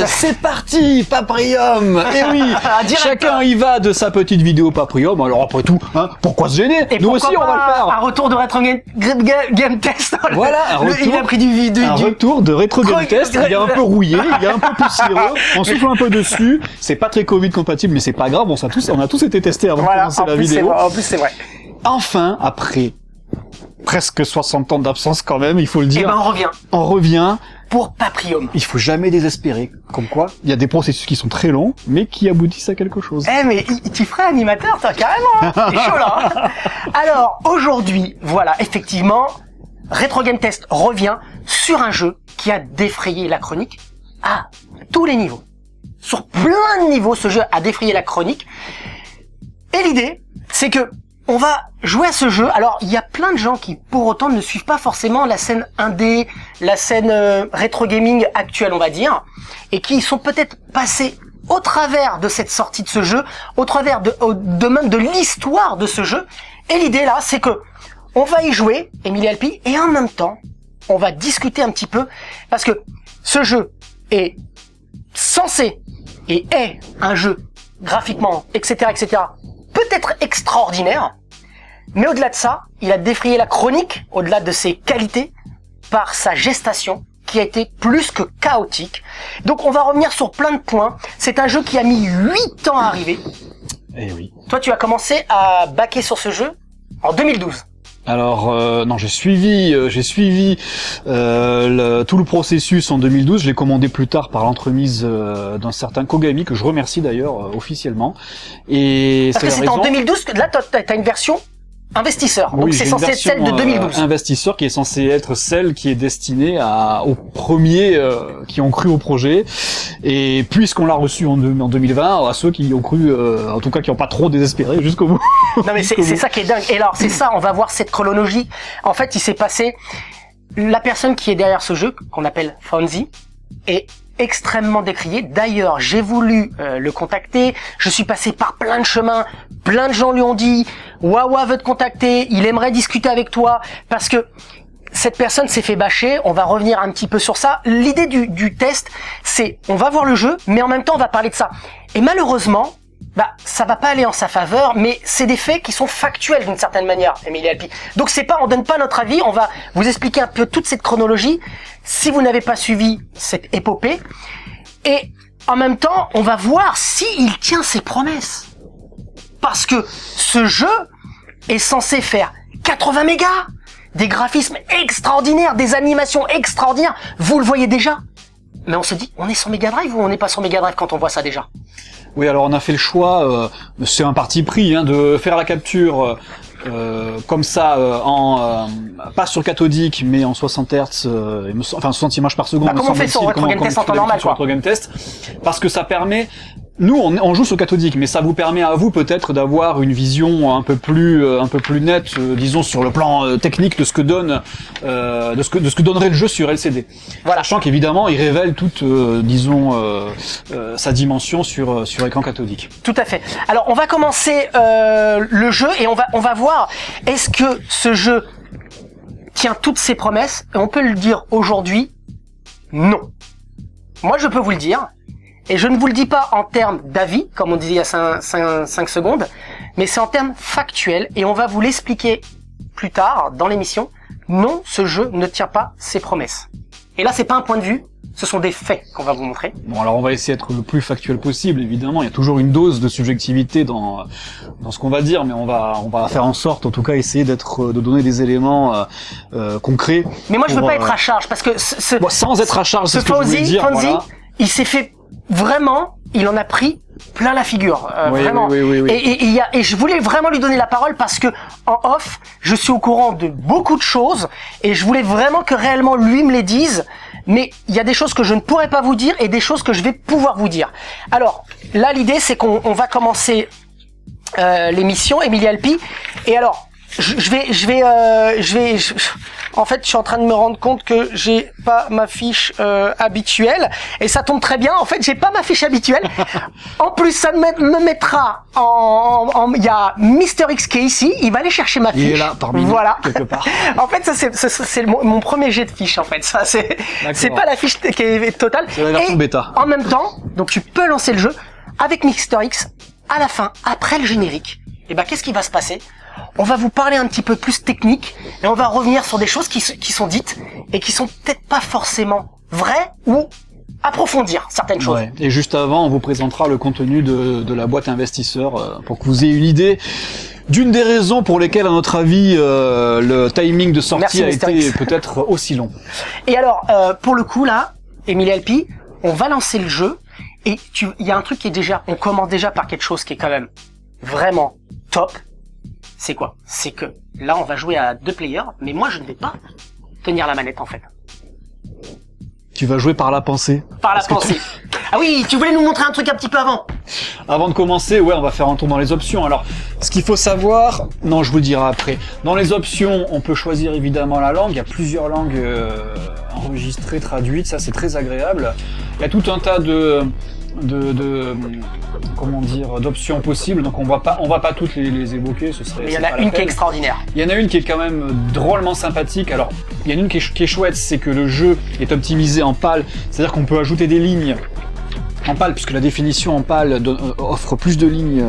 c'est parti, Paprium. Et oui, chacun y va de sa petite vidéo Paprium. Alors après tout, pourquoi se gêner? Et nous aussi on va le faire. Un retour de Retro Game Test. Voilà, il a pris un retour de Retro Game Test. Il est un peu rouillé, il est un peu poussiéreux. On souffle un peu dessus. C'est pas très Covid compatible, mais c'est pas grave. On a tous été testés avant de commencer la vidéo. En plus c'est vrai. Enfin, après presque 60 ans d'absence quand même, il faut le dire. Et ben on revient. Pour Paprium. Il faut jamais désespérer. Comme quoi, il y a des processus qui sont très longs, mais qui aboutissent à quelque chose. Mais tu ferais animateur, toi, carrément. C'est chaud, là. Alors, aujourd'hui, voilà, effectivement, Retro Game Test revient sur un jeu qui a défrayé la chronique à tous les niveaux. Sur plein de niveaux, ce jeu a défrayé la chronique. Et l'idée, c'est que on va jouer à ce jeu. Alors, il y a plein de gens qui, pour autant, ne suivent pas forcément la scène indé, la scène rétro gaming actuelle, on va dire, et qui sont peut-être passés au travers de cette sortie de ce jeu, au travers de même de l'histoire de ce jeu. Et l'idée là, c'est que on va y jouer, Emilie Alpi, et en même temps, on va discuter un petit peu, parce que ce jeu est censé et est un jeu graphiquement, etc., peut-être extraordinaire, mais au-delà de ça, il a défrayé la chronique, au-delà de ses qualités, par sa gestation, qui a été plus que chaotique. Donc on va revenir sur plein de points. C'est un jeu qui a mis 8 ans à arriver. Eh oui. Toi, tu as commencé à baquer sur ce jeu en 2012. Alors non, j'ai suivi tout le processus en 2012. Je l'ai commandé plus tard par l'entremise d'un certain Kogami, que je remercie d'ailleurs officiellement. Et parce que c'est en 2012 que là t'as une version investisseur. Donc oui, c'est censé être celle de 2012. Investisseur qui est censée être celle qui est destinée aux premiers qui ont cru au projet. Et puisqu'on l'a reçu en 2020, à ceux qui ont cru, en tout cas qui n'ont pas trop désespéré jusqu'au bout. Non mais c'est ça qui est dingue. Et alors c'est ça, on va voir cette chronologie. En fait, il s'est passé, la personne qui est derrière ce jeu, qu'on appelle Fonzie, est extrêmement décrié. D'ailleurs, j'ai voulu le contacter. Je suis passé par plein de chemins. Plein de gens lui ont dit « Wawa veut te contacter, il aimerait discuter avec toi. » Parce que cette personne s'est fait bâcher. On va revenir un petit peu sur ça. L'idée du test, c'est on va voir le jeu, mais en même temps, on va parler de ça. Et malheureusement, ça va pas aller en sa faveur, mais c'est des faits qui sont factuels d'une certaine manière, Emilie Alpi. Donc on donne pas notre avis, on va vous expliquer un peu toute cette chronologie, si vous n'avez pas suivi cette épopée, et en même temps, on va voir s'il tient ses promesses. Parce que ce jeu est censé faire 80 mégas, des graphismes extraordinaires, des animations extraordinaires, vous le voyez déjà. Mais on se dit, on est sur Mega Drive ou on n'est pas sur Mega Drive quand on voit ça déjà? Oui, alors on a fait le choix, c'est un parti pris, de faire la capture comme ça, pas sur cathodique, mais en 60 Hz, enfin 60 images par seconde. Comment on fait sur Retro Game Test en temps normal, quoi. Retro Game Test, parce que ça permet. Nous, on joue sur cathodique, mais ça vous permet à vous peut-être d'avoir une vision un peu plus nette, disons sur le plan technique de ce que donne, de ce que donnerait le jeu sur LCD. Voilà. Sachant qu'évidemment, il révèle toute, sa dimension sur écran cathodique. Tout à fait. Alors, on va commencer le jeu et on va voir est-ce que ce jeu tient toutes ses promesses. Et on peut le dire aujourd'hui, non. Moi, je peux vous le dire. Et je ne vous le dis pas en termes d'avis, comme on disait il y a 5 secondes, mais c'est en termes factuels, et on va vous l'expliquer plus tard dans l'émission. Non, ce jeu ne tient pas ses promesses. Et là, c'est pas un point de vue, ce sont des faits qu'on va vous montrer. Bon, alors on va essayer d'être le plus factuel possible, évidemment. Il y a toujours une dose de subjectivité dans ce qu'on va dire, mais on va faire en sorte, en tout cas, essayer de donner des éléments concrets. Mais moi, je veux pas être à charge, parce que sans être à charge, c'est ce que je voulais dire. Fonzie, voilà. Il s'est fait vraiment, il en a pris plein la figure, vraiment. Oui. Et je voulais vraiment lui donner la parole parce que en off, je suis au courant de beaucoup de choses et je voulais vraiment que réellement lui me les dise. Mais il y a des choses que je ne pourrais pas vous dire et des choses que je vais pouvoir vous dire. Alors là, l'idée c'est qu'on va commencer l'émission, Emilie Alpi. Et alors, En fait, je suis en train de me rendre compte que j'ai pas ma fiche habituelle. Et ça tombe très bien. En fait, j'ai pas ma fiche habituelle. En plus, ça me mettra il y a Mister X qui est ici. Il va aller chercher ma fiche. Il est là, parmi nous, quelque part. En fait, ça, c'est mon premier jet de fiche, en fait. Ça, c'est pas la fiche qui est totale. C'est la version bêta. En même temps, donc tu peux lancer le jeu avec Mister X. À la fin, après le générique, et ben, qu'est-ce qui va se passer? On va vous parler un petit peu plus technique et on va revenir sur des choses qui sont dites et qui sont peut-être pas forcément vraies ou approfondir certaines choses. Ouais. Et juste avant, on vous présentera le contenu de la boîte investisseur pour que vous ayez une idée d'une des raisons pour lesquelles, à notre avis, le timing de sortie a été peut-être aussi long. Et alors, pour le coup, là, Emile LP, on va lancer le jeu et il y a un truc qui est déjà, on commence déjà par quelque chose qui est quand même vraiment top. C'est quoi? C'est que là, on va jouer à 2 players, mais moi, je ne vais pas tenir la manette, en fait. Tu vas jouer par la pensée. Par la pensée. Ah oui, tu voulais nous montrer un truc un petit peu avant. Avant de commencer, ouais, on va faire un tour dans les options. Alors, ce qu'il faut savoir, non, je vous le dirai après. Dans les options, on peut choisir évidemment la langue. Il y a plusieurs langues enregistrées, traduites. Ça, c'est très agréable. Il y a tout un tas comment dire, d'options possibles, donc on va pas toutes les évoquer, ce serait. Mais il y en a une qui est extraordinaire. Il y en a une qui est quand même drôlement sympathique. Alors, il y en a une qui est chouette, c'est que le jeu est optimisé en PAL, c'est-à-dire qu'on peut ajouter des lignes en PAL, puisque la définition en PAL offre plus de lignes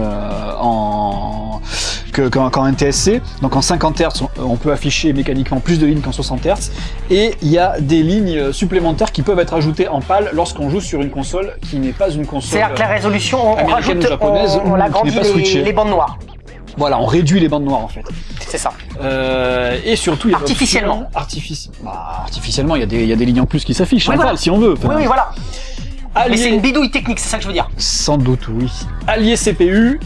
qu'en NTSC. Donc en 50 Hz, on peut afficher mécaniquement plus de lignes qu'en 60 Hz. Et il y a des lignes supplémentaires qui peuvent être ajoutées en PAL lorsqu'on joue sur une console qui n'est pas une console c'est-à-dire que la résolution, on rajoute, japonaise, on agrandit les bandes noires. Voilà, on réduit les bandes noires en fait. C'est ça. Et surtout, il y a artificiellement. Artificiellement, il y a des lignes en plus qui s'affichent en PAL si on veut. Oui, voilà. Mais c'est une bidouille technique, c'est ça que je veux dire. Sans doute, oui. Allié CPU,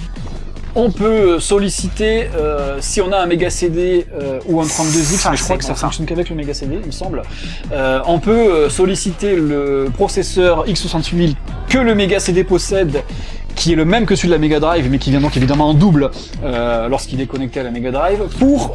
on peut solliciter, si on a un méga CD ou un 32X, mais je crois que ça fonctionne qu'avec le méga CD, il me semble, on peut solliciter le processeur x68000 que le méga CD possède, qui est le même que celui de la Mega Drive, mais qui vient donc évidemment en double lorsqu'il est connecté à la Mega Drive, pour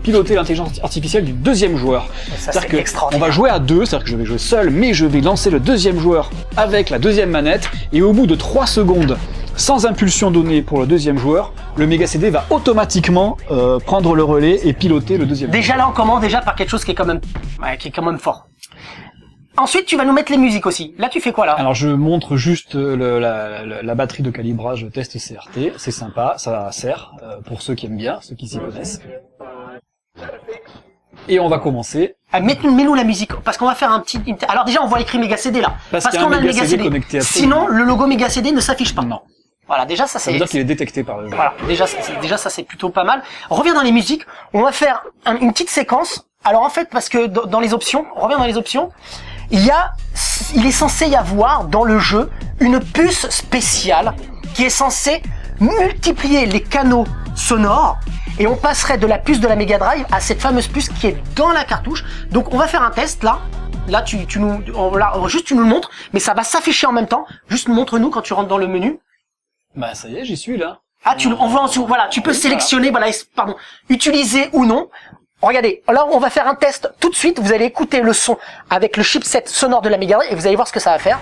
piloter l'intelligence artificielle du deuxième joueur. C'est-à-dire que on va jouer à deux, c'est-à-dire que je vais jouer seul, mais je vais lancer le deuxième joueur avec la deuxième manette, et au bout de 3 secondes, sans impulsion donnée pour le deuxième joueur, le Mega CD va automatiquement prendre le relais et piloter le deuxième joueur. Déjà là, on commence déjà par quelque chose qui est quand même fort. Ensuite, tu vas nous mettre les musiques aussi. Là, tu fais quoi, là? Alors, je montre juste la batterie de calibrage test CRT. C'est sympa, ça sert pour ceux qui aiment bien, ceux qui s'y connaissent. Et on va commencer. Ah, mets-nous la musique, parce qu'on va faire un petit... Alors déjà, on voit écrit Mega CD, là. Parce qu'on a le Mega CD connecté à tout. Sinon, le logo Mega CD ne s'affiche pas. Non. Voilà, déjà, ça veut dire qu'il est détecté par le jeu. Voilà, déjà, ça, c'est plutôt pas mal. On revient dans les musiques. On va faire une petite séquence. Alors, en fait, parce que dans les options, on revient dans les options. Il est censé y avoir dans le jeu une puce spéciale qui est censée multiplier les canaux sonores et on passerait de la puce de la Mega Drive à cette fameuse puce qui est dans la cartouche. Donc on va faire un test là. Là tu nous le montres, mais ça va s'afficher en même temps. Juste montre-nous quand tu rentres dans le menu. Bah ça y est, j'y suis là. Ah voilà, tu peux sélectionner, voilà, utiliser ou non. Regardez, là on va faire un test tout de suite, vous allez écouter le son avec le chipset sonore de la Mega Drive et vous allez voir ce que ça va faire.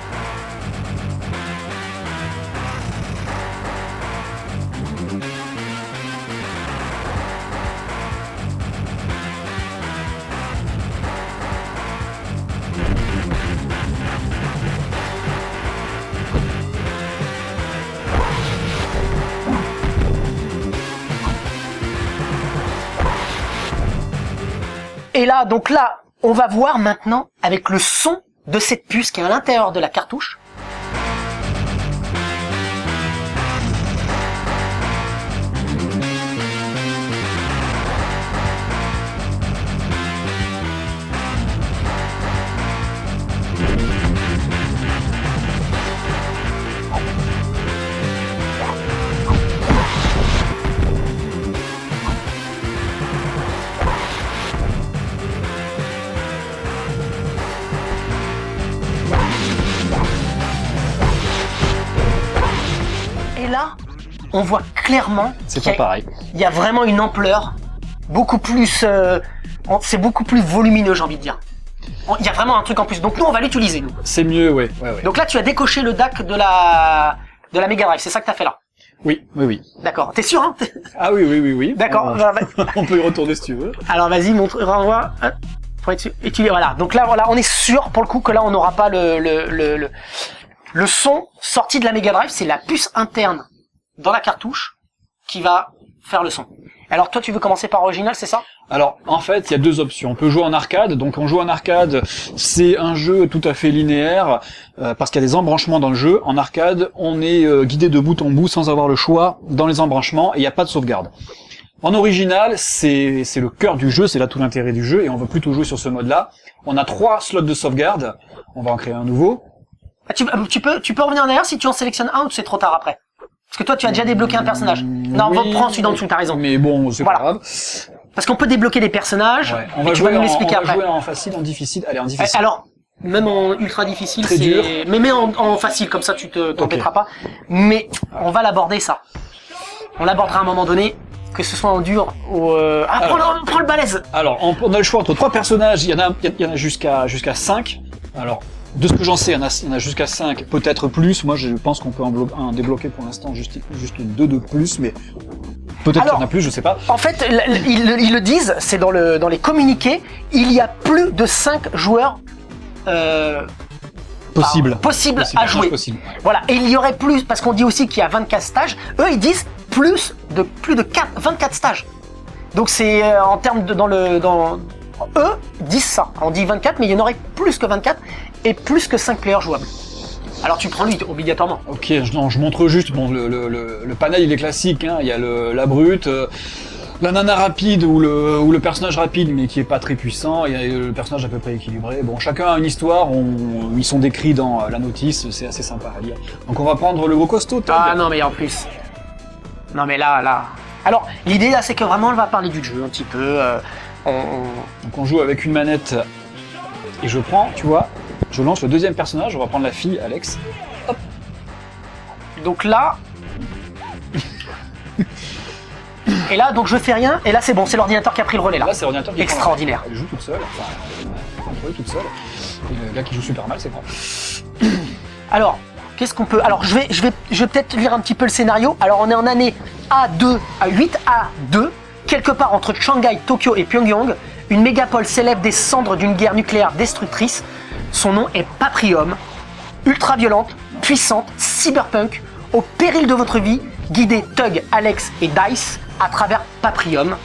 Et là, donc là, on va voir maintenant avec le son de cette puce qui est à l'intérieur de la cartouche. Et là, on voit clairement c'est pas pareil. Il y a vraiment une ampleur beaucoup plus c'est beaucoup plus volumineux, j'ai envie de dire. Il y a vraiment un truc en plus. Donc nous, on va l'utiliser, nous. C'est mieux, ouais. Donc là, tu as décoché le DAC de la Mega Drive. C'est ça que t'as fait là. Oui. D'accord. T'es sûr, hein? Ah oui. D'accord. On peut y retourner si tu veux. Alors vas-y, montre, renvoie. Pour être sûr. Et voilà. Donc là, voilà, on est sûr pour le coup que là, on n'aura pas le son sorti de la Mega Drive. C'est la puce interne dans la cartouche qui va faire le son. Alors toi, tu veux commencer par original, c'est ça? Alors, en fait, il y a deux options. On peut jouer en arcade. Donc, on joue en arcade, c'est un jeu tout à fait linéaire, parce qu'il y a des embranchements dans le jeu. En arcade, on est guidé de bout en bout sans avoir le choix dans les embranchements, et il n'y a pas de sauvegarde. En original, c'est le cœur du jeu, c'est là tout l'intérêt du jeu, et on veut plutôt jouer sur ce mode-là. On a 3 slots de sauvegarde. On va en créer un nouveau. Ah, tu peux revenir en arrière si tu en sélectionnes un ou c'est trop tard après? Parce que toi, tu as déjà débloqué un personnage. Non, oui, prends celui d'en dessous, t'as raison. Mais bon, c'est pas grave. Parce qu'on peut débloquer des personnages. Ouais. On et va tu vas jouer nous l'expliquer après. On va jouer en facile, en difficile. Allez, en difficile. Alors, même en ultra difficile, très dur. Mais mets en facile, comme ça tu t'embêteras pas. Mais on va l'aborder ça. On l'abordera à un moment donné, que ce soit en dur ou... prends le balèze. Alors, on a le choix entre 3 personnages. Il y en a jusqu'à 5. Alors, de ce que j'en sais, il y en a jusqu'à 5, peut-être plus. Moi, je pense qu'on peut en débloquer pour l'instant juste 2 de plus, mais peut-être qu'il y en a plus, je sais pas. En fait, ils le disent, c'est dans les communiqués, il y a plus de 5 joueurs possible à jouer. Possible. Voilà, et il y aurait plus, parce qu'on dit aussi qu'il y a 24 stages, eux ils disent plus de 24 stages. Donc c'est en termes eux disent ça, on dit 24, mais il y en aurait plus que 24 et plus que 5 players jouables. Alors tu prends lui obligatoirement. Ok, je montre juste, bon, le panel il est classique, hein. Il y a la brute, la nana rapide ou le personnage rapide mais qui est pas très puissant, il y a le personnage à peu près équilibré. Bon, chacun a une histoire, ils sont décrits dans la notice, c'est assez sympa à lire. Donc on va prendre le gros costaud. Ah non mais en plus. Non mais là. Alors l'idée là c'est que vraiment on va parler du jeu un petit peu. Donc on joue avec une manette et je prends, tu vois, je lance le deuxième personnage, on va prendre la fille Alex. Hop. Donc là. Et là, donc je fais rien, et là c'est bon, c'est l'ordinateur qui a pris le relais là. Là c'est l'ordinateur qui extraordinaire. Elle joue toute seule, contrôler toute seule. Et le gars qui joue super mal, c'est moi. Alors, qu'est-ce qu'on peut... Alors je vais peut-être lire un petit peu le scénario. Alors on est en année A8A2, quelque part entre Shanghai, Tokyo et Pyongyang. Une mégapole s'élève des cendres d'une guerre nucléaire destructrice. Son nom est Paprium. Ultra violente, puissante, cyberpunk, au péril de votre vie, guidez Tug, Alex et Dice à travers Paprium.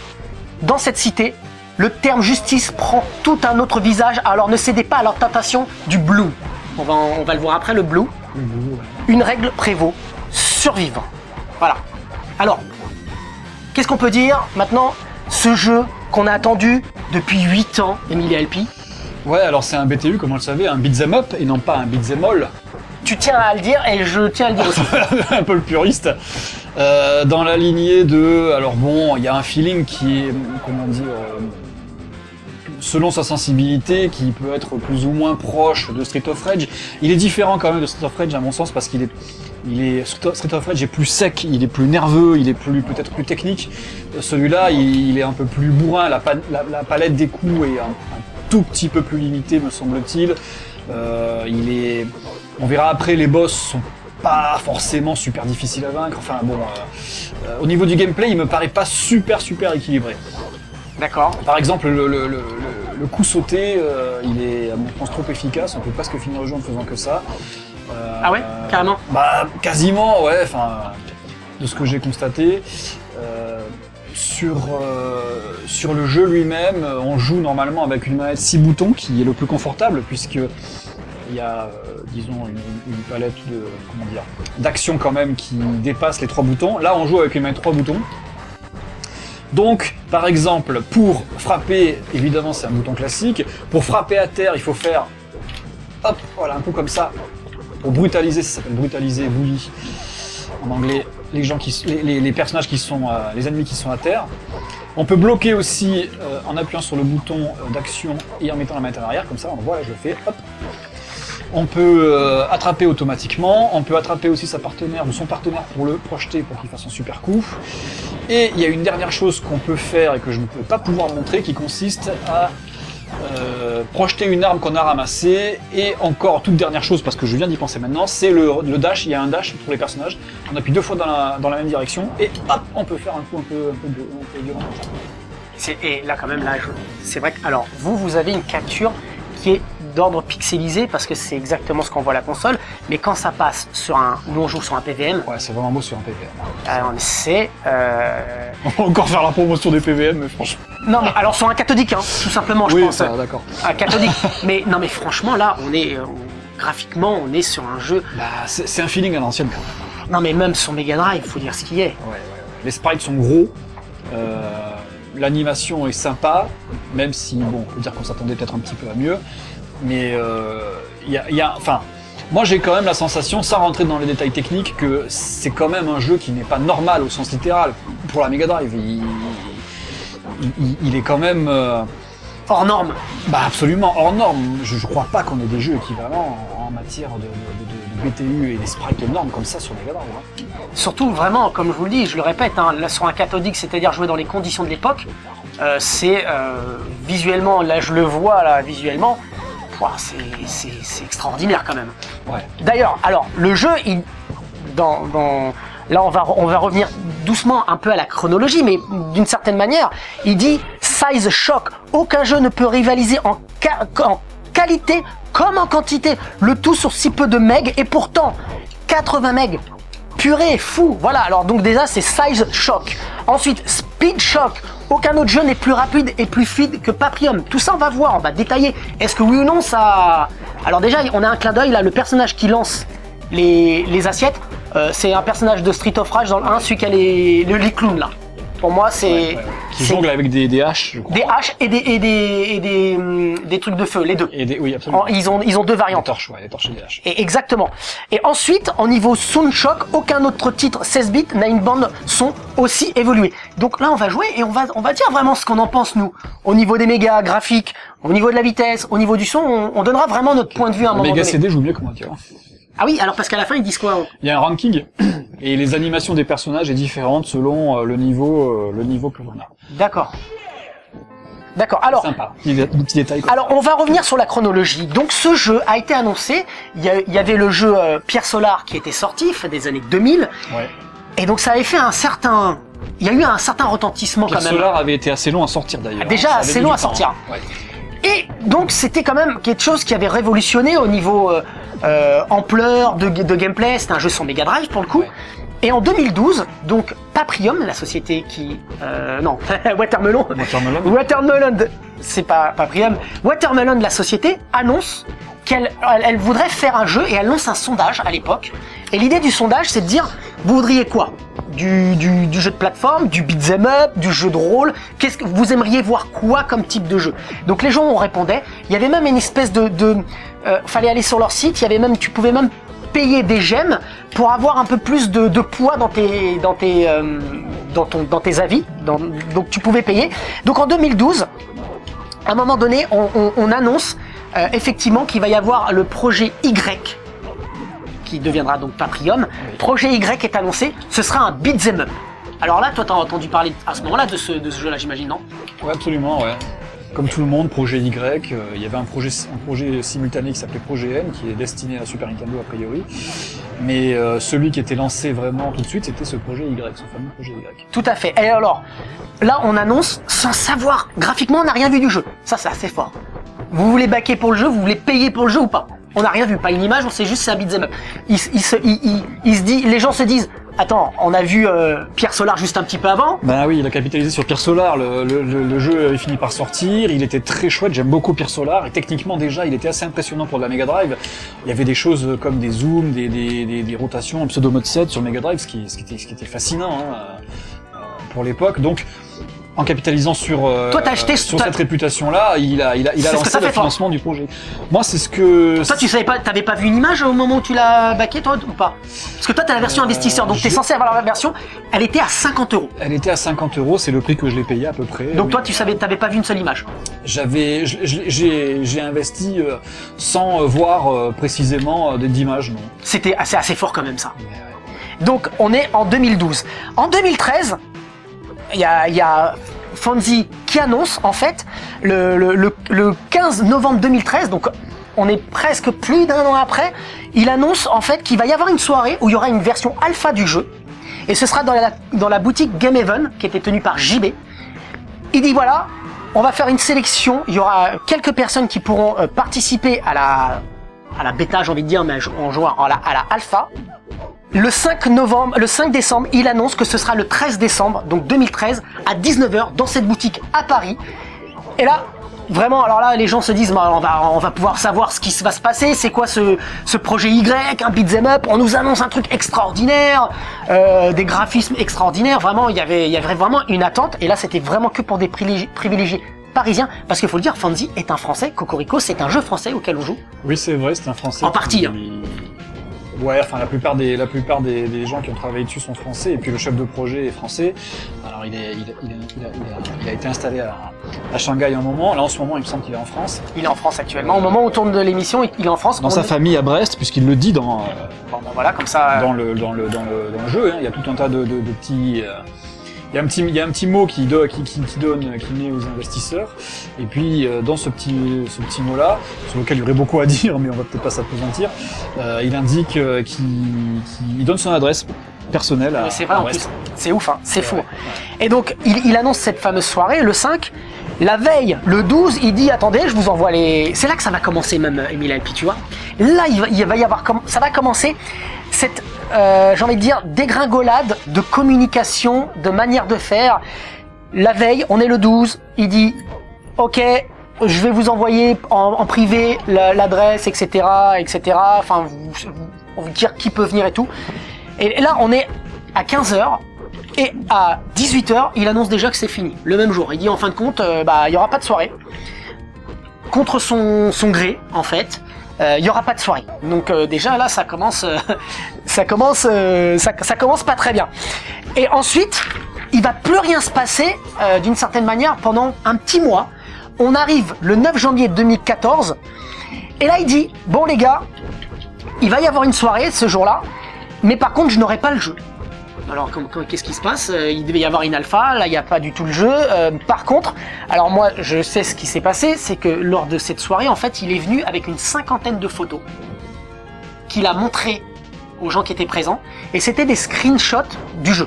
Dans cette cité, le terme justice prend tout un autre visage, alors ne cédez pas à leur tentation du blue. On va le voir après, le blue. Une règle prévaut, survivre. Voilà. Alors, qu'est-ce qu'on peut dire maintenant? Ce jeu qu'on a attendu depuis 8 ans, Emilie Alpi. Ouais, alors c'est un BTU, comme on le savait, un beat'em up et non pas un beat'em all. Tu tiens à le dire et je tiens à le dire aussi. Un peu le puriste. Dans la lignée de... Alors bon, il y a un feeling qui est, comment dire... selon sa sensibilité, qui peut être plus ou moins proche de Street of Rage. Il est différent quand même de Street of Rage à mon sens, parce Street of Rage est plus sec, il est plus nerveux, il est peut-être plus technique. Celui-là, il est un peu plus bourrin, la palette des coups est un tout petit peu plus limitée, me semble-t-il. On verra après, les boss sont pas forcément super difficiles à vaincre. Enfin bon, au niveau du gameplay, il me paraît pas super équilibré. D'accord. Par exemple, le coup sauté, il est à mon sens trop efficace, on peut presque finir le jeu en faisant que ça. Ah ouais, carrément. Bah quasiment, ouais, enfin, de ce que j'ai constaté. Sur le jeu lui-même, on joue normalement avec une manette 6 boutons qui est le plus confortable, puisque il y a, disons, une palette d'actions quand même qui dépasse les 3 boutons. Là, on joue avec une manette 3 boutons. Donc, par exemple, pour frapper, évidemment c'est un bouton classique, pour frapper à terre, il faut faire, hop, voilà, un coup comme ça, pour brutaliser, ça s'appelle brutaliser, bully, en anglais, les personnages qui sont, les ennemis qui sont à terre. On peut bloquer aussi en appuyant sur le bouton d'action et en mettant la manette en arrière, comme ça, voilà, je le fais, hop. On peut attraper automatiquement, on peut attraper aussi sa partenaire ou son partenaire pour le projeter pour qu'il fasse un super coup. Et il y a une dernière chose qu'on peut faire et que je ne peux pas pouvoir montrer qui consiste à projeter une arme qu'on a ramassée. Et encore toute dernière chose, parce que je viens d'y penser maintenant, c'est le dash. Il y a un dash pour les personnages. On appuie 2 fois dans la même direction et hop, on peut faire un coup un peu violent. Et là, quand même, là, c'est vrai que, alors, vous avez une capture qui est d'ordre pixelisé parce que c'est exactement ce qu'on voit à la console, mais quand ça passe sur nous on joue sur un PVM. Ouais, c'est vraiment beau sur un PVM. Alors, c'est. On va encore faire la promotion des PVM, mais franchement. Non, mais alors sur un cathodique, hein, tout simplement, je oui, pense. ça, d'accord. Un cathodique. Mais non, mais franchement, là, graphiquement, on est sur un jeu. Bah, c'est un feeling à l'ancienne quand même. Non, mais même sur Mega Drive, il faut dire ce qu'il est. Ouais. Les sprites sont gros. L'animation est sympa, même si, bon, on peut dire qu'on s'attendait peut-être un petit peu à mieux. Mais enfin, moi j'ai quand même la sensation, sans rentrer dans les détails techniques, que c'est quand même un jeu qui n'est pas normal au sens littéral. Pour la Mega Drive, il est quand même... hors norme. Bah absolument, hors norme. Je crois pas qu'on ait des jeux équivalents en matière de BTU et des sprites normes comme ça sur Mega Drive. Hein. Surtout, vraiment, comme je vous le dis, je le répète, hein, là, sur un cathodique, c'est-à-dire jouer dans les conditions de l'époque, c'est visuellement, là je le vois, là, visuellement, c'est extraordinaire quand même. Ouais. D'ailleurs, alors, le jeu, là on va revenir doucement un peu à la chronologie, mais d'une certaine manière, il dit « Size Shock, aucun jeu ne peut rivaliser en qualité comme en quantité, le tout sur si peu de meg, et pourtant, 80 meg, purée, fou, voilà, alors donc déjà c'est Size Shock. Ensuite, Speed Shock, aucun autre jeu n'est plus rapide et plus fluide que Paprium. Tout ça on va voir, on va détailler, est-ce que oui ou non ça... Alors déjà, on a un clin d'œil là, le personnage qui lance les assiettes, c'est un personnage de Street of Rage dans le 1, celui qui a les clowns là. Pour moi, c'est... Qui jongle avec des haches, je crois. Des haches et des trucs de feu, les deux. Oui, absolument. Ils ont deux variantes. Des torches, des torches et des haches. Et exactement. Et ensuite, au niveau Sound Shock, aucun autre titre 16 bits n'a une bande son aussi évoluée. Donc là, on va jouer et on va dire vraiment ce qu'on en pense, nous. Au niveau des mégas graphiques, au niveau de la vitesse, au niveau du son, on donnera vraiment notre point de vue à un moment donné. Méga CD joue mieux que moi, tu vois. Ah oui, alors parce qu'à la fin, ils disent quoi? Il y a un ranking, et les animations des personnages est différente selon le niveau que l'on a. D'accord. D'accord, alors... Sympa, petit détail. Alors, on va revenir sur la chronologie. Donc, ce jeu a été annoncé. Il y avait le jeu Pierre Solar qui était sorti, fait des années 2000. Ouais. Et donc, ça avait fait il y a eu un certain retentissement Pierre quand même. Solar avait été assez long à sortir d'ailleurs. Déjà assez long à sortir. Ouais. Et donc, c'était quand même quelque chose qui avait révolutionné au niveau ampleur de gameplay. C'était un jeu sur Mega Drive pour le coup. Ouais. Et en 2012, donc Paprium, la société qui... non, Watermelon. C'est pas Paprium. Watermelon, la société, annonce qu'elle voudrait faire un jeu et elle lance un sondage à l'époque. Et l'idée du sondage, c'est de dire, vous voudriez quoi? Du jeu de plateforme, du beat'em up, du jeu de rôle. Qu'est-ce que vous aimeriez voir quoi comme type de jeu? Donc les gens on répondait. Il y avait même une espèce fallait aller sur leur site. Tu pouvais même payer des gemmes pour avoir un peu plus de poids dans tes avis. Donc tu pouvais payer. Donc en 2012, à un moment donné, on annonce effectivement qu'il va y avoir le projet Y, qui deviendra donc Paprium. Projet Y est annoncé, ce sera un beat'em up. Alors là, toi, t'as entendu parler à ce moment-là de ce jeu-là, j'imagine, non? Ouais, absolument, ouais. Comme tout le monde, Projet Y, il y avait un projet simultané qui s'appelait Projet M, qui est destiné à Super Nintendo a priori. Mais celui qui était lancé vraiment tout de suite, c'était ce Projet Y, ce fameux Projet Y. Tout à fait. Et alors, là, on annonce sans savoir. Graphiquement, on n'a rien vu du jeu. Ça, c'est assez fort. Vous voulez backer pour le jeu, vous voulez payer pour le jeu ou pas? On n'a rien vu, pas une image, on sait juste c'est un beat'em up. Les gens se disent, attends, on a vu Pierre Solar juste un petit peu avant. Bah oui, il a capitalisé sur Pierre Solar, le jeu avait fini par sortir, il était très chouette, j'aime beaucoup Pierre Solar, et techniquement déjà, il était assez impressionnant pour de la Mega Drive. Il y avait des choses comme des zooms, des rotations, un pseudo mode 7 sur Mega Drive, ce qui était fascinant hein, pour l'époque. Donc, En capitalisant sur Toi, t'as acheté sur cette réputation-là, il a C'est ce que lancé t'as le fait, toi. financement du projet. Moi, c'est ce que Toi, tu savais pas, t'avais pas vu une image au moment où tu l'as backé, toi, ou pas? Parce que toi, t'as la version investisseur, donc t'es censé avoir la version, elle était à 50 €. elle était à 50 €, c'est le prix que je l'ai payé à peu près. Donc Oui. toi, t'avais pas vu une seule image. J'ai investi sans voir précisément d'images, non. C'est assez fort quand même, ça. Donc, on est en 2012. En 2013, il y a Fonzie qui annonce, en fait, le 15 novembre 2013, donc on est presque plus d'un an après, il annonce, en fait, qu'il va y avoir une soirée où il y aura une version alpha du jeu. Et ce sera dans la boutique Game Haven, qui était tenue par JB. Il dit, voilà, on va faire une sélection, il y aura quelques personnes qui pourront participer à la bêta, j'ai envie de dire, mais en jouant à la alpha. Le 5 décembre, il annonce que ce sera le 13 décembre, donc 2013, à 19h, dans cette boutique à Paris. Et là, vraiment, alors là, les gens se disent, bah, on va pouvoir savoir ce qui va se passer, c'est quoi ce projet Y, un beat'em up, on nous annonce un truc extraordinaire, des graphismes extraordinaires, vraiment, il y avait vraiment une attente, et là, c'était vraiment que pour des privilégiés parisiens, parce qu'il faut le dire, Fonzie est un français, Cocorico, c'est un jeu français auquel on joue. Oui, c'est vrai, c'est un français. En partie, hein. Ouais, enfin la plupart des gens qui ont travaillé dessus sont français, et puis le chef de projet est français. Alors il a été installé à Shanghai un moment. Là en ce moment, il me semble qu'il est en France. Il est en France actuellement. Au moment où on tourne de l'émission, il est en France. Dans sa famille à Brest, puisqu'il le dit dans Bon, ben voilà, comme ça. dans le jeu. Hein. Il y a tout un tas de petits. Il y a un petit mot qui met aux investisseurs. Et puis dans ce petit mot-là, sur lequel il y aurait beaucoup à dire, mais on va peut-être pas s'appesantir, il indique qu'il donne son adresse personnelle à C'est vrai, en Brest. plus. C'est ouf, hein. C'est fou. Ouais. Et donc, il annonce cette fameuse soirée, le 5. La veille, le 12, il dit, attendez, je vous envoie les... C'est là que ça va commencer, même, Emile Alpi, tu vois. Là, il va y avoir... Ça va commencer cette, j'ai envie de dire, dégringolade de communication, de manière de faire. La veille, on est le 12, il dit, ok, je vais vous envoyer en privé l'adresse, etc., etc. Enfin, vous dire qui peut venir et tout. Et là, on est à 15h. Et à 18h, il annonce déjà que c'est fini, le même jour. Il dit en fin de compte, il y aura pas de soirée. Contre son gré, en fait, il y aura pas de soirée. Donc déjà là, ça commence pas très bien. Et ensuite, il va plus rien se passer d'une certaine manière pendant un petit mois. On arrive le 9 janvier 2014, et là il dit, bon les gars, il va y avoir une soirée ce jour-là, mais par contre je n'aurai pas le jeu. Alors qu'est-ce qui se passe? Il devait y avoir une alpha, là il n'y a pas du tout le jeu. Par contre, alors moi je sais ce qui s'est passé, c'est que lors de cette soirée, en fait, il est venu avec une 50aine de photos qu'il a montré aux gens qui étaient présents, et c'était des screenshots du jeu.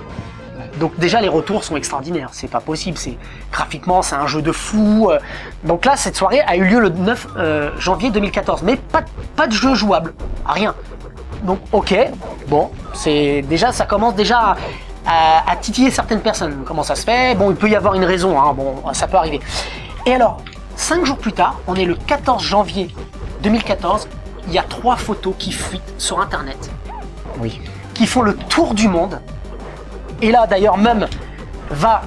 Donc déjà les retours sont extraordinaires, c'est pas possible, graphiquement c'est un jeu de fou. Donc là cette soirée a eu lieu le 9 janvier 2014, mais pas de jeu jouable, rien. Donc ok, bon, ça commence déjà à titiller certaines personnes. Comment ça se fait? Bon, il peut y avoir une raison, hein, bon, ça peut arriver. Et alors, 5 jours plus tard, on est le 14 janvier 2014, il y a 3 photos qui fuitent sur internet. Oui. Qui font le tour du monde. Et là d'ailleurs même va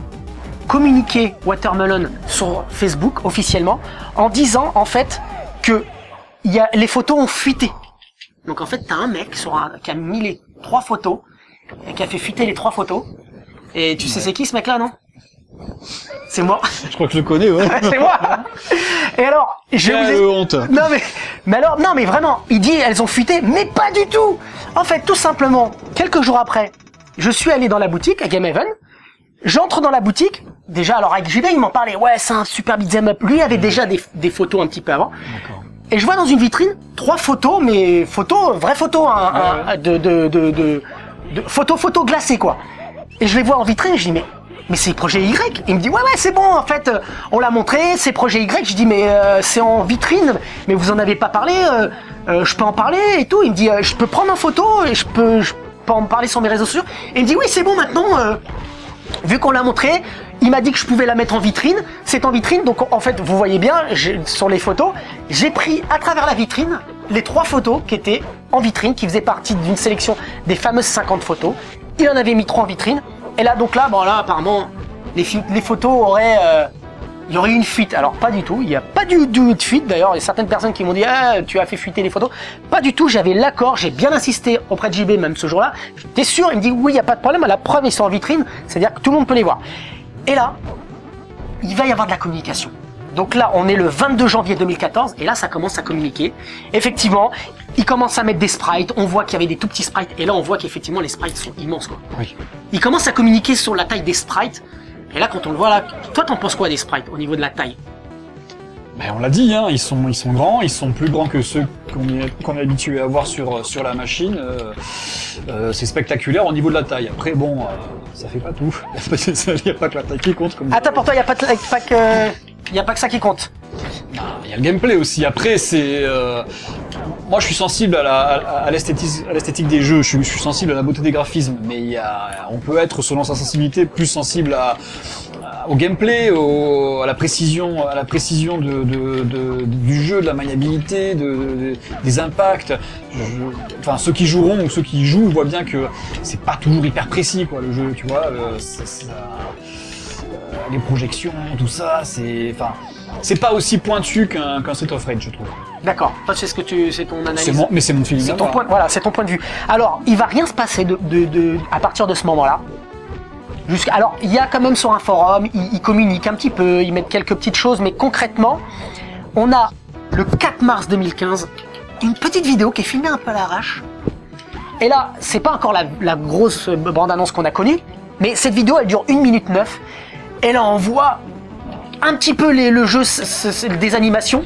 communiquer Watermelon sur Facebook officiellement en disant en fait que les photos ont fuité. Donc en fait t'as un mec qui a mis les 3 photos et qui a fait fuiter les 3 photos. Et tu sais c'est qui ce mec là, non? C'est moi. Je crois que je le connais, ouais. C'est moi. Et alors, honte. Non mais vraiment, il dit elles ont fuité, mais pas du tout. En fait, tout simplement, quelques jours après, je suis allé dans la boutique à Game Haven. J'entre dans la boutique. Déjà, alors avec JB, il m'en parlait. Ouais, c'est un super beat'em up. Lui avait déjà des photos un petit peu avant. D'accord. Et je vois dans une vitrine 3 photos, mais vraies photos, hein, de photos glacées quoi. Et je les vois en vitrine. Et je dis mais c'est projet Y. Il me dit ouais c'est bon en fait on l'a montré, c'est projet Y. Je dis mais c'est en vitrine, mais vous en avez pas parlé. Je peux en parler et tout. Il me dit je peux prendre en photo et je peux en parler sur mes réseaux sociaux. Et il me dit oui c'est bon maintenant. Vu qu'on l'a montré, il m'a dit que je pouvais la mettre en vitrine. C'est en vitrine, donc en fait vous voyez bien sur les photos, j'ai pris à travers la vitrine les 3 photos qui étaient en vitrine, qui faisaient partie d'une sélection des fameuses 50 photos. Il en avait mis 3 en vitrine. Et là donc là, bon là apparemment les photos auraient... il y aurait eu une fuite. Alors pas du tout, il n'y a pas du tout de fuite. D'ailleurs, il y a certaines personnes qui m'ont dit ah, tu as fait fuiter les photos. Pas du tout, j'avais l'accord, j'ai bien insisté auprès de JB même ce jour-là. T'es sûr? Il me dit oui, il n'y a pas de problème, la preuve ils sont en vitrine, c'est-à-dire que tout le monde peut les voir. Et là, il va y avoir de la communication. Donc là, on est le 22 janvier 2014 et là, ça commence à communiquer. Effectivement, ils commencent à mettre des sprites. On voit qu'il y avait des tout petits sprites et là, on voit qu'effectivement, les sprites sont immenses, quoi. Oui. Ils commencent à communiquer sur la taille des sprites. Et là, quand on le voit là, toi, t'en penses quoi des sprites au niveau de la taille? Ben, on l'a dit, hein, ils sont grands, ils sont plus grands que ceux qu'on est habitué à voir sur la machine. C'est spectaculaire au niveau de la taille. Après, bon, ça fait pas tout. Il n'y a pas que la taille qui compte. Comme Attends, pour toi, il n'y a pas que ça qui compte. Il y a le gameplay aussi. Après, c'est moi, je suis sensible à l'esthétique des jeux. Je suis sensible à la beauté des graphismes, mais on peut être, selon sa sensibilité, plus sensible au gameplay, à la précision du jeu, de la maniabilité, des impacts. Enfin, ceux qui joueront ou ceux qui jouent voient bien que c'est pas toujours hyper précis, quoi, le jeu, tu vois. Les projections, tout ça, c'est pas aussi pointu qu'un Street of Rage, je trouve. D'accord. Toi, c'est ton analyse. Mais c'est mon feeling. C'est ton point. Voilà, c'est ton point de vue. Alors, il va rien se passer à partir de ce moment-là. Alors, il y a quand même sur un forum, ils communiquent un petit peu, ils mettent quelques petites choses, mais concrètement, on a le 4 mars 2015 une petite vidéo qui est filmée un peu à l'arrache. Et là, c'est pas encore la grosse bande-annonce qu'on a connue, mais cette vidéo, elle dure 1 minute 9. Et là, on voit un petit peu le jeu des animations.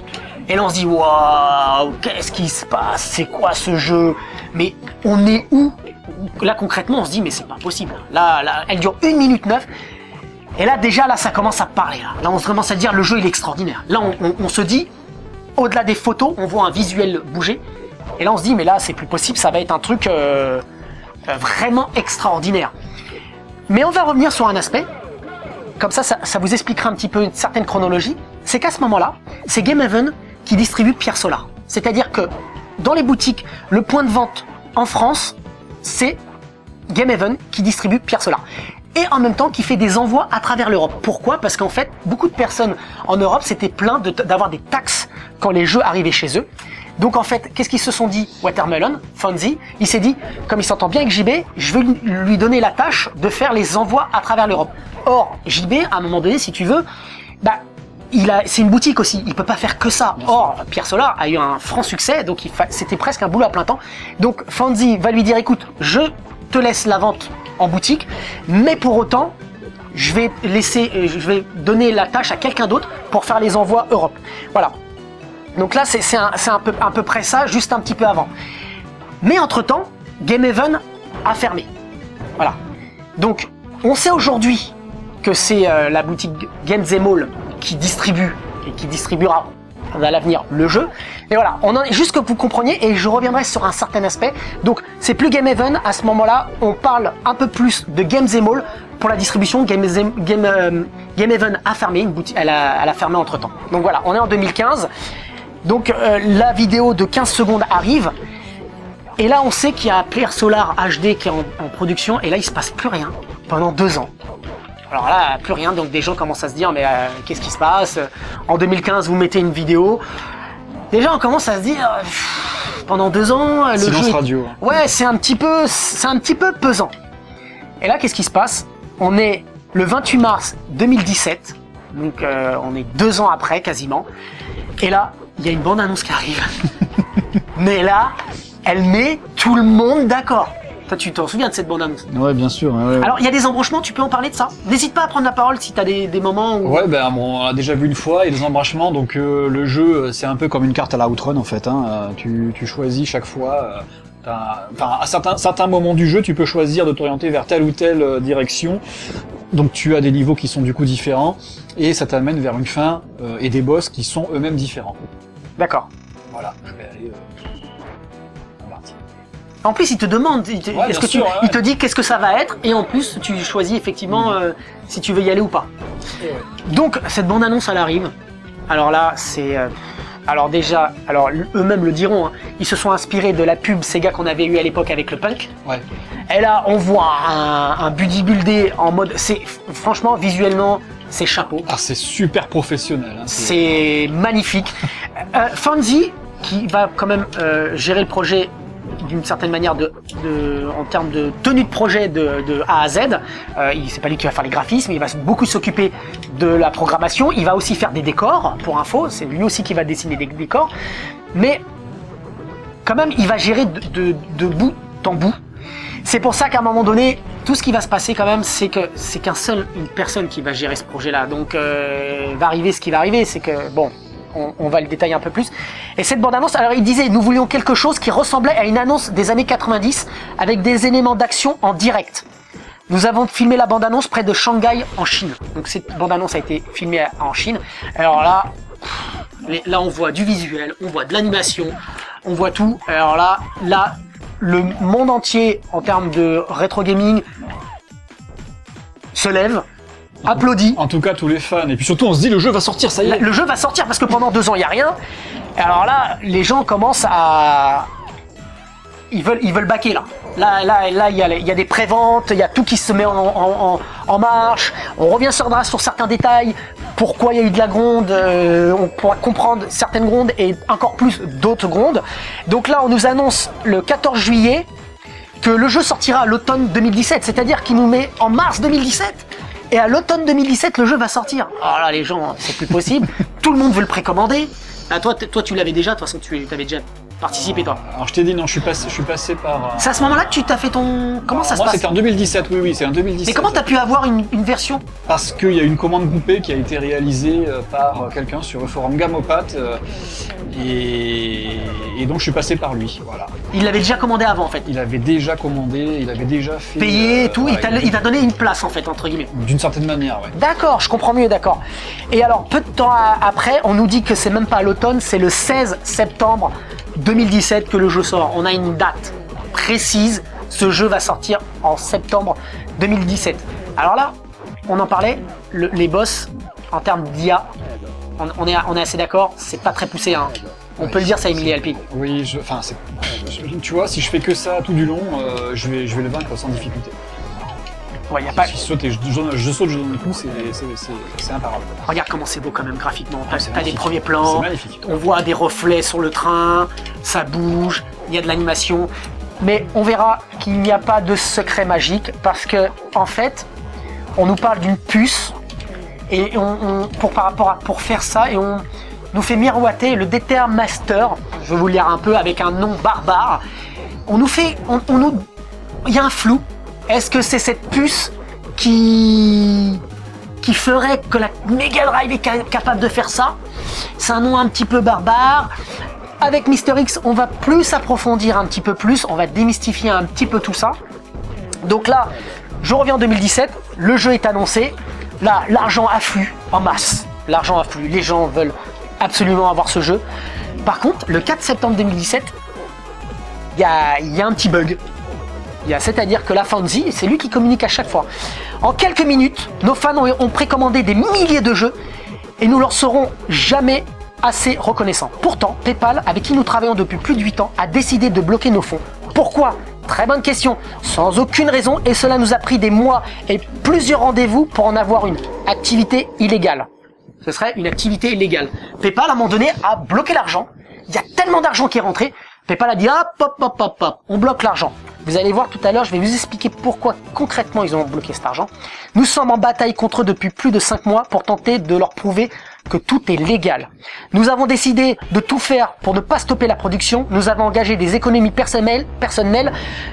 Et là, on se dit, waouh, qu'est-ce qui se passe? C'est quoi ce jeu? Mais on est où? Là, concrètement, on se dit, mais c'est pas possible. Là, elle dure 1 minute 9. Et là, déjà, là, ça commence à parler. Là, on commence à dire, le jeu, il est extraordinaire. Là, on se dit, au-delà des photos, on voit un visuel bouger. Et là, on se dit, mais là, c'est plus possible, ça va être un truc vraiment extraordinaire. Mais on va revenir sur un aspect. Comme ça vous expliquera un petit peu une certaine chronologie. C'est qu'à ce moment-là, c'est Game Haven qui distribue Pierre Solar. C'est-à-dire que dans les boutiques, le point de vente en France, c'est Game Haven qui distribue Pierre Solar. Et en même temps qui fait des envois à travers l'Europe. Pourquoi? Parce qu'en fait, beaucoup de personnes en Europe s'étaient plaintes d'avoir des taxes quand les jeux arrivaient chez eux. Donc en fait, qu'est-ce qu'ils se sont dit? Watermelon, Fonzie, il s'est dit, comme il s'entend bien avec JB, je vais lui donner la tâche de faire les envois à travers l'Europe. Or, JB, à un moment donné, si tu veux, c'est une boutique aussi, il peut pas faire que ça. Or, Pierre Solar a eu un franc succès, donc c'était presque un boulot à plein temps. Donc Fonzie va lui dire, écoute, je te laisse la vente en boutique, mais pour autant, je vais donner la tâche à quelqu'un d'autre pour faire les envois Europe. Voilà. Donc là, c'est à peu près ça, juste un petit peu avant. Mais entre-temps, Game Haven a fermé. Voilà. Donc, on sait aujourd'hui que c'est la boutique Games & Mall qui distribue et qui distribuera à l'avenir le jeu. Et voilà, on en est juste que vous compreniez, et je reviendrai sur un certain aspect. Donc, c'est plus Game Haven. À ce moment-là, on parle un peu plus de Games & Mall pour la distribution. Game Haven a fermé une boutique, elle a fermé entre-temps. Donc voilà, on est en 2015. Donc la vidéo de 15 secondes arrive, et là on sait qu'il y a Pierre Solar HD qui est en production, et là il se passe plus rien pendant 2 ans. Alors là, plus rien, donc des gens commencent à se dire, mais qu'est-ce qui se passe? En 2015, vous mettez une vidéo. Déjà on commence à se dire, pendant 2 ans, le silence jeu... radio. Ouais, c'est un petit peu pesant. Et là, qu'est-ce qui se passe? On est le 28 mars 2017, donc on est 2 ans après quasiment, et là, il y a une bande-annonce qui arrive. Mais là, elle met tout le monde d'accord. Toi, tu t'en souviens de cette bande-annonce? Ouais, bien sûr. Ouais. Alors, il y a des embranchements, tu peux en parler de ça? N'hésite pas à prendre la parole si tu as des moments où... Ouais, on l'a déjà vu une fois, il y a des embranchements, donc le jeu, c'est un peu comme une carte à la Outrun, en fait. Hein. Tu choisis chaque fois... à certains moments du jeu, tu peux choisir de t'orienter vers telle ou telle direction. Donc tu as des niveaux qui sont du coup différents, et ça t'amène vers une fin et des boss qui sont eux-mêmes différents. D'accord. Voilà, je vais aller en partie. En plus, il te demande, il te dit qu'est-ce que ça va être, et en plus, tu choisis effectivement si tu veux y aller ou pas. Ouais. Donc, cette bande-annonce, elle arrive. Alors là, c'est Alors déjà, eux-mêmes le diront, hein, ils se sont inspirés de la pub Sega qu'on avait eu à l'époque avec le punk. Ouais. Et là, on voit un bodybuildé en mode, franchement, visuellement, c'est chapeau. Ah, c'est super professionnel. Hein, c'est magnifique. Fonzie, qui va quand même gérer le projet d'une certaine manière en termes de tenue de projet de A à Z. C'est pas lui qui va faire les graphismes, il va beaucoup s'occuper de la programmation. Il va aussi faire des décors, pour info. C'est lui aussi qui va dessiner des décors. Mais quand même, il va gérer de bout en bout. C'est pour ça qu'à un moment donné, tout ce qui va se passer quand même, c'est une personne qui va gérer ce projet-là. Donc, va arriver ce qui va arriver, c'est que bon. On va le détailler un peu plus. Et cette bande-annonce, alors il disait, nous voulions quelque chose qui ressemblait à une annonce des années 90 avec des éléments d'action en direct. Nous avons filmé la bande-annonce près de Shanghai en Chine. Donc cette bande-annonce a été filmée en Chine. Alors là on voit du visuel, on voit de l'animation, on voit tout. Alors là, le monde entier en termes de rétro gaming se lève. Applaudit. En tout cas, tous les fans. Et puis surtout, on se dit, le jeu va sortir, ça y est. Le jeu va sortir parce que pendant 2 ans, il n'y a rien. Et alors là, les gens commencent à... Ils veulent baquer là. Là, il y a des préventes, il y a tout qui se met en marche. On reviendra sur certains détails. Pourquoi il y a eu de la gronde. On pourra comprendre certaines grondes et encore plus d'autres grondes. Donc là, on nous annonce le 14 juillet que le jeu sortira à l'automne 2017. C'est-à-dire qu'il nous met en mars 2017. Et à l'automne 2017, le jeu va sortir. Alors là, les gens, c'est plus possible. Tout le monde veut le précommander. Ah, toi, tu l'avais déjà. De toute façon, tu avais déjà participé, toi. Alors, je t'ai dit, non, je suis passé par... C'est à ce moment-là que tu t'as fait ton... Comment ça se passe? Moi, c'était en 2017, oui, c'est en 2017. Mais comment t'as pu avoir une version? Parce qu'il y a une commande groupée qui a été réalisée par quelqu'un sur le forum Gamopat. Et donc, je suis passé par lui, voilà. Il l'avait déjà commandé avant, en fait. Il avait déjà commandé, il avait déjà fait... Payé et tout, ouais, il t'a donné une place, en fait, entre guillemets. D'une certaine manière, ouais. D'accord, je comprends mieux, d'accord. Et alors, peu de temps après, on nous dit que c'est même pas à l'automne, c'est le 16 septembre 2017 que le jeu sort. On a une date précise. Ce jeu va sortir en septembre 2017. Alors là, on en parlait, les boss, en termes d'IA, on est assez d'accord, c'est pas très poussé, hein. On peut le dire, ça Emily Alpi. Oui, tu vois, si je fais que ça tout du long, je vais le vaincre sans difficulté. Ouais, y a pas... Si je saute, je donne le coup, c'est imparable. Regarde comment c'est beau quand même graphiquement. T'as des magnifique. premiers plans, C'est magnifique. On voit des reflets sur le train, ça bouge, il y a de l'animation. Mais on verra qu'il n'y a pas de secret magique parce que, en fait, on nous parle d'une puce et pour faire ça, et on nous fait miroiter le Dether Master. Je vais vous le lire un peu avec un nom barbare. Il y a un flou. Est-ce que c'est cette puce qui ferait que la Mega Drive est capable de faire ça? C'est un nom un petit peu barbare. Avec Mister X, on va plus approfondir un petit peu plus, on va démystifier un petit peu tout ça. Donc là, je reviens en 2017, le jeu est annoncé. Là, l'argent afflue en masse. L'argent afflue, les gens veulent absolument avoir ce jeu. Par contre, le 4 septembre 2017, il y a un petit bug. C'est-à-dire que la Fonzie, c'est lui qui communique à chaque fois. En quelques minutes, nos fans ont précommandé des milliers de jeux et nous leur serons jamais assez reconnaissants. Pourtant, PayPal, avec qui nous travaillons depuis plus de 8 ans, a décidé de bloquer nos fonds. Pourquoi? Très bonne question. Sans aucune raison, et cela nous a pris des mois et plusieurs rendez-vous pour en avoir une activité illégale. Ce serait une activité illégale. PayPal, à un moment donné, a bloqué l'argent. Il y a tellement d'argent qui est rentré. PayPal a dit hop, on bloque l'argent. Vous allez voir tout à l'heure, je vais vous expliquer pourquoi concrètement ils ont bloqué cet argent. Nous sommes en bataille contre eux depuis plus de 5 mois pour tenter de leur prouver que tout est légal. Nous avons décidé de tout faire pour ne pas stopper la production. Nous avons engagé des économies personnelles.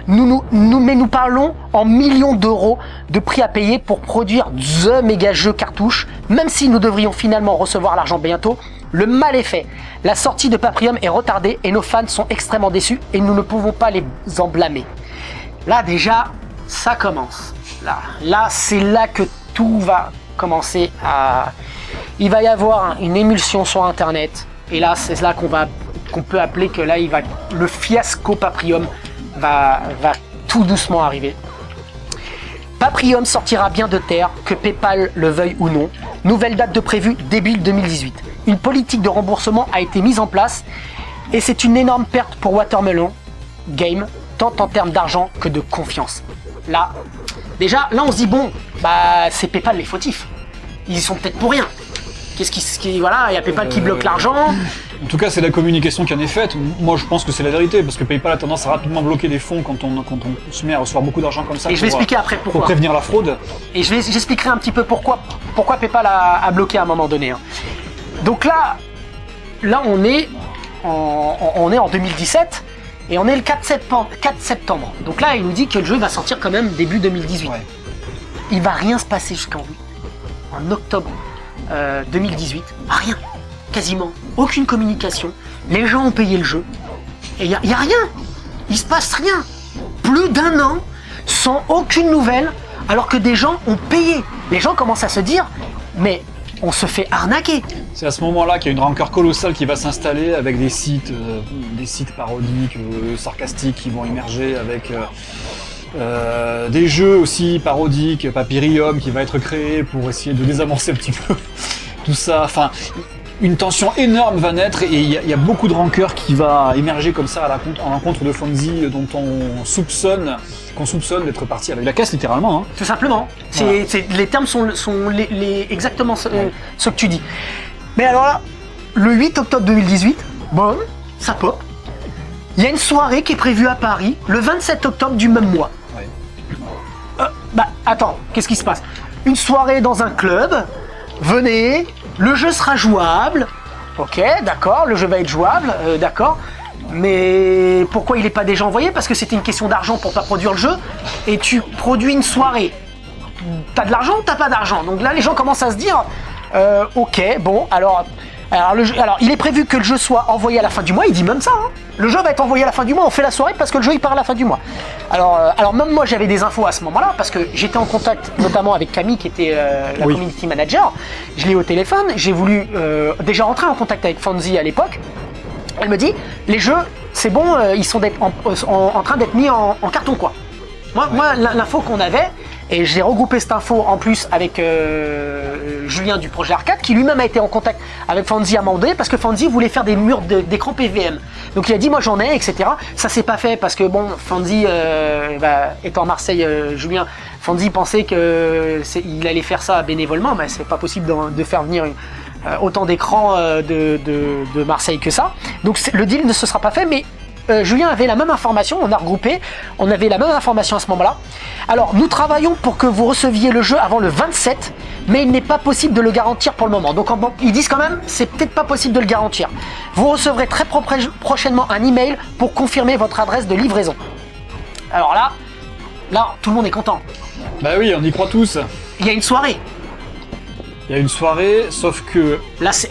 Mais nous parlons en millions d'euros de prix à payer pour produire The Mega Jeu cartouche. Même si nous devrions finalement recevoir l'argent bientôt, le mal est fait. La sortie de Paprium est retardée et nos fans sont extrêmement déçus et nous ne pouvons pas les en blâmer. Là déjà, ça commence. Là, c'est là que tout va commencer à... Il va y avoir une émulsion sur Internet. Et là, c'est là qu'on peut appeler que là, le fiasco Paprium va tout doucement arriver. Paprium sortira bien de terre, que PayPal le veuille ou non. Nouvelle date de prévue, début 2018. une politique de remboursement a été mise en place et c'est une énorme perte pour Watermelon Game, tant en termes d'argent que de confiance. Là, déjà, là on se dit bon, bah c'est PayPal les fautifs. Ils y sont peut-être pour rien. Voilà, il y a PayPal qui bloque l'argent. En tout cas, c'est la communication qui en est faite. Moi, je pense que c'est la vérité, parce que PayPal a tendance à rapidement bloquer des fonds quand on se met à recevoir beaucoup d'argent comme ça. Et je vais expliquer après pourquoi. Pour prévenir la fraude. Et j'expliquerai un petit peu pourquoi PayPal a bloqué à un moment donné. Hein. Donc là on est en 2017 et on est le 4 septembre. Donc là, il nous dit que le jeu va sortir quand même début 2018. Ouais. Il va rien se passer jusqu'en octobre 2018. Rien. Quasiment. Aucune communication. Les gens ont payé le jeu. Et il y a rien. Il se passe rien. Plus d'un an sans aucune nouvelle alors que des gens ont payé. Les gens commencent à se dire mais on se fait arnaquer. C'est à ce moment-là qu'il y a une rancœur colossale qui va s'installer avec des sites parodiques, sarcastiques qui vont émerger avec des jeux aussi parodiques, Papyrium qui va être créé pour essayer de désamorcer un petit peu tout ça. Enfin, une tension énorme va naître et il y a beaucoup de rancœur qui va émerger comme ça en l'encontre de Fonzie dont qu'on soupçonne d'être parti avec la caisse littéralement. Hein. Tout simplement. Voilà. Les termes sont exactement ce que tu dis. Mais alors là, le 8 octobre 2018, bon, ça pop. Il y a une soirée qui est prévue à Paris le 27 octobre du même mois. Ouais. Attends, qu'est-ce qui se passe? Une soirée dans un club, venez, le jeu sera jouable. Ok, d'accord, le jeu va être jouable, d'accord. Mais pourquoi il n'est pas déjà envoyé? Parce que c'était une question d'argent pour pas produire le jeu. Et tu produis une soirée. T'as de l'argent ou t'as pas d'argent? Donc là, les gens commencent à se dire, ok, bon, alors il est prévu que le jeu soit envoyé à la fin du mois. Il dit même ça. Hein. Le jeu va être envoyé à la fin du mois. On fait la soirée parce que le jeu il part à la fin du mois. Alors même moi j'avais des infos à ce moment-là parce que j'étais en contact notamment avec Camille qui était la community manager. Je l'ai eu au téléphone. J'ai voulu déjà rentrer en contact avec Fonzie à l'époque. Elle me dit, les jeux, c'est bon, ils sont en train d'être mis en carton, quoi. Moi l'info qu'on avait, et j'ai regroupé cette info en plus avec Julien du projet Arcade, qui lui-même a été en contact avec Fonzie à un moment donné, parce que Fonzie voulait faire des murs d'écran PVM. Donc il a dit, moi j'en ai, etc. Ça s'est pas fait, parce que bon, Fonzie, étant à Marseille, Julien, Fonzie pensait qu'il allait faire ça bénévolement, mais c'est pas possible de faire venir autant d'écrans de Marseille que ça. Donc le deal ne se sera pas fait, mais Julien avait la même information, on a regroupé, on avait la même information à ce moment-là. Alors nous travaillons pour que vous receviez le jeu avant le 27, mais il n'est pas possible de le garantir pour le moment. Donc ils disent quand même, c'est peut-être pas possible de le garantir. Vous recevrez très prochainement un email pour confirmer votre adresse de livraison. Alors là, tout le monde est content. Bah oui, on y croit tous. Il y a une soirée. Il y a une soirée, sauf que... Là, c'est...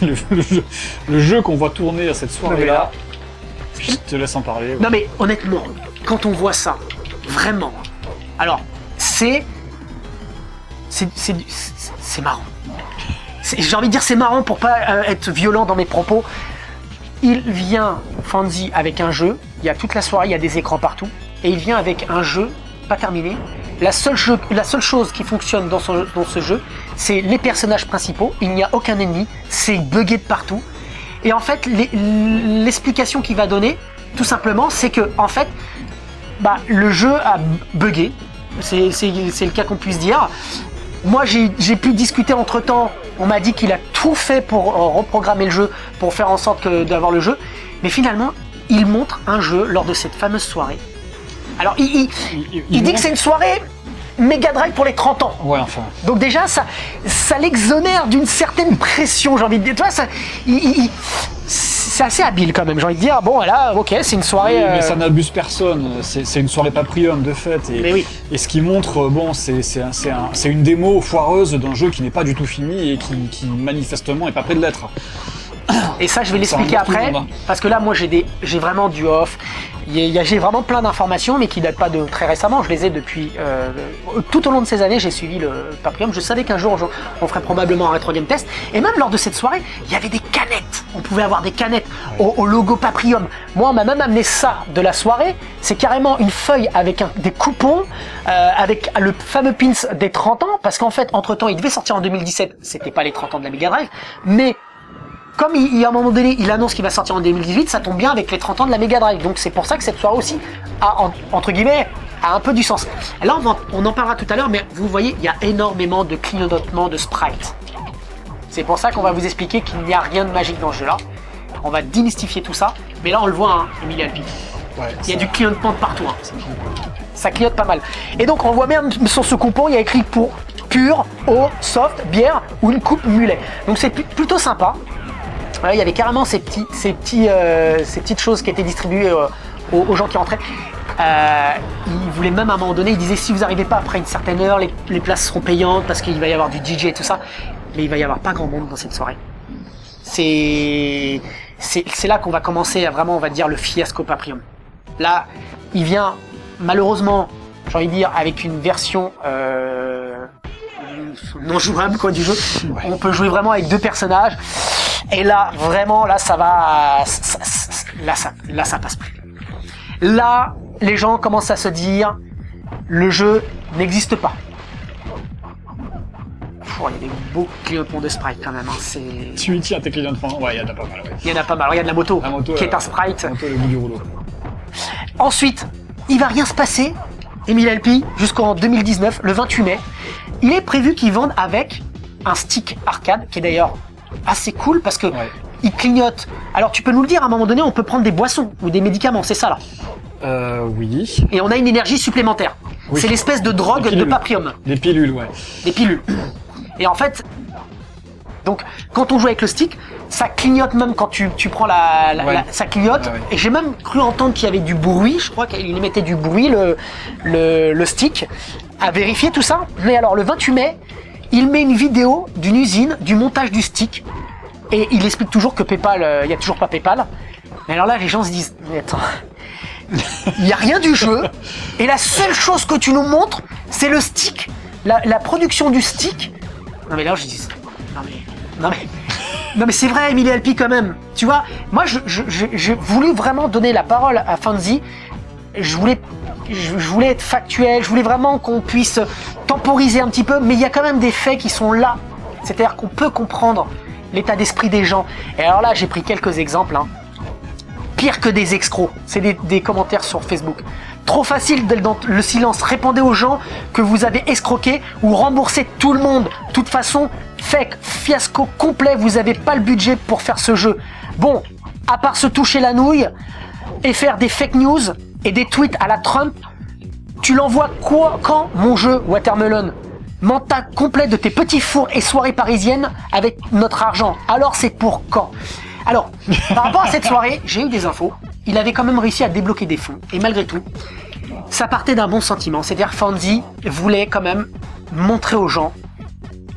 le jeu qu'on voit tourner à cette soirée-là, je te laisse en parler. Ouais. Non mais honnêtement, quand on voit ça, vraiment, alors, c'est marrant. J'ai envie de dire c'est marrant pour pas être violent dans mes propos. Il vient, Fonzie, avec un jeu, il y a toute la soirée, il y a des écrans partout, et il vient avec un jeu pas terminé. La seule chose qui fonctionne dans ce jeu, c'est les personnages principaux. Il n'y a aucun ennemi, c'est buggé de partout. Et en fait, l'explication qu'il va donner, tout simplement, c'est que en fait, le jeu a buggé. C'est le cas qu'on puisse dire. Moi, j'ai pu discuter entre-temps. On m'a dit qu'il a tout fait pour reprogrammer le jeu, pour faire en sorte d'avoir le jeu. Mais finalement, il montre un jeu lors de cette fameuse soirée. Alors, il dit que c'est une soirée Mega Drive pour les 30 ans. Ouais, enfin. Donc déjà, ça l'exonère d'une certaine pression, j'ai envie de dire. Tu vois, c'est assez habile quand même, j'ai envie de dire. Bon, voilà, ok, c'est une soirée... Oui, mais ça n'abuse personne. C'est une soirée Papyrium, de fait. Et ce qui montre, bon, c'est une démo foireuse d'un jeu qui n'est pas du tout fini et qui manifestement n'est pas près de l'être. Et ça, je vais l'expliquer après, parce que là, moi, j'ai vraiment du off. J'ai vraiment plein d'informations, mais qui datent pas de très récemment. Je les ai depuis tout au long de ces années. J'ai suivi le Paprium. Je savais qu'un jour on ferait probablement un Retro Game Test. Et même lors de cette soirée, il y avait des canettes. On pouvait avoir des canettes au logo Paprium. Moi, on m'a même amené ça de la soirée. C'est carrément une feuille avec des coupons, avec le fameux pins des 30 ans. Parce qu'en fait, entre-temps, il devait sortir en 2017. C'était pas les 30 ans de la Mega Drive, mais comme à un moment donné, il annonce qu'il va sortir en 2018, ça tombe bien avec les 30 ans de la Mega Drive. Donc c'est pour ça que cette soirée aussi a, entre guillemets, a un peu du sens. Là, on en parlera tout à l'heure, mais vous voyez, il y a énormément de clignotements de sprites. C'est pour ça qu'on va vous expliquer qu'il n'y a rien de magique dans ce jeu-là. On va démystifier tout ça. Mais là, on le voit, hein, Emilia Alpi. Ouais, il y a du clignotement de partout. Hein. Ça clignote pas mal. Et donc, on voit même sur ce coupon, il y a écrit pour pur, eau, soft, bière ou une coupe mulet. Donc c'est plutôt sympa. Il y avait carrément ces petites choses qui étaient distribuées aux gens qui rentraient. Il voulait même à un moment donné, il disait si vous n'arrivez pas après une certaine heure, les places seront payantes parce qu'il va y avoir du DJ et tout ça. Mais il va y avoir pas grand monde dans cette soirée. C'est là qu'on va commencer à vraiment, on va dire, le fiasco Paprium. Là, il vient malheureusement, j'ai envie de dire, avec une version non jouable quoi du jeu. Ouais. On peut jouer vraiment avec 2 personnages. Et là, vraiment, là, ça va, là, ça passe plus. Là, les gens commencent à se dire, le jeu n'existe pas. Il y a des beaux clignotements de sprite quand même. Hein. Tu y tiens tes clignotements. Ouais, il y en a pas mal. Ouais. Il y en a pas mal. Regarde la moto qui est un sprite. La moto, le bout du rouleau. Ensuite, il va rien se passer. Emilia Alpi, jusqu'en 2019, le 28 mai. Il est prévu qu'ils vendent avec un stick arcade, qui est d'ailleurs assez cool parce que il clignote. Alors tu peux nous le dire, à un moment donné, on peut prendre des boissons ou des médicaments, c'est ça là? Oui. Et on a une énergie supplémentaire. Oui. C'est l'espèce de drogue de Paprium. Des pilules, ouais. Des pilules. Et en fait, donc quand on joue avec le stick, ça clignote même quand tu prends ça clignote. Ouais. Et j'ai même cru entendre qu'il y avait du bruit. Je crois qu'il émettait du bruit le stick. À vérifier tout ça. Mais alors le 28 mai, il met une vidéo d'une usine, du montage du stick. Et il explique toujours que PayPal, il n'y a toujours pas PayPal. Mais alors là, les gens se disent, mais attends, il n'y a rien du jeu. Et la seule chose que tu nous montres, c'est le stick, la production du stick. Non mais là, je dis, non mais c'est vrai, Emilia Alpi quand même. Tu vois, moi, j'ai voulu vraiment donner la parole à Fanzi. Je voulais être factuel, je voulais vraiment qu'on puisse temporiser un petit peu, mais il y a quand même des faits qui sont là. C'est-à-dire qu'on peut comprendre l'état d'esprit des gens. Et alors là, j'ai pris quelques exemples. Hein. Pire que des escrocs, c'est des commentaires sur Facebook. Trop facile dans le silence. Répondez aux gens que vous avez escroqué ou remboursé tout le monde. De toute façon, fake, fiasco complet, vous n'avez pas le budget pour faire ce jeu. Bon, à part se toucher la nouille et faire des fake news et des tweets à la Trump, tu l'envoies quand mon jeu Watermelon? Mental complet de tes petits fours et soirées parisiennes avec notre argent. Alors c'est pour quand? Alors, par rapport à cette soirée, j'ai eu des infos. Il avait quand même réussi à débloquer des fonds. Et malgré tout, ça partait d'un bon sentiment. C'est-à-dire Fanzi voulait quand même montrer aux gens,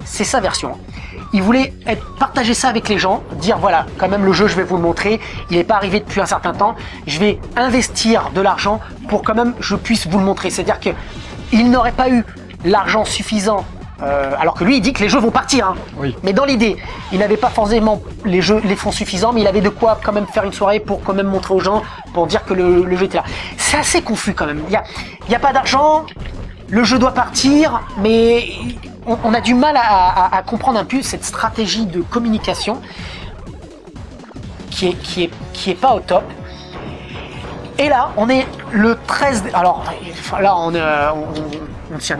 c'est sa version. Il voulait partager ça avec les gens, dire voilà, quand même le jeu, je vais vous le montrer. Il n'est pas arrivé depuis un certain temps. Je vais investir de l'argent pour quand même je puisse vous le montrer. C'est-à-dire qu'il n'aurait pas eu l'argent suffisant, alors que lui il dit que les jeux vont partir, hein. Oui. Mais dans l'idée, il n'avait pas forcément les fonds suffisants, mais il avait de quoi quand même faire une soirée pour quand même montrer aux gens, pour dire que le jeu était là. C'est assez confus quand même. Il y a pas d'argent, le jeu doit partir, mais on a du mal à comprendre un peu cette stratégie de communication qui est pas au top. Et là, on est le 13... Alors, là, on tient...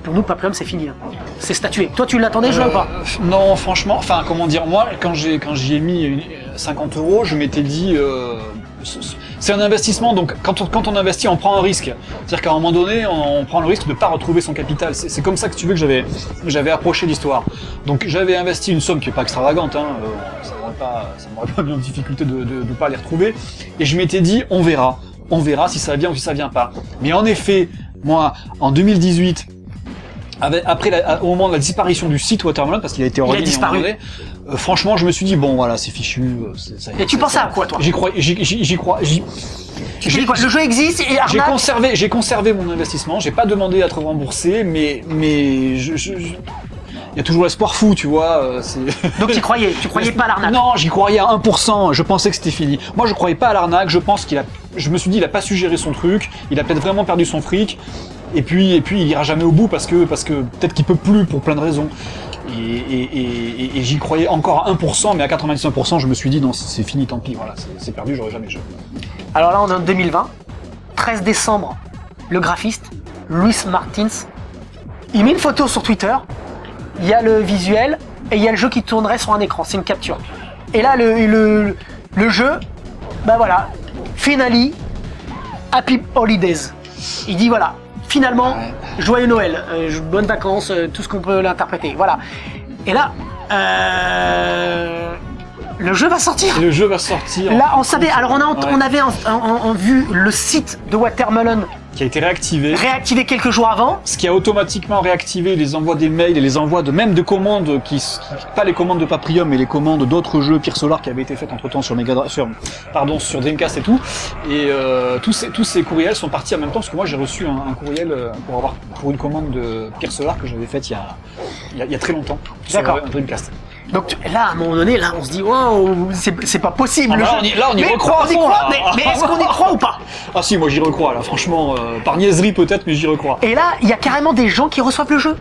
Pour nous, Paprium, c'est fini. Hein. C'est statué. Toi, tu l'attendais, je ou pas? Non, franchement, enfin, comment dire, moi, quand j'y ai mis 50 €, je m'étais dit... c'est un investissement, donc quand on investit, on prend un risque. C'est-à-dire qu'à un moment donné, on prend le risque de ne pas retrouver son capital. C'est comme ça que tu veux que j'avais approché l'histoire. Donc j'avais investi une somme qui n'est pas extravagante, hein, ça m'aurait pas mis en difficulté de ne pas les retrouver. Et je m'étais dit, on verra si ça vient ou si ça vient pas. Mais en effet, moi, en 2018, Au moment de la disparition du site Watermelon, parce qu'il a été ordonné, disparu. Franchement, je me suis dit bon voilà, c'est fichu. Et tu pensais à quoi, toi? J'y crois. Tu dis quoi? Le jeu existe et arnaque. J'ai conservé mon investissement. J'ai pas demandé à être remboursé, mais il y a toujours l'espoir fou, tu vois. Donc tu croyais pas à l'arnaque? Non, j'y croyais à 1%. Je pensais que c'était fini. Moi, je croyais pas à l'arnaque. Je me suis dit, il a pas su gérer son truc. Il a peut-être vraiment perdu son fric. Et puis, il ira jamais au bout parce que peut-être qu'il peut plus pour plein de raisons. Et j'y croyais encore à 1%, mais à 99%, je me suis dit non, c'est fini, tant pis. Voilà, c'est perdu, j'aurais jamais joué. Alors là, on est en 2020, 13 décembre. Le graphiste, Luis Martins, il met une photo sur Twitter. Il y a le visuel et il y a le jeu qui tournerait sur un écran. C'est une capture. Et là, le jeu, bah voilà, finally, Happy Holidays. Il dit voilà, finalement, joyeux Noël, bonnes vacances, tout ce qu'on peut l'interpréter. Voilà. Et là, le jeu va sortir. Le jeu va sortir. Là, on savait. Alors, on avait vu le site de Watermelon qui a été réactivé quelques jours avant. Ce qui a automatiquement réactivé les envois des mails et les envois même de commandes pas les commandes de Paprium, mais les commandes d'autres jeux Pierre Solar qui avaient été faites entre-temps sur sur Dreamcast et tout. Et tous ces courriels sont partis en même temps, parce que moi j'ai reçu un courriel pour une commande de Pierre Solar que j'avais faite il y a très longtemps sur Dreamcast. Donc là, à un moment donné, là, on se dit, wow, c'est pas possible. On y recroit. Mais est-ce qu'on y croit ou pas? Ah si, moi j'y recrois là, franchement, par niaiserie peut-être, mais j'y recrois. Et là, il y a carrément des gens qui reçoivent le jeu.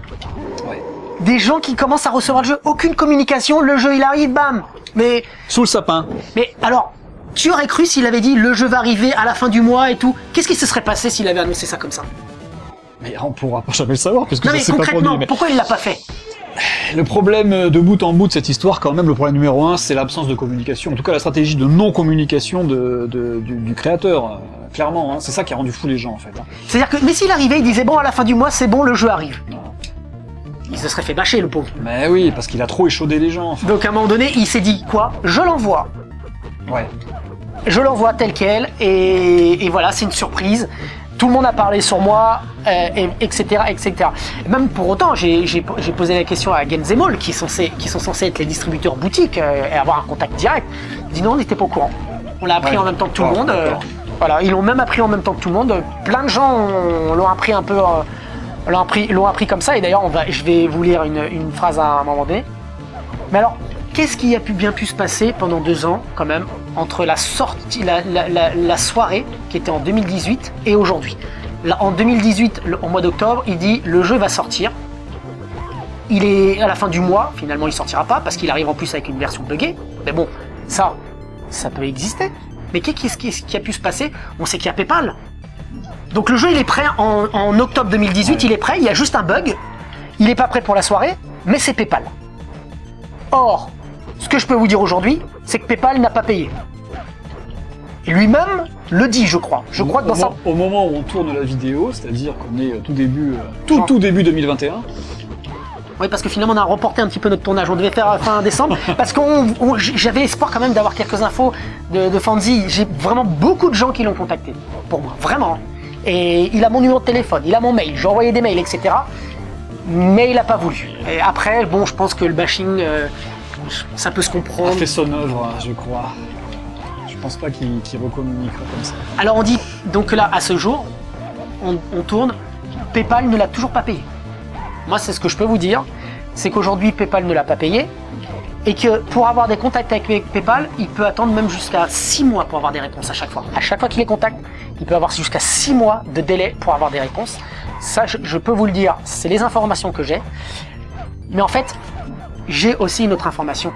Ouais. Des gens qui commencent à recevoir le jeu, aucune communication, le jeu il arrive, bam. Mais sous le sapin. Mais alors, tu aurais cru s'il avait dit le jeu va arriver à la fin du mois et tout, qu'est-ce qui se serait passé s'il avait annoncé ça comme ça? Mais on pourra pas jamais le savoir parce que non, ça mais c'est pas produit. concrètement, pourquoi il l'a pas fait? Le problème de bout en bout de cette histoire, quand même, le problème numéro 1, c'est l'absence de communication. En tout cas, la stratégie de non-communication du créateur, clairement. Hein, c'est ça qui a rendu fou les gens, en fait. Hein. C'est-à-dire que, mais s'il arrivait, il disait bon, à la fin du mois, c'est bon, le jeu arrive. Non. Il se serait fait bâcher, le pauvre. Mais oui, parce qu'il a trop échaudé les gens. Enfin. Donc à un moment donné, il s'est dit quoi? Je l'envoie. Ouais. Je l'envoie tel quel, et voilà, c'est une surprise. Tout le monde a parlé sur moi, etc., etc. Même pour autant, j'ai posé la question à Games & Mall, qui sont censés être les distributeurs boutiques et avoir un contact direct. Ils disent non, on n'était pas au courant. On l'a appris en même temps que tout le monde. Voilà, ils l'ont même appris en même temps que tout le monde. Plein de gens l'ont appris un peu, l'ont appris comme ça. Et d'ailleurs, je vais vous lire une phrase à un moment donné. Mais alors, qu'est-ce qui a bien pu se passer pendant 2 ans, quand même, entre la sortie, la soirée qui était en 2018 et aujourd'hui? Là, en 2018, au mois d'octobre, il dit le jeu va sortir. Il est à la fin du mois, finalement il sortira pas parce qu'il arrive en plus avec une version buggée. Mais bon, ça peut exister. Mais qu'est-ce qui a pu se passer? On sait qu'il y a PayPal. Donc le jeu il est prêt en octobre 2018, ouais. Il est prêt, il y a juste un bug. Il n'est pas prêt pour la soirée, mais c'est PayPal. Or, ce que je peux vous dire aujourd'hui, c'est que PayPal n'a pas payé. Et lui-même le dit, je crois. Je crois que au moment où on tourne la vidéo, c'est-à-dire qu'on est tout début 2021. Oui, parce que finalement on a reporté un petit peu notre tournage. On devait faire fin décembre parce que j'avais espoir quand même d'avoir quelques infos de Fanzi. J'ai vraiment beaucoup de gens qui l'ont contacté pour moi, vraiment. Et il a mon numéro de téléphone, il a mon mail. J'ai envoyé des mails, etc. Mais il n'a pas voulu. Et après, bon, je pense que le bashing, ça peut se comprendre. Il a fait son œuvre, je crois. Je pense pas qu'il recommuniquera comme ça. Alors on dit, donc là, à ce jour, on tourne, PayPal ne l'a toujours pas payé. Moi, c'est ce que je peux vous dire, c'est qu'aujourd'hui, PayPal ne l'a pas payé, et que pour avoir des contacts avec PayPal, il peut attendre même jusqu'à 6 mois pour avoir des réponses à chaque fois. À chaque fois qu'il les contacte, il peut avoir jusqu'à 6 mois de délai pour avoir des réponses. Ça, je peux vous le dire, c'est les informations que j'ai. Mais en fait, j'ai aussi une autre information.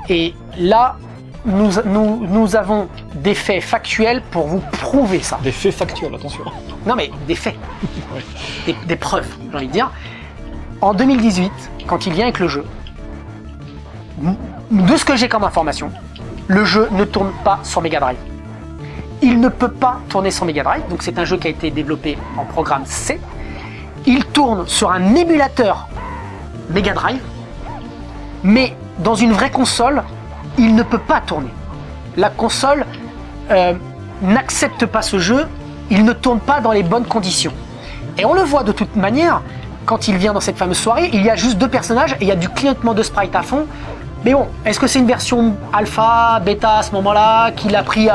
Et là, nous avons des faits factuels pour vous prouver ça. Des faits factuels, attention. Non mais des faits. Ouais. Des preuves, j'ai envie de dire. En 2018, quand il vient avec le jeu, de ce que j'ai comme information, le jeu ne tourne pas sur Mega Drive. Il ne peut pas tourner sur Mega Drive, donc c'est un jeu qui a été développé en programme C. Il tourne sur un émulateur Mega Drive, mais dans une vraie console, il ne peut pas tourner. La console n'accepte pas ce jeu, il ne tourne pas dans les bonnes conditions. Et on le voit de toute manière, quand il vient dans cette fameuse soirée, il y a juste 2 personnages et il y a du clignotement de sprite à fond. Mais bon, est-ce que c'est une version alpha, bêta à ce moment-là, qu'il a pris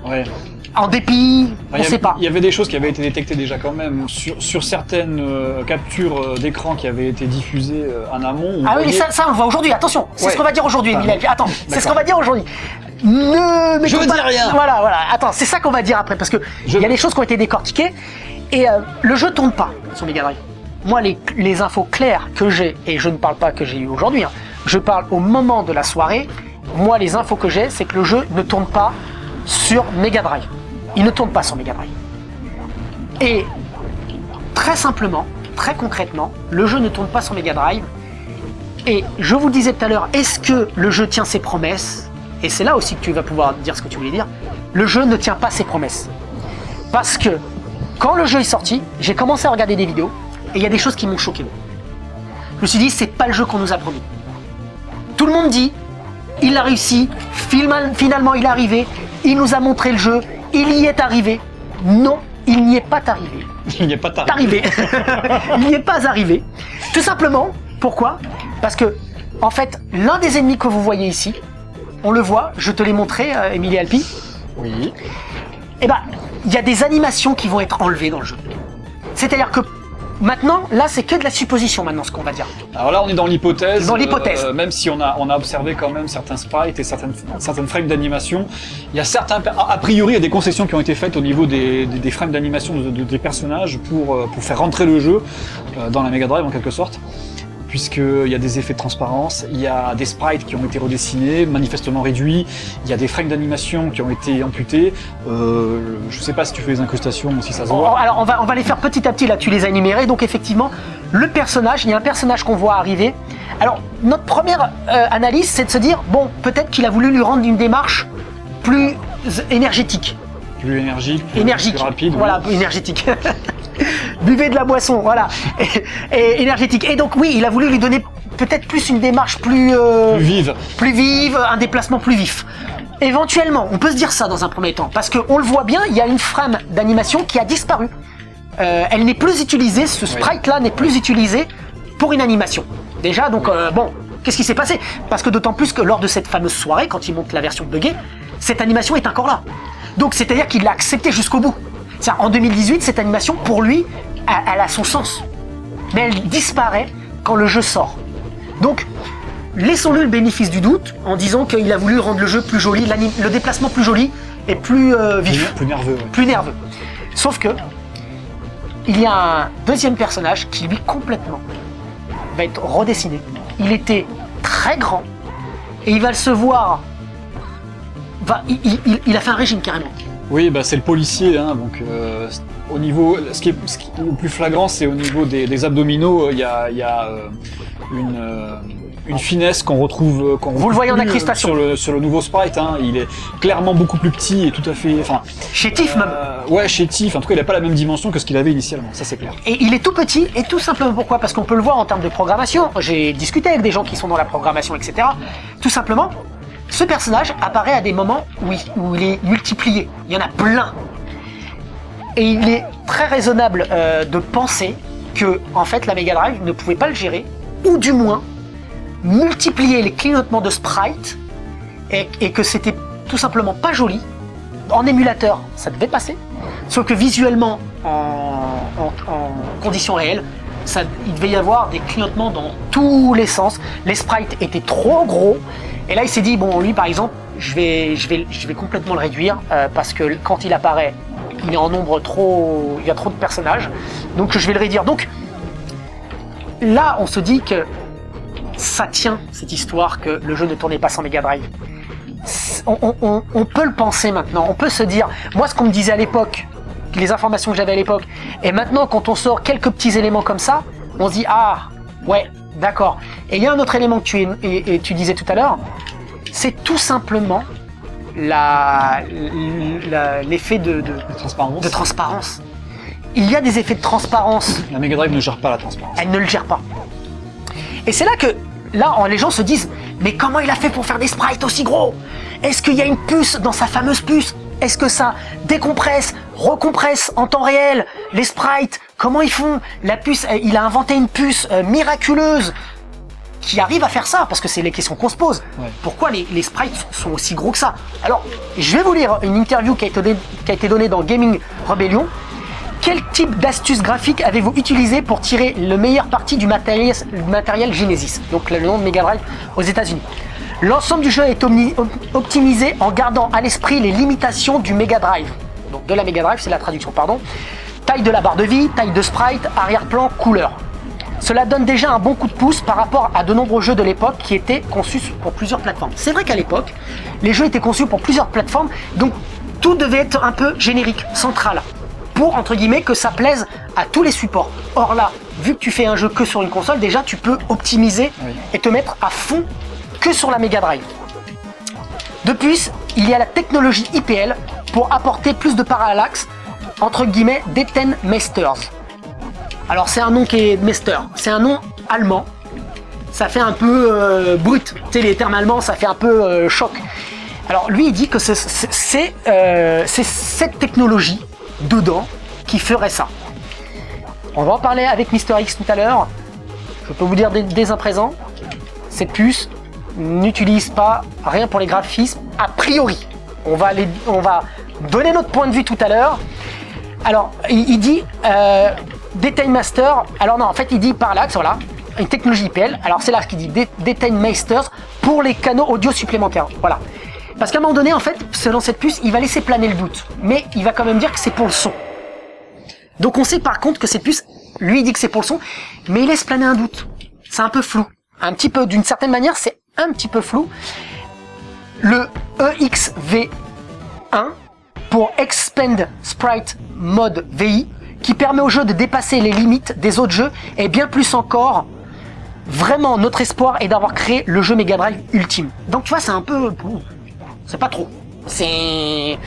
Ouais. en dépit? On ne sait pas. Il y avait des choses qui avaient été détectées déjà quand même sur certaines captures d'écran qui avaient été diffusées en amont. Ah oui, mais ça on le voit aujourd'hui, attention, c'est ce qu'on va dire aujourd'hui, Emile. Attends, c'est ce qu'on va dire aujourd'hui. Je dis rien. Voilà, attends, c'est ça qu'on va dire après, parce que il y a des choses qui ont été décortiquées, et le jeu tourne pas sur Mega Drive. Moi, les infos claires que j'ai, et je ne parle pas que j'ai eu aujourd'hui, je parle au moment de la soirée, moi les infos que j'ai, c'est que le jeu ne tourne pas sur Mega Drive. Il ne tourne pas sur Mega Drive. Et très simplement, très concrètement, le jeu ne tourne pas sur Mega Drive. Et je vous disais tout à l'heure, est-ce que le jeu tient ses promesses? Et c'est là aussi que tu vas pouvoir dire ce que tu voulais dire. Le jeu ne tient pas ses promesses. Parce que quand le jeu est sorti, j'ai commencé à regarder des vidéos et il y a des choses qui m'ont choqué. Je me suis dit, c'est pas le jeu qu'on nous a promis. Tout le monde dit, il a réussi, finalement il est arrivé, il nous a montré le jeu, il y est arrivé. Non, il n'y est pas arrivé. Il n'y est pas arrivé. Il n'y est pas arrivé. Tout simplement, pourquoi? Parce que, en fait, l'un des ennemis que vous voyez ici, on le voit, je te l'ai montré, Émilie Alpi. Oui. Eh ben, il y a des animations qui vont être enlevées dans le jeu. C'est-à-dire que maintenant, là, c'est que de la supposition maintenant, ce qu'on va dire. Alors là, on est dans l'hypothèse. Dans l'hypothèse. Même si on a observé quand même certains sprites et certaines frames d'animation, il y a a priori, il y a des concessions qui ont été faites au niveau des frames d'animation des personnages pour faire rentrer le jeu dans la Mega Drive en quelque sorte. Puisqu'il y a des effets de transparence, il y a des sprites qui ont été redessinés, manifestement réduits, il y a des frames d'animation qui ont été amputés. Je sais pas si tu fais les incrustations ou si ça se voit. Alors on va les faire petit à petit, là tu les as énumérés. Donc effectivement, le personnage, il y a un personnage qu'on voit arriver. Alors notre première analyse, c'est de se dire, bon, peut-être qu'il a voulu lui rendre une démarche plus énergétique. Plus énergique, énergique. Plus rapide. Voilà, oui. Énergétique. Buvez de la boisson, voilà. Et énergétique. Et donc oui, il a voulu lui donner peut-être plus une démarche plus vive, un déplacement plus vif. Éventuellement, on peut se dire ça dans un premier temps, parce qu'on le voit bien, il y a une frame d'animation qui a disparu. Elle n'est plus utilisée, ce sprite-là n'est plus utilisé pour une animation. Déjà, donc bon, qu'est-ce qui s'est passé? Parce que d'autant plus que lors de cette fameuse soirée, quand il monte la version buggée, cette animation est encore là. Donc c'est-à-dire qu'il l'a acceptée jusqu'au bout. En 2018, cette animation, pour lui, elle a son sens. Mais elle disparaît quand le jeu sort. Donc, laissons-lui le bénéfice du doute en disant qu'il a voulu rendre le jeu plus joli, le déplacement plus joli et plus vif. Plus nerveux. Ouais. Plus nerveux. Sauf que, il y a un deuxième personnage qui, lui, complètement, va être redessiné. Il était très grand et il va se voir... Il a fait un régime carrément. Oui, bah c'est le policier, hein, donc au niveau, ce qui est le plus flagrant, c'est au niveau des abdominaux, il y a une finesse qu'on retrouve, vous le voyez en incrustation sur le nouveau sprite, hein, il est clairement beaucoup plus petit et tout à fait, enfin chétif même. Ouais, chétif. En tout cas, il n'a pas la même dimension que ce qu'il avait initialement, ça c'est clair. Et il est tout petit, et tout simplement pourquoi? Parce qu'on peut le voir en termes de programmation. J'ai discuté avec des gens qui sont dans la programmation, etc. Tout simplement. Ce personnage apparaît à des moments où il est multiplié. Il y en a plein. Et il est très raisonnable de penser que, en fait, la Mega Drive ne pouvait pas le gérer, ou du moins multiplier les clignotements de sprite, et que c'était tout simplement pas joli. En émulateur, ça devait passer. Sauf que visuellement, en conditions réelles, il devait y avoir des clignotements dans tous les sens. Les sprites étaient trop gros. Et là, il s'est dit, bon, lui, par exemple, je vais complètement le réduire parce que quand il apparaît, il est en nombre trop... Il y a trop de personnages. Donc, je vais le réduire. Donc, là, on se dit que ça tient, cette histoire, que le jeu ne tournait pas sans Mega Drive. On peut le penser maintenant. On peut se dire... Moi, ce qu'on me disait à l'époque, les informations que j'avais à l'époque, et maintenant, quand on sort quelques petits éléments comme ça, on se dit, ah, ouais... D'accord. Et il y a un autre élément que tu disais tout à l'heure, c'est tout simplement l'effet de transparence. Il y a des effets de transparence. La Mega Drive ne gère pas la transparence. Elle ne le gère pas. Et c'est là que les gens se disent, mais comment il a fait pour faire des sprites aussi gros? Est-ce qu'il y a une puce dans sa fameuse puce? Est-ce que ça décompresse, recompresse en temps réel les sprites. Comment ils font? La puce, il a inventé une puce miraculeuse qui arrive à faire ça, parce que c'est les questions qu'on se pose. Ouais. Pourquoi les sprites sont aussi gros que ça? Alors, je vais vous lire une interview qui a été donnée dans Gaming Rebellion. Quel type d'astuce graphique avez-vous utilisé pour tirer le meilleur parti du matériel Genesis, donc le nom de Mega Drive aux États-Unis? L'ensemble du jeu est optimisé en gardant à l'esprit les limitations du Mega Drive. Donc de la Mega Drive, c'est la traduction, pardon. Taille de la barre de vie, taille de sprite, arrière-plan, couleur. Cela donne déjà un bon coup de pouce par rapport à de nombreux jeux de l'époque qui étaient conçus pour plusieurs plateformes. C'est vrai qu'à l'époque, les jeux étaient conçus pour plusieurs plateformes, donc tout devait être un peu générique, central, pour, entre guillemets, que ça plaise à tous les supports. Or là, vu que tu fais un jeu que sur une console, déjà tu peux optimiser et te mettre à fond que sur la Mega Drive. De plus, il y a la technologie IPL pour apporter plus de parallaxe, entre guillemets, d'Eten Meisters. Alors c'est un nom qui est Meister, c'est un nom allemand, ça fait un peu brut, tu sais les termes allemands ça fait un peu choc. Alors lui il dit que c'est cette technologie dedans qui ferait ça. On va en parler avec Mister X tout à l'heure, je peux vous dire dès à présent, cette puce n'utilise pas rien pour les graphismes a priori. On va donner notre point de vue tout à l'heure. Alors il dit... Detail Master, alors non, en fait il dit parallaxe, voilà, une technologie IPL, alors c'est là ce qu'il dit, Detail Masters pour les canaux audio supplémentaires, voilà. Parce qu'à un moment donné, en fait, selon cette puce, il va laisser planer le doute, mais il va quand même dire que c'est pour le son. Donc on sait par contre que cette puce, lui il dit que c'est pour le son, mais il laisse planer un doute. C'est un peu flou, un petit peu, d'une certaine manière, c'est un petit peu flou. Le EXV1 pour Expand Sprite Mode VI, qui permet au jeu de dépasser les limites des autres jeux, et bien plus encore, vraiment notre espoir est d'avoir créé le jeu Mega Drive ultime. Donc tu vois, c'est un peu... c'est pas trop. C'est...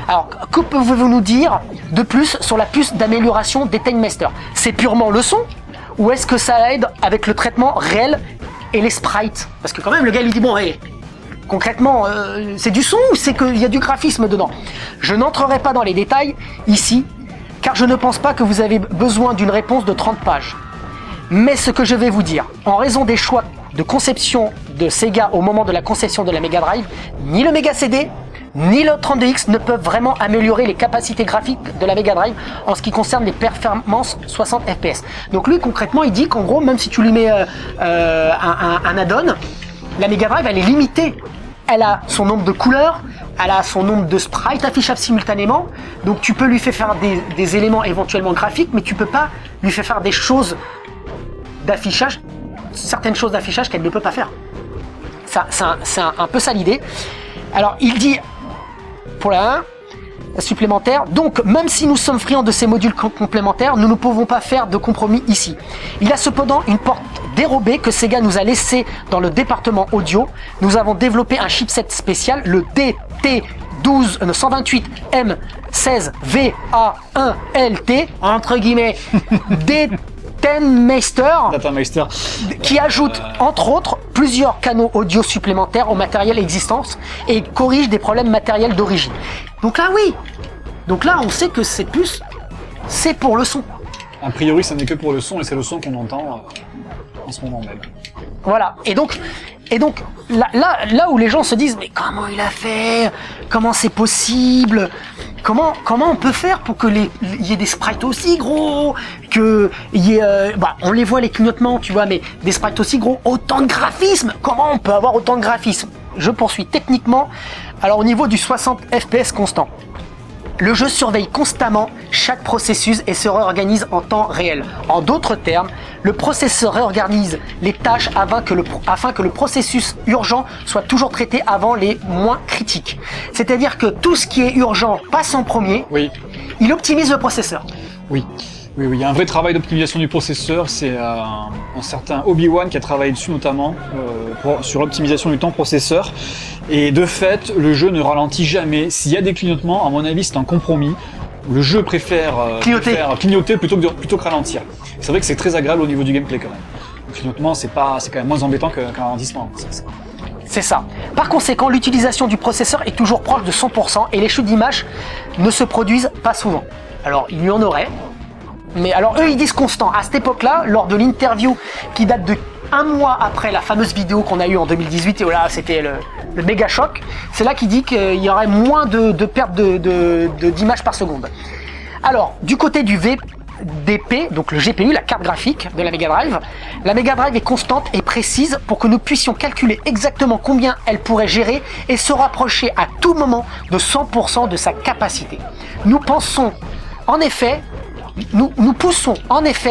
Alors, que pouvez-vous nous dire de plus sur la puce d'amélioration d'Eten Master? C'est purement le son, ou est-ce que ça aide avec le traitement réel et les sprites? Parce que quand même, le gars lui dit, bon, hey, concrètement, c'est du son ou c'est qu'il y a du graphisme dedans? Je n'entrerai pas dans les détails ici, car je ne pense pas que vous avez besoin d'une réponse de 30 pages. Mais ce que je vais vous dire, en raison des choix de conception de Sega au moment de la conception de la Mega Drive, ni le Mega CD, ni le 32X ne peuvent vraiment améliorer les capacités graphiques de la Mega Drive en ce qui concerne les performances 60 FPS. Donc lui, concrètement, il dit qu'en gros, même si tu lui mets un add-on, la Mega Drive, elle est limitée. Elle a son nombre de couleurs, elle a son nombre de sprites affichables simultanément, donc tu peux lui faire des éléments éventuellement graphiques, mais tu peux pas lui faire des choses d'affichage, certaines choses d'affichage qu'elle ne peut pas faire. C'est un peu ça l'idée. Alors il dit, pour la 1, supplémentaire, donc même si nous sommes friands de ces modules complémentaires, nous ne pouvons pas faire de compromis ici. Il y a cependant une porte dérobée que Sega nous a laissée dans le département audio. Nous avons développé un chipset spécial, le DT128M16VA1LT, entre guillemets, Deten Meister, qui ajoute entre autres plusieurs canaux audio supplémentaires au matériel existant et corrige des problèmes matériels d'origine. Donc là oui, donc là on sait que cette puce c'est pour le son. A priori ça n'est que pour le son et c'est le son qu'on entend en ce moment même. Voilà, et donc là où les gens se disent mais comment il a fait, comment c'est possible, comment on peut faire pour que il y ait des sprites aussi gros, que il y ait, on les voit les clignotements tu vois, mais des sprites aussi gros, autant de graphisme, comment on peut avoir autant de graphisme? Je poursuis techniquement. Alors au niveau du 60 FPS constant, le jeu surveille constamment chaque processus et se réorganise en temps réel. En d'autres termes, le processeur réorganise les tâches afin que le processus urgent soit toujours traité avant les moins critiques. C'est-à-dire que tout ce qui est urgent passe en premier, oui. Il optimise le processeur. Oui. Oui, il y a un vrai travail d'optimisation du processeur, c'est un certain Obi-Wan qui a travaillé dessus notamment sur l'optimisation du temps processeur. Et de fait, le jeu ne ralentit jamais. S'il y a des clignotements, à mon avis, c'est un compromis. Le jeu préfère clignoter plutôt que ralentir. C'est vrai que c'est très agréable au niveau du gameplay quand même. Le clignotement, c'est quand même moins embêtant qu'un ralentissement. C'est ça. Par conséquent, l'utilisation du processeur est toujours proche de 100% et les chutes d'images ne se produisent pas souvent. Alors, il y en aurait, mais alors eux, ils disent constant. À cette époque-là, lors de l'interview qui date de 1 mois après la fameuse vidéo qu'on a eue en 2018, et voilà, c'était le méga choc, c'est là qu'il dit qu'il y aurait moins de pertes d'images par seconde. Alors, du côté du VDP, donc le GPU, la carte graphique de la Mega Drive est constante et précise pour que nous puissions calculer exactement combien elle pourrait gérer et se rapprocher à tout moment de 100% de sa capacité. Nous poussons en effet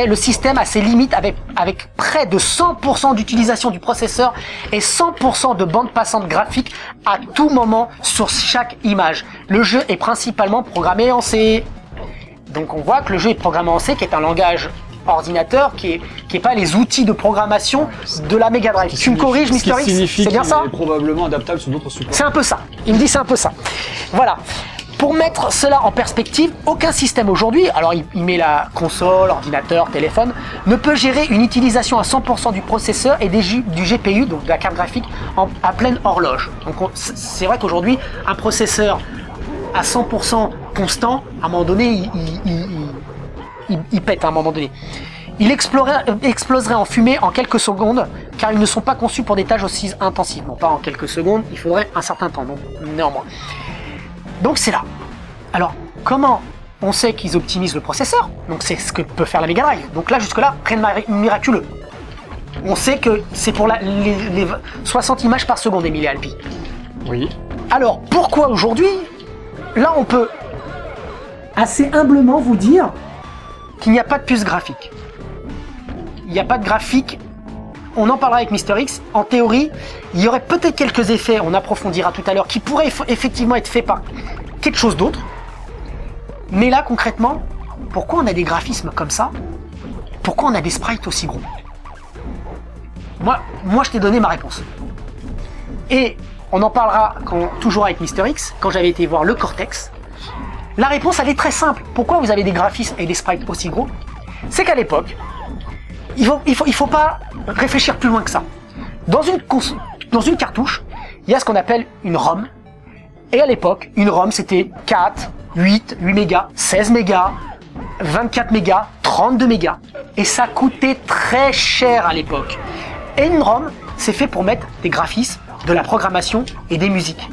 le système à ses limites avec près de 100% d'utilisation du processeur et 100% de bande passante graphique à tout moment sur chaque image. Le jeu est principalement programmé en C. Donc on voit que le jeu est programmé en C, qui est un langage ordinateur, qui est pas les outils de programmation de la Mega Drive. Tu me corriges, Mister X, c'est bien ça ? C'est probablement adaptable sur d'autres supports. C'est un peu ça. Il me dit c'est un peu ça. Voilà. Pour mettre cela en perspective, aucun système aujourd'hui, alors il met la console, ordinateur, téléphone, ne peut gérer une utilisation à 100% du processeur et du GPU, donc de la carte graphique, à pleine horloge. Donc c'est vrai qu'aujourd'hui, un processeur à 100% constant, à un moment donné, il pète à un moment donné. Il exploserait en fumée en quelques secondes, car ils ne sont pas conçus pour des tâches aussi intensives. Non pas en quelques secondes, il faudrait un certain temps, donc néanmoins. Donc c'est là. Alors, comment on sait qu'ils optimisent le processeur? Donc c'est ce que peut faire la Mega Drive. Donc là, jusque-là, rien de miraculeux. On sait que c'est pour les 60 images par seconde, Emilie Alpi. Oui. Alors, pourquoi aujourd'hui, là, on peut assez humblement vous dire qu'il n'y a pas de puce graphique. Il n'y a pas de graphique. On en parlera avec Mister X. En théorie, il y aurait peut-être quelques effets, on approfondira tout à l'heure, qui pourraient effectivement être faits par quelque chose d'autre. Mais là, concrètement, pourquoi on a des graphismes comme ça? Pourquoi on a des sprites aussi gros? Moi, je t'ai donné ma réponse. Et on en parlera toujours avec Mister X, quand j'avais été voir le Cortex. La réponse, elle est très simple. Pourquoi vous avez des graphismes et des sprites aussi gros? C'est qu'à l'époque, il faut pas réfléchir plus loin que ça. Dans une cartouche, il y a ce qu'on appelle une ROM. Et à l'époque, une ROM, c'était 4, 8 mégas, 16 mégas, 24 mégas, 32 mégas. Et ça coûtait très cher à l'époque. Et une ROM, c'est fait pour mettre des graphismes, de la programmation et des musiques.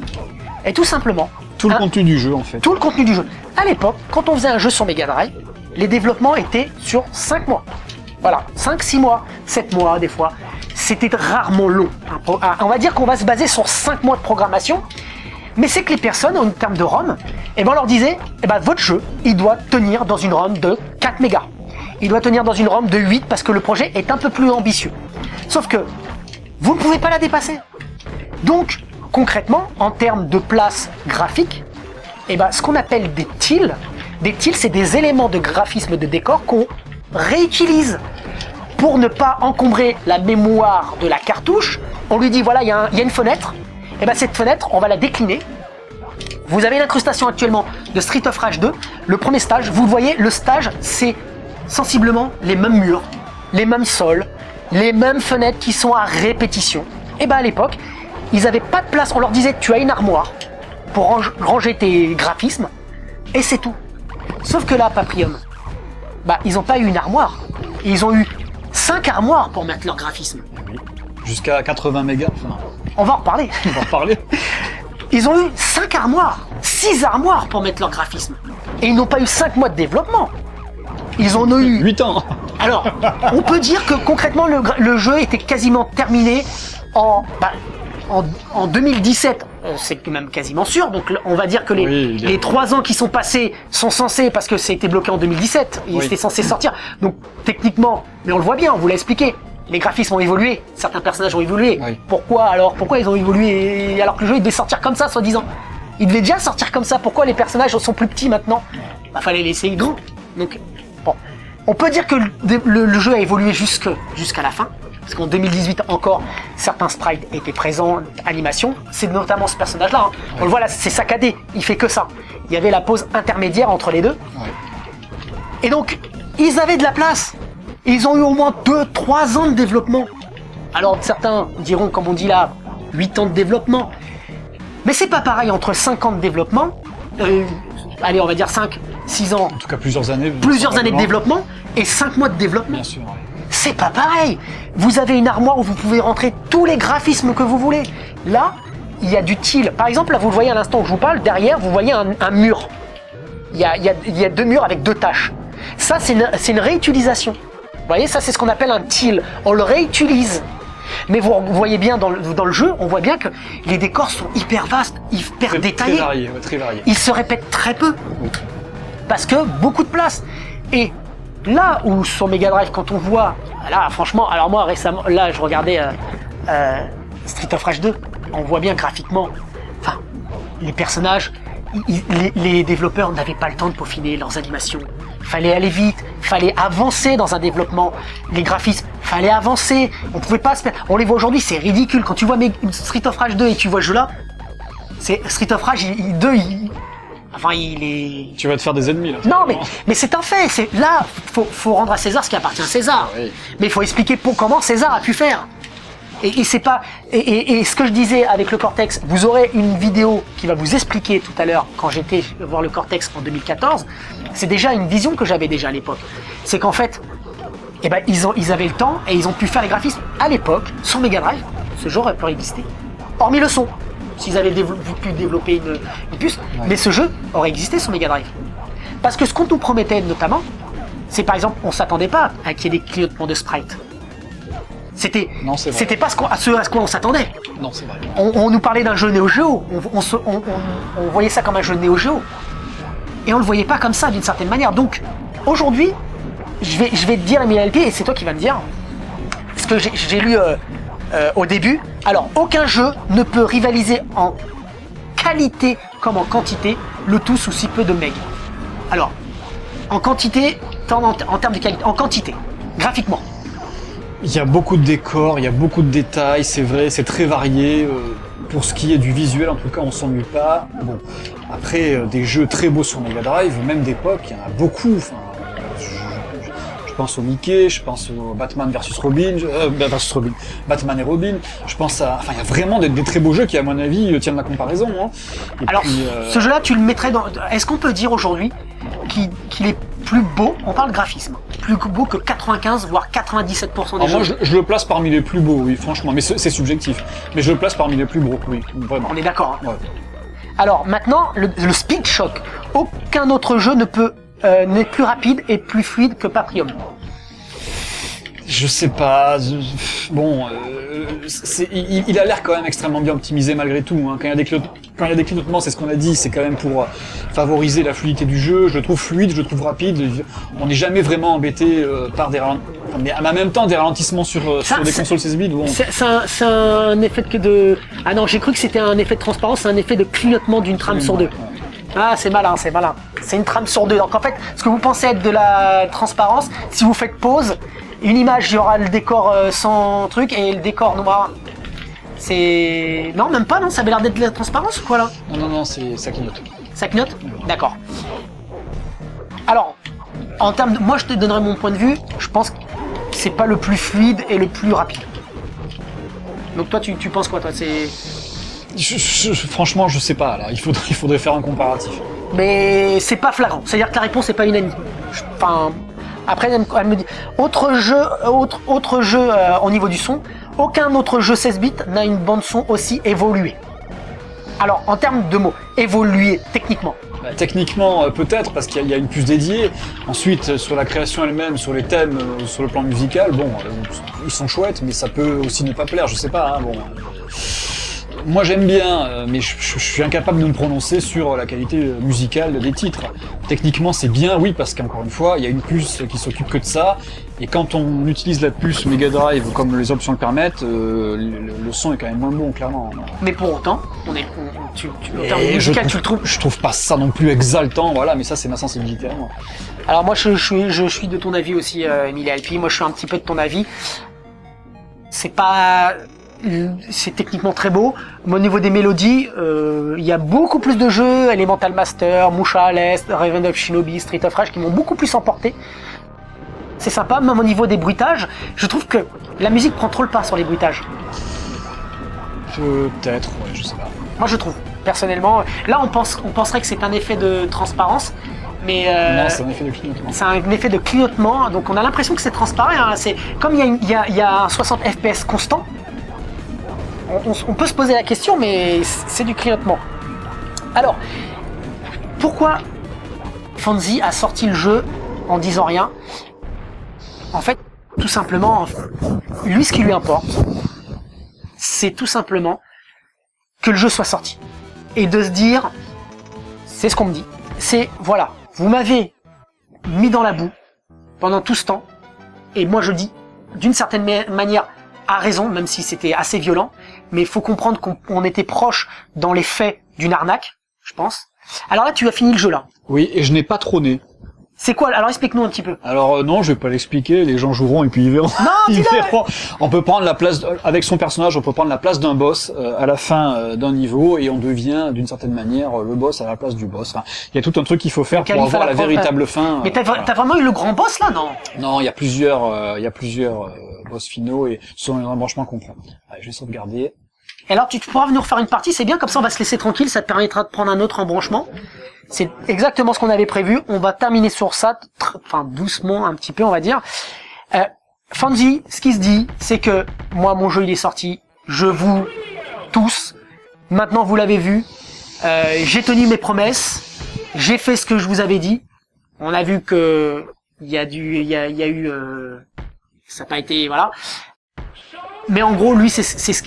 Et tout simplement... Tout le contenu du jeu, en fait. Tout le contenu du jeu. À l'époque, quand on faisait un jeu sur Mega Drive, les développements étaient sur 5 mois. Voilà, 5, 6 mois, 7 mois des fois. C'était rarement long. On va dire qu'on va se baser sur 5 mois de programmation. Mais c'est que les personnes, en termes de ROM, on leur disait, votre jeu, il doit tenir dans une ROM de 4 mégas. Il doit tenir dans une ROM de 8 parce que le projet est un peu plus ambitieux. Sauf que vous ne pouvez pas la dépasser. Donc, concrètement, en termes de place graphique, ce qu'on appelle des tiles, c'est des éléments de graphisme de décor qu'on réutilise pour ne pas encombrer la mémoire de la cartouche. On lui dit, voilà, il y a une fenêtre. Cette fenêtre, on va la décliner. Vous avez l'incrustation actuellement de Street of Rage 2. Le premier stage, vous le voyez, le stage, c'est sensiblement les mêmes murs, les mêmes sols, les mêmes fenêtres qui sont à répétition. À l'époque, ils n'avaient pas de place. On leur disait, tu as une armoire pour ranger tes graphismes, et c'est tout. Sauf que là, Paprium, ils n'ont pas eu une armoire. Ils ont eu 5 armoires pour mettre leurs graphismes. Jusqu'à 80 mégas. Enfin... On va en reparler. Ils ont eu 5 armoires, 6 armoires pour mettre leurs graphismes. Et ils n'ont pas eu 5 mois de développement. Ils en ont eu... 8 ans. Alors, on peut dire que concrètement, le jeu était quasiment terminé en 2017. C'est même quasiment sûr. Donc, on va dire que les 3 ans qui sont passés sont censés, parce que c'était bloqué en 2017. Il était censé sortir. Donc, techniquement, mais on le voit bien, on vous l'a expliqué. Les graphismes ont évolué, certains personnages ont évolué. Oui. Pourquoi ils ont évolué alors que le jeu il devait sortir comme ça, soi-disant? Il devait déjà sortir comme ça. Pourquoi les personnages sont plus petits maintenant? Fallait les laisser grands. Donc, bon, on peut dire que le jeu a évolué jusqu'à la fin, parce qu'en 2018 encore, certains sprites étaient présents, animation. C'est notamment ce personnage-là. On le voit là, c'est saccadé. Il fait que ça. Il y avait la pause intermédiaire entre les deux. Oui. Et donc, ils avaient de la place. Ils ont eu au moins 2-3 ans de développement. Alors certains diront, comme on dit là, 8 ans de développement. Mais c'est pas pareil entre 5 ans de développement, allez, on va dire 5, 6 ans. En tout cas, plusieurs années. Plusieurs années de développement et 5 mois de développement. Bien sûr. Ouais. C'est pas pareil. Vous avez une armoire où vous pouvez rentrer tous les graphismes que vous voulez. Là, il y a du teal. Par exemple, là, vous le voyez à l'instant où je vous parle, derrière, vous voyez un mur. Il y a 2 murs avec 2 taches. Ça, c'est une réutilisation. Vous voyez, ça, c'est ce qu'on appelle un teal. On le réutilise. Mais vous voyez bien dans le jeu, on voit bien que les décors sont hyper vastes, hyper détaillés. Très variés, ouais, très variés. Ils se répètent très peu. Parce que beaucoup de place. Et là où sur Mega Drive, quand on voit, là franchement, alors moi récemment, là je regardais Street of Rage 2, on voit bien graphiquement, enfin, les personnages, les développeurs n'avaient pas le temps de peaufiner leurs animations. Fallait aller vite, fallait avancer dans un développement. Les graphismes, fallait avancer. On pouvait pas se faire. On les voit aujourd'hui, c'est ridicule. Quand tu vois Street of Rage 2 et tu vois ce jeu-là, c'est Street of Rage 2, enfin, il est. Tu vas te faire des ennemis là. Non, mais c'est un fait. Là, faut rendre à César ce qui appartient à César. Oui. Mais il faut expliquer comment César a pu faire. Et c'est pas. Et ce que je disais avec le Cortex, vous aurez une vidéo qui va vous expliquer tout à l'heure quand j'étais voir le Cortex en 2014. C'est déjà une vision que j'avais déjà à l'époque. C'est qu'en fait, eh ben, ils avaient le temps et ils ont pu faire les graphismes à l'époque sur Mega Drive. Ce jeu aurait pu exister. Hormis le son, s'ils avaient pu développer une puce, ouais. Mais ce jeu aurait existé sur Mega Drive. Parce que ce qu'on nous promettait notamment, c'est par exemple, on s'attendait pas à qu'il y ait des clignotements de sprite. C'était pas à quoi on s'attendait. Non, c'est vrai. On nous parlait d'un jeu Neo Geo, on voyait ça comme un jeu Neo Geo. Et on le voyait pas comme ça d'une certaine manière. Donc, aujourd'hui, je vais te dire, Emile LP, et c'est toi qui vas me dire, ce que j'ai lu au début. Alors, aucun jeu ne peut rivaliser en qualité comme en quantité, le tout sous si peu de meg. Alors, en quantité, en termes de qualité, en quantité, graphiquement. Il y a beaucoup de décors, il y a beaucoup de détails, c'est vrai, c'est très varié. Pour ce qui est du visuel, en tout cas, on s'ennuie pas. Bon, après, des jeux très beaux sur Mega Drive, même d'époque, il y en a beaucoup. Enfin, je pense au Mickey, je pense au Batman versus Robin, Batman et Robin. Je pense à, enfin, il y a vraiment des très beaux jeux qui, à mon avis, tiennent la comparaison. Hein. Alors, ce jeu-là, tu le mettrais dans. Est-ce qu'on peut dire aujourd'hui qu'il est plus beau, on parle graphisme, plus beau que 95 voire 97% des jeux. Moi je le place parmi les plus beaux, oui, franchement, mais c'est subjectif. Mais je le place parmi les plus beaux, oui, vraiment. On est d'accord. Hein. Ouais. Alors maintenant, le Speed Shock, aucun autre jeu n'est plus rapide et plus fluide que Paprium. Je sais pas, bon, il a l'air quand même extrêmement bien optimisé malgré tout. Hein. Quand il y a des clignotements, c'est ce qu'on a dit, c'est quand même pour favoriser la fluidité du jeu. Je le trouve fluide, je le trouve rapide. On n'est jamais vraiment embêté par des ralentissements. Mais en même temps, des ralentissements sur des consoles 16 bits. Bon. C'est un effet de... Ah non, j'ai cru que c'était un effet de transparence, c'est un effet de clignotement d'une trame sur deux. Ouais. Ah, c'est malin, c'est malin. C'est une trame sur deux. Donc en fait, ce que vous pensez être de la transparence, si vous faites pause, une image, il y aura le décor sans truc et le décor noir. C'est... Non, même pas, non, ça avait l'air d'être de la transparence ou quoi là? Non, ça clignote. Ça clignote? D'accord. Alors, en termes de... Moi, je te donnerai mon point de vue, je pense que c'est pas le plus fluide et le plus rapide. Donc toi, tu penses quoi, toi? C'est... Franchement, je sais pas, là, il faudrait faire un comparatif. Mais c'est pas flagrant, c'est-à-dire que la réponse n'est pas unanime. Enfin... Après, elle me dit, autre jeu au niveau du son, aucun autre jeu 16 bits n'a une bande son aussi évoluée. Alors, en termes de mots, évoluée techniquement. Techniquement, peut-être, parce qu'il y a une puce dédiée. Ensuite, sur la création elle-même, sur les thèmes, sur le plan musical, bon, ils sont chouettes, mais ça peut aussi ne pas plaire, je sais pas, hein, bon. Moi j'aime bien, mais je suis incapable de me prononcer sur la qualité musicale des titres. Techniquement c'est bien, oui, parce qu'encore une fois, il y a une puce qui s'occupe que de ça, et quand on utilise la puce Mega Drive comme les options le permettent, le son est quand même moins bon, clairement. Mais pour autant, en termes musical, tu le trouves? Je trouve pas ça non plus exaltant, voilà, mais ça c'est ma sensibilité à moi. Alors moi je suis de ton avis aussi, Emile Alpi, moi je suis un petit peu de ton avis. C'est techniquement très beau, mais au niveau des mélodies, il y a beaucoup plus de jeux, Elemental Master, Musha à l'Est, Raven of Shinobi, Street of Rage, qui m'ont beaucoup plus emporté. C'est sympa, même au niveau des bruitages, je trouve que la musique prend trop le pas sur les bruitages. Peut-être, ouais, je sais pas. Moi, je trouve. Personnellement, là, on penserait que c'est un effet de transparence, mais Non, c'est un effet de clignotement. c'est un effet de clignotement. Donc, on a l'impression que c'est transparent. Hein. C'est comme il y a un 60 FPS constant. On peut se poser la question, mais c'est du clignotement. Alors, pourquoi Fonzie a sorti le jeu en disant rien? En fait, tout simplement, lui, ce qui lui importe, c'est tout simplement que le jeu soit sorti. Et de se dire, c'est ce qu'on me dit, c'est, voilà, vous m'avez mis dans la boue pendant tout ce temps, et moi je dis, d'une certaine manière, à raison, même si c'était assez violent, mais il faut comprendre qu'on était proche dans les faits d'une arnaque, je pense. Alors là, tu as fini le jeu là. Oui, et je n'ai pas trôné. C'est quoi? Alors explique-nous un petit peu. Alors non, je vais pas l'expliquer, les gens joueront et puis ils verront. Non, Ils dis-le. verront. On peut prendre la place, avec son personnage, on peut prendre la place d'un boss à la fin d'un niveau et on devient d'une certaine manière le boss à la place du boss. Enfin, il y a tout un truc qu'il faut faire pour Calife à avoir la la fin. véritable fin. Mais t'as voilà. vraiment eu le grand boss là, non? Non, il y a plusieurs boss finaux et selon les embranchements qu'on prend. Allez, je vais sauvegarder. Et alors tu pourras venir faire une partie, c'est bien, comme ça on va se laisser tranquille, ça te permettra de prendre un autre embranchement. C'est exactement ce qu'on avait prévu, on va terminer sur ça, enfin doucement un petit peu on va dire. Fonzie, ce qui se dit, c'est que moi mon jeu il est sorti, je vous tous, maintenant vous l'avez vu, j'ai tenu mes promesses, j'ai fait ce que je vous avais dit, on a vu que il y a eu ça n'a pas été, voilà. Mais en gros, lui,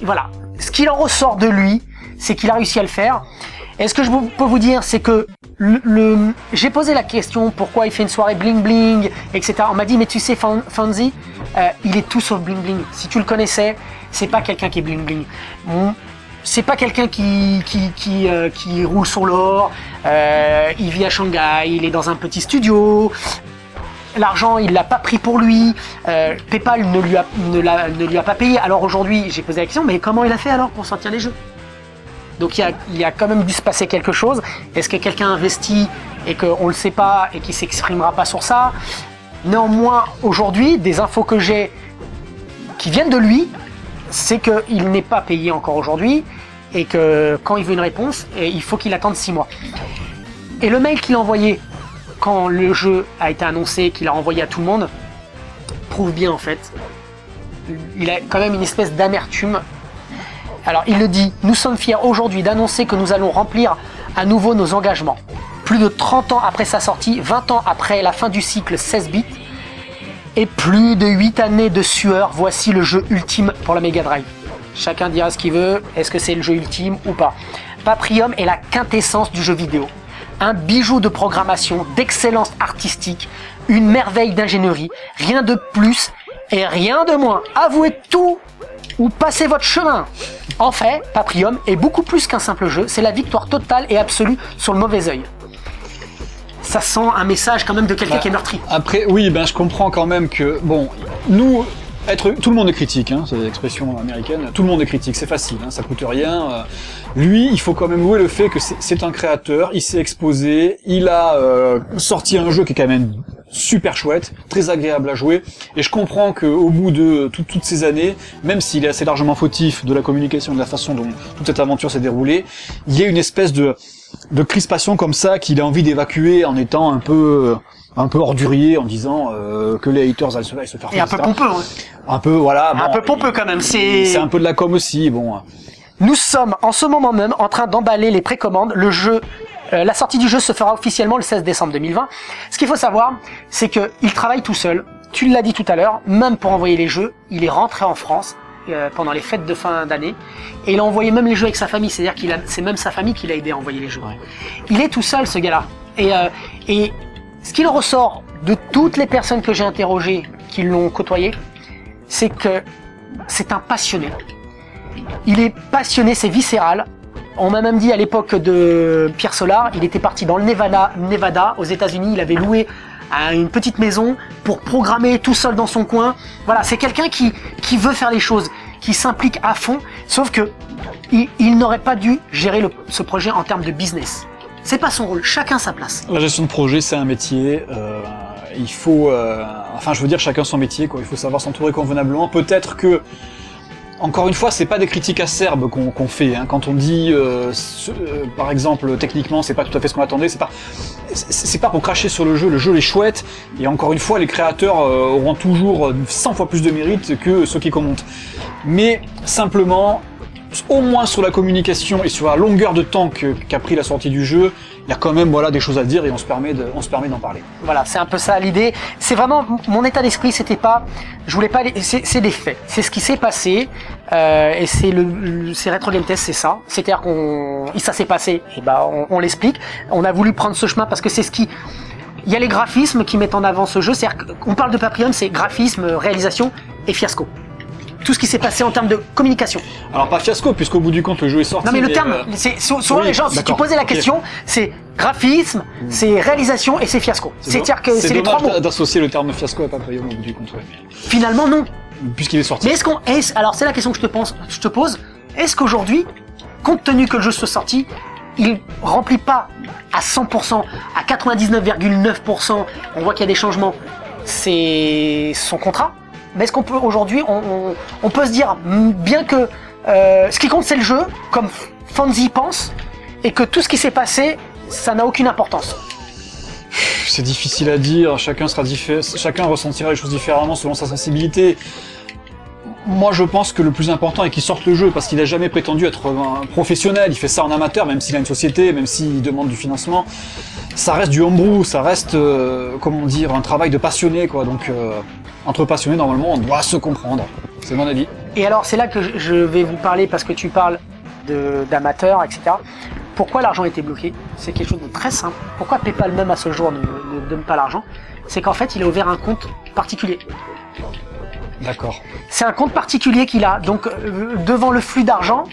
voilà. Ce qu'il en ressort de lui, c'est qu'il a réussi à le faire. Et ce que je peux vous dire, c'est que j'ai posé la question pourquoi il fait une soirée bling bling, etc. On m'a dit mais tu sais Fonzie, il est tout sauf bling bling. Si tu le connaissais, c'est pas quelqu'un qui est bling bling. C'est pas quelqu'un qui roule sur l'or. Il vit à Shanghai, il est dans un petit studio. L'argent, il l'a pas pris pour lui. PayPal ne lui a pas payé. Alors aujourd'hui, j'ai posé la question, mais comment il a fait alors pour sortir les jeux? Donc il y a quand même dû se passer quelque chose. Est-ce que quelqu'un investit et qu'on le sait pas et qui s'exprimera pas sur ça? Néanmoins, aujourd'hui, des infos que j'ai qui viennent de lui, c'est qu'il n'est pas payé encore aujourd'hui et que quand il veut une réponse, il faut qu'il attende 6 mois. Et le mail qu'il a envoyé quand le jeu a été annoncé, qu'il a envoyé à tout le monde, prouve bien en fait. Il a quand même une espèce d'amertume. Alors il le dit, nous sommes fiers aujourd'hui d'annoncer que nous allons remplir à nouveau nos engagements. Plus de 30 ans après sa sortie, 20 ans après la fin du cycle 16 bits, et plus de 8 années de sueur, voici le jeu ultime pour la Mega Drive. Chacun dira ce qu'il veut, est-ce que c'est le jeu ultime ou pas. Paprium est la quintessence du jeu vidéo. Un bijou de programmation, d'excellence artistique, une merveille d'ingénierie, rien de plus et rien de moins. Avouez tout ou passez votre chemin. En fait, Paprium est beaucoup plus qu'un simple jeu, c'est la victoire totale et absolue sur le mauvais œil. Ça sent un message quand même de quelqu'un qui est meurtri. Après, oui, je comprends quand même que, bon, nous, tout le monde est critique, hein, c'est l'expression américaine, tout le monde est critique, c'est facile, hein, ça coûte rien. Lui, il faut quand même louer le fait que c'est un créateur, il s'est exposé, il a sorti un jeu qui est quand même super chouette, très agréable à jouer, et je comprends qu'au bout de toutes ces années, même s'il est assez largement fautif de la communication, de la façon dont toute cette aventure s'est déroulée, il y a une espèce de crispation comme ça qu'il a envie d'évacuer en étant un peu ordurier, en disant que les haters allaient se faire Et un peu pompeux. Ouais. Un peu, voilà. Bon, un peu pompeux quand même. C'est un peu de la com aussi, bon. Nous sommes en ce moment même en train d'emballer les précommandes. Le jeu, la sortie du jeu se fera officiellement le 16 décembre 2020. Ce qu'il faut savoir, c'est que il travaille tout seul. Tu l'as dit tout à l'heure, même pour envoyer les jeux, il est rentré en France pendant les fêtes de fin d'année et il a envoyé même les jeux avec sa famille. C'est-à-dire c'est même sa famille qui l'a aidé à envoyer les jeux. Ouais. Il est tout seul, ce gars-là. Et ce qu'il ressort de toutes les personnes que j'ai interrogées qui l'ont côtoyé, c'est que c'est un passionné. Il est passionné, c'est viscéral. On m'a même dit à l'époque de Pierre Solar, il était parti dans le Nevada, aux États-Unis, il avait loué une petite maison pour programmer tout seul dans son coin. Voilà, c'est quelqu'un qui veut faire les choses, qui s'implique à fond, sauf que il n'aurait pas dû gérer ce projet en termes de business. C'est pas son rôle, chacun sa place. La gestion de projet, c'est un métier. Il faut, enfin, je veux dire, chacun son métier, quoi. Il faut savoir s'entourer convenablement. Peut-être que encore une fois, c'est pas des critiques acerbes qu'on fait. Hein. Quand on dit, par exemple, techniquement, c'est pas tout à fait ce qu'on attendait. C'est pas pour cracher sur le jeu. Le jeu est chouette. Et encore une fois, les créateurs auront toujours 100 fois plus de mérite que ceux qui commentent. Mais simplement, au moins sur la communication et sur la longueur de temps qu'a pris la sortie du jeu, il y a quand même des choses à dire et on se permet d'en parler. Voilà, c'est un peu ça l'idée. C'est vraiment mon état d'esprit, c'était pas, je voulais pas, c'est des faits, c'est ce qui s'est passé et c'est Retro Game Test, c'est ça. C'est-à-dire ça s'est passé, et on l'explique. On a voulu prendre ce chemin parce que c'est ce qui, il y a les graphismes qui mettent en avant ce jeu. C'est-à-dire qu'on parle de Paprium, c'est graphisme, réalisation et fiasco. Tout ce qui s'est passé en termes de communication. Alors pas fiasco, puisqu'au bout du compte le jeu est sorti. Non mais le terme, c'est souvent les gens, si tu posais la question, c'est graphisme, c'est réalisation et c'est fiasco. C'est-à-dire que c'est les trois mots. C'est dommage d'associer le terme fiasco à Paprium au bout du compte. Ouais. Finalement non. Puisqu'il est sorti. Mais alors c'est la question que je te pose. Est-ce qu'aujourd'hui, compte tenu que le jeu soit sorti, il remplit pas à 100%, à 99,9%, on voit qu'il y a des changements, c'est son contrat? Mais est-ce qu'on peut aujourd'hui, on peut se dire, bien que ce qui compte c'est le jeu, comme Fonzie pense, et que tout ce qui s'est passé, ça n'a aucune importance? C'est difficile à dire, chacun ressentira les choses différemment selon sa sensibilité. Moi je pense que le plus important est qu'il sorte le jeu, parce qu'il n'a jamais prétendu être un professionnel, il fait ça en amateur, même s'il a une société, même s'il demande du financement. Ça reste du homebrew, ça reste, un travail de passionné, quoi, donc... Entre passionnés, normalement, on doit se comprendre. C'est mon avis. Et alors, c'est là que je vais vous parler, parce que tu parles d'amateurs, etc. Pourquoi l'argent a été bloqué? C'est quelque chose de très simple. Pourquoi PayPal, même à ce jour, ne donne pas l'argent? C'est qu'en fait, il a ouvert un compte particulier. D'accord. C'est un compte particulier qu'il a. Donc, devant le flux d'argent,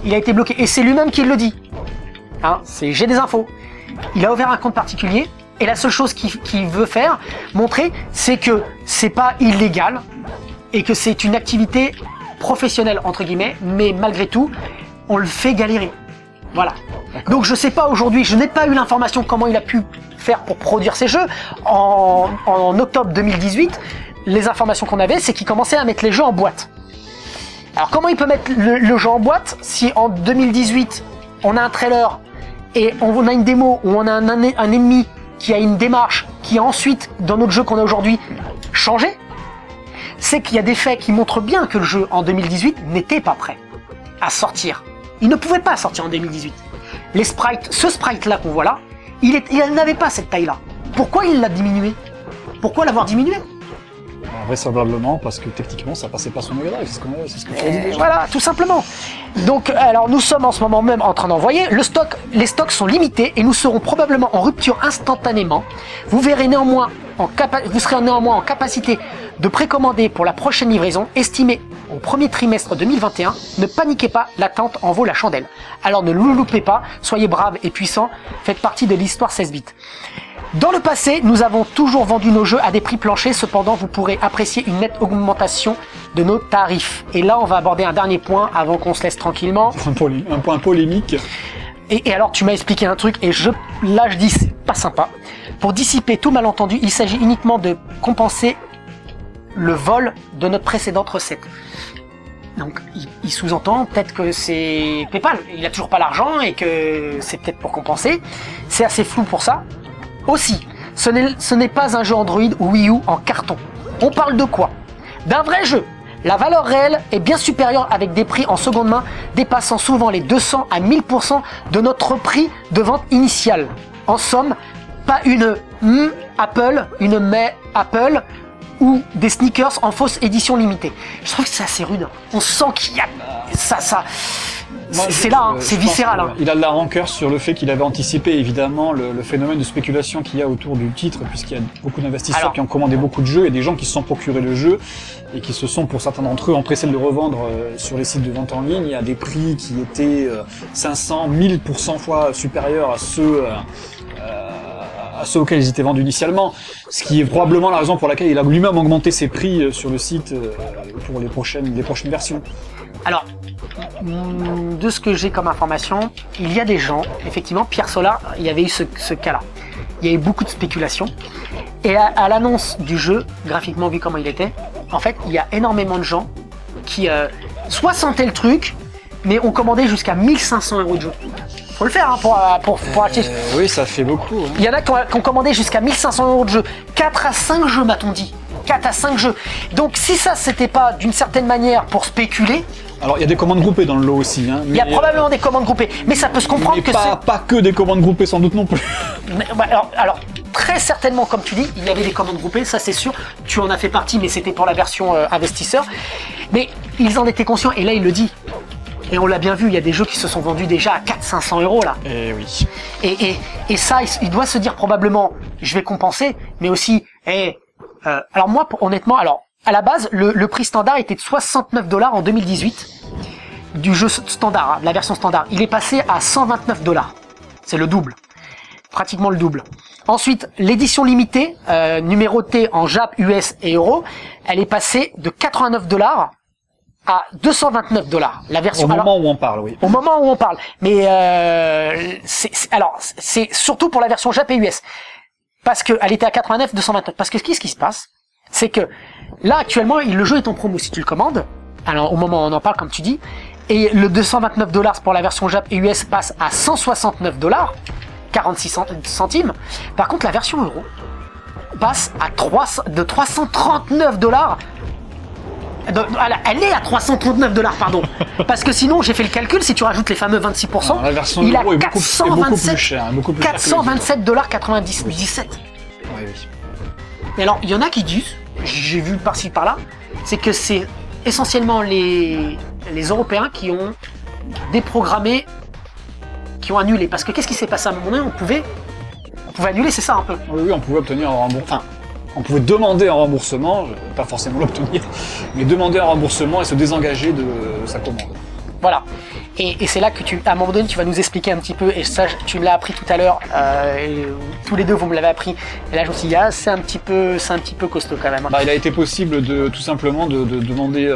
il a été bloqué. Et c'est lui-même qui le dit. Hein, j'ai des infos. Il a ouvert un compte particulier. Et la seule chose qu'il veut montrer, c'est que c'est pas illégal et que c'est une activité professionnelle, entre guillemets, mais malgré tout, on le fait galérer. Voilà. Donc je sais pas aujourd'hui, je n'ai pas eu l'information comment il a pu faire pour produire ces jeux. En octobre 2018, les informations qu'on avait, c'est qu'il commençait à mettre les jeux en boîte. Alors comment il peut mettre le jeu en boîte si en 2018, on a un trailer et on a une démo où on a un ennemi qui a une démarche qui ensuite, dans notre jeu qu'on a aujourd'hui, changé? C'est qu'il y a des faits qui montrent bien que le jeu en 2018 n'était pas prêt à sortir. Il ne pouvait pas sortir en 2018. Les sprites, ce sprite-là qu'on voit là, il n'avait pas cette taille-là. Pourquoi il l'a diminué? Pourquoi l'avoir diminué? Vraisemblablement parce que techniquement ça passait pas son Mega Drive, c'est ce que tu as dit déjà. Voilà, tout simplement. Donc, alors nous sommes en ce moment même en train d'envoyer. Les stocks sont limités et nous serons probablement en rupture instantanément. Vous serez néanmoins en capacité de précommander pour la prochaine livraison, estimée au premier trimestre 2021. Ne paniquez pas, l'attente en vaut la chandelle. Alors ne le loupez pas, soyez braves et puissants, faites partie de l'histoire 16 bits. Dans le passé, nous avons toujours vendu nos jeux à des prix planchers, cependant vous pourrez apprécier une nette augmentation de nos tarifs. Et là, on va aborder un dernier point avant qu'on se laisse tranquillement. Un point polémique. Et alors, tu m'as expliqué un truc, et là je dis c'est pas sympa. Pour dissiper tout malentendu, il s'agit uniquement de compenser le vol de notre précédente recette. Donc, il sous-entend peut-être que c'est PayPal, il a toujours pas l'argent et que c'est peut-être pour compenser. C'est assez flou pour ça. Aussi, ce n'est pas un jeu Android ou Wii U en carton. On parle de quoi? D'un vrai jeu. La valeur réelle est bien supérieure avec des prix en seconde main dépassant souvent les 200 à 1000% de notre prix de vente initial. En somme, pas une Apple, une Apple ou des sneakers en fausse édition limitée. Je trouve que c'est assez rude. On sent qu'il y a c'est là, c'est viscéral. Il a de la rancœur sur le fait qu'il avait anticipé évidemment le phénomène de spéculation qu'il y a autour du titre, puisqu'il y a beaucoup d'investisseurs qui ont commandé beaucoup de jeux et des gens qui se sont procurés le jeu et qui se sont, pour certains d'entre eux, empressés de le revendre sur les sites de vente en ligne à des prix qui étaient 500, 1000% fois supérieurs à ceux auxquels ils étaient vendus initialement, ce qui est probablement la raison pour laquelle il a lui-même augmenté ses prix sur le site pour les prochaines versions. Alors, de ce que j'ai comme information, il y a des gens, effectivement, Pierre Solar, il y avait eu ce cas-là. Il y a eu beaucoup de spéculation. Et à l'annonce du jeu, graphiquement vu comment il était, en fait, il y a énormément de gens qui 60 le truc, mais on commandait jusqu'à 1500 € de jeu. Faut le faire hein, pour acheter. Oui, ça fait beaucoup. Hein. Il y en a qui ont commandé jusqu'à 1500 € de jeu. 4 à 5 jeux, m'a-t-on dit. 4 à 5 jeux. Donc si ça, c'était pas d'une certaine manière pour spéculer... Alors, il y a des commandes groupées dans le lot aussi. Hein, il y a probablement des commandes groupées. Mais ça peut se comprendre que c'est... pas que des commandes groupées, sans doute non plus. Mais, alors, très certainement, comme tu dis, il y avait des commandes groupées, ça c'est sûr. Tu en as fait partie, mais c'était pour la version investisseur. Mais ils en étaient conscients, et là, il le dit. Et on l'a bien vu, il y a des jeux qui se sont vendus déjà à 400-500 € là. Eh oui. Et ça, il doit se dire probablement, je vais compenser, mais aussi, alors moi, honnêtement, alors à la base, le prix standard était de 69 $ en 2018 du jeu standard, hein, la version standard. Il est passé à 129 $. C'est le double, pratiquement le double. Ensuite, l'édition limitée, numérotée en Jap, US et Euro, elle est passée de 89 $ à 229 $. La version. Au moment où on parle, oui. Au moment où on parle. Mais c'est surtout pour la version Jap et US. Parce que elle était à 89, 229. Parce que qu'est-ce qui se passe? C'est que là actuellement le jeu est en promo si tu le commandes. Alors au moment où on en parle comme tu dis. Et le 229 $ pour la version Jap et US passe à 169 $, 46 centimes. Par contre la version Euro passe à 339 $. Elle est à 339 $, pardon. Parce que sinon, j'ai fait le calcul, si tu rajoutes les fameux 26%, non, la version il a Euro est 427 $ 97. Oui. Et alors, il y en a qui disent, j'ai vu par-ci par-là, c'est que c'est essentiellement les Européens qui ont déprogrammé, qui ont annulé. Parce que qu'est-ce qui s'est passé à un moment donné? On pouvait annuler, c'est ça un peu. Oui, on pouvait obtenir un remboursement. Enfin, on pouvait demander un remboursement, pas forcément l'obtenir, mais demander un remboursement et se désengager de sa commande. Voilà. Et c'est là que à un moment donné, tu vas nous expliquer un petit peu, et ça, tu me l'as appris tout à l'heure, tous les deux, vous me l'avez appris, et là, je me suis dit, c'est un petit peu costaud quand même. Bah, il a été possible tout simplement de demander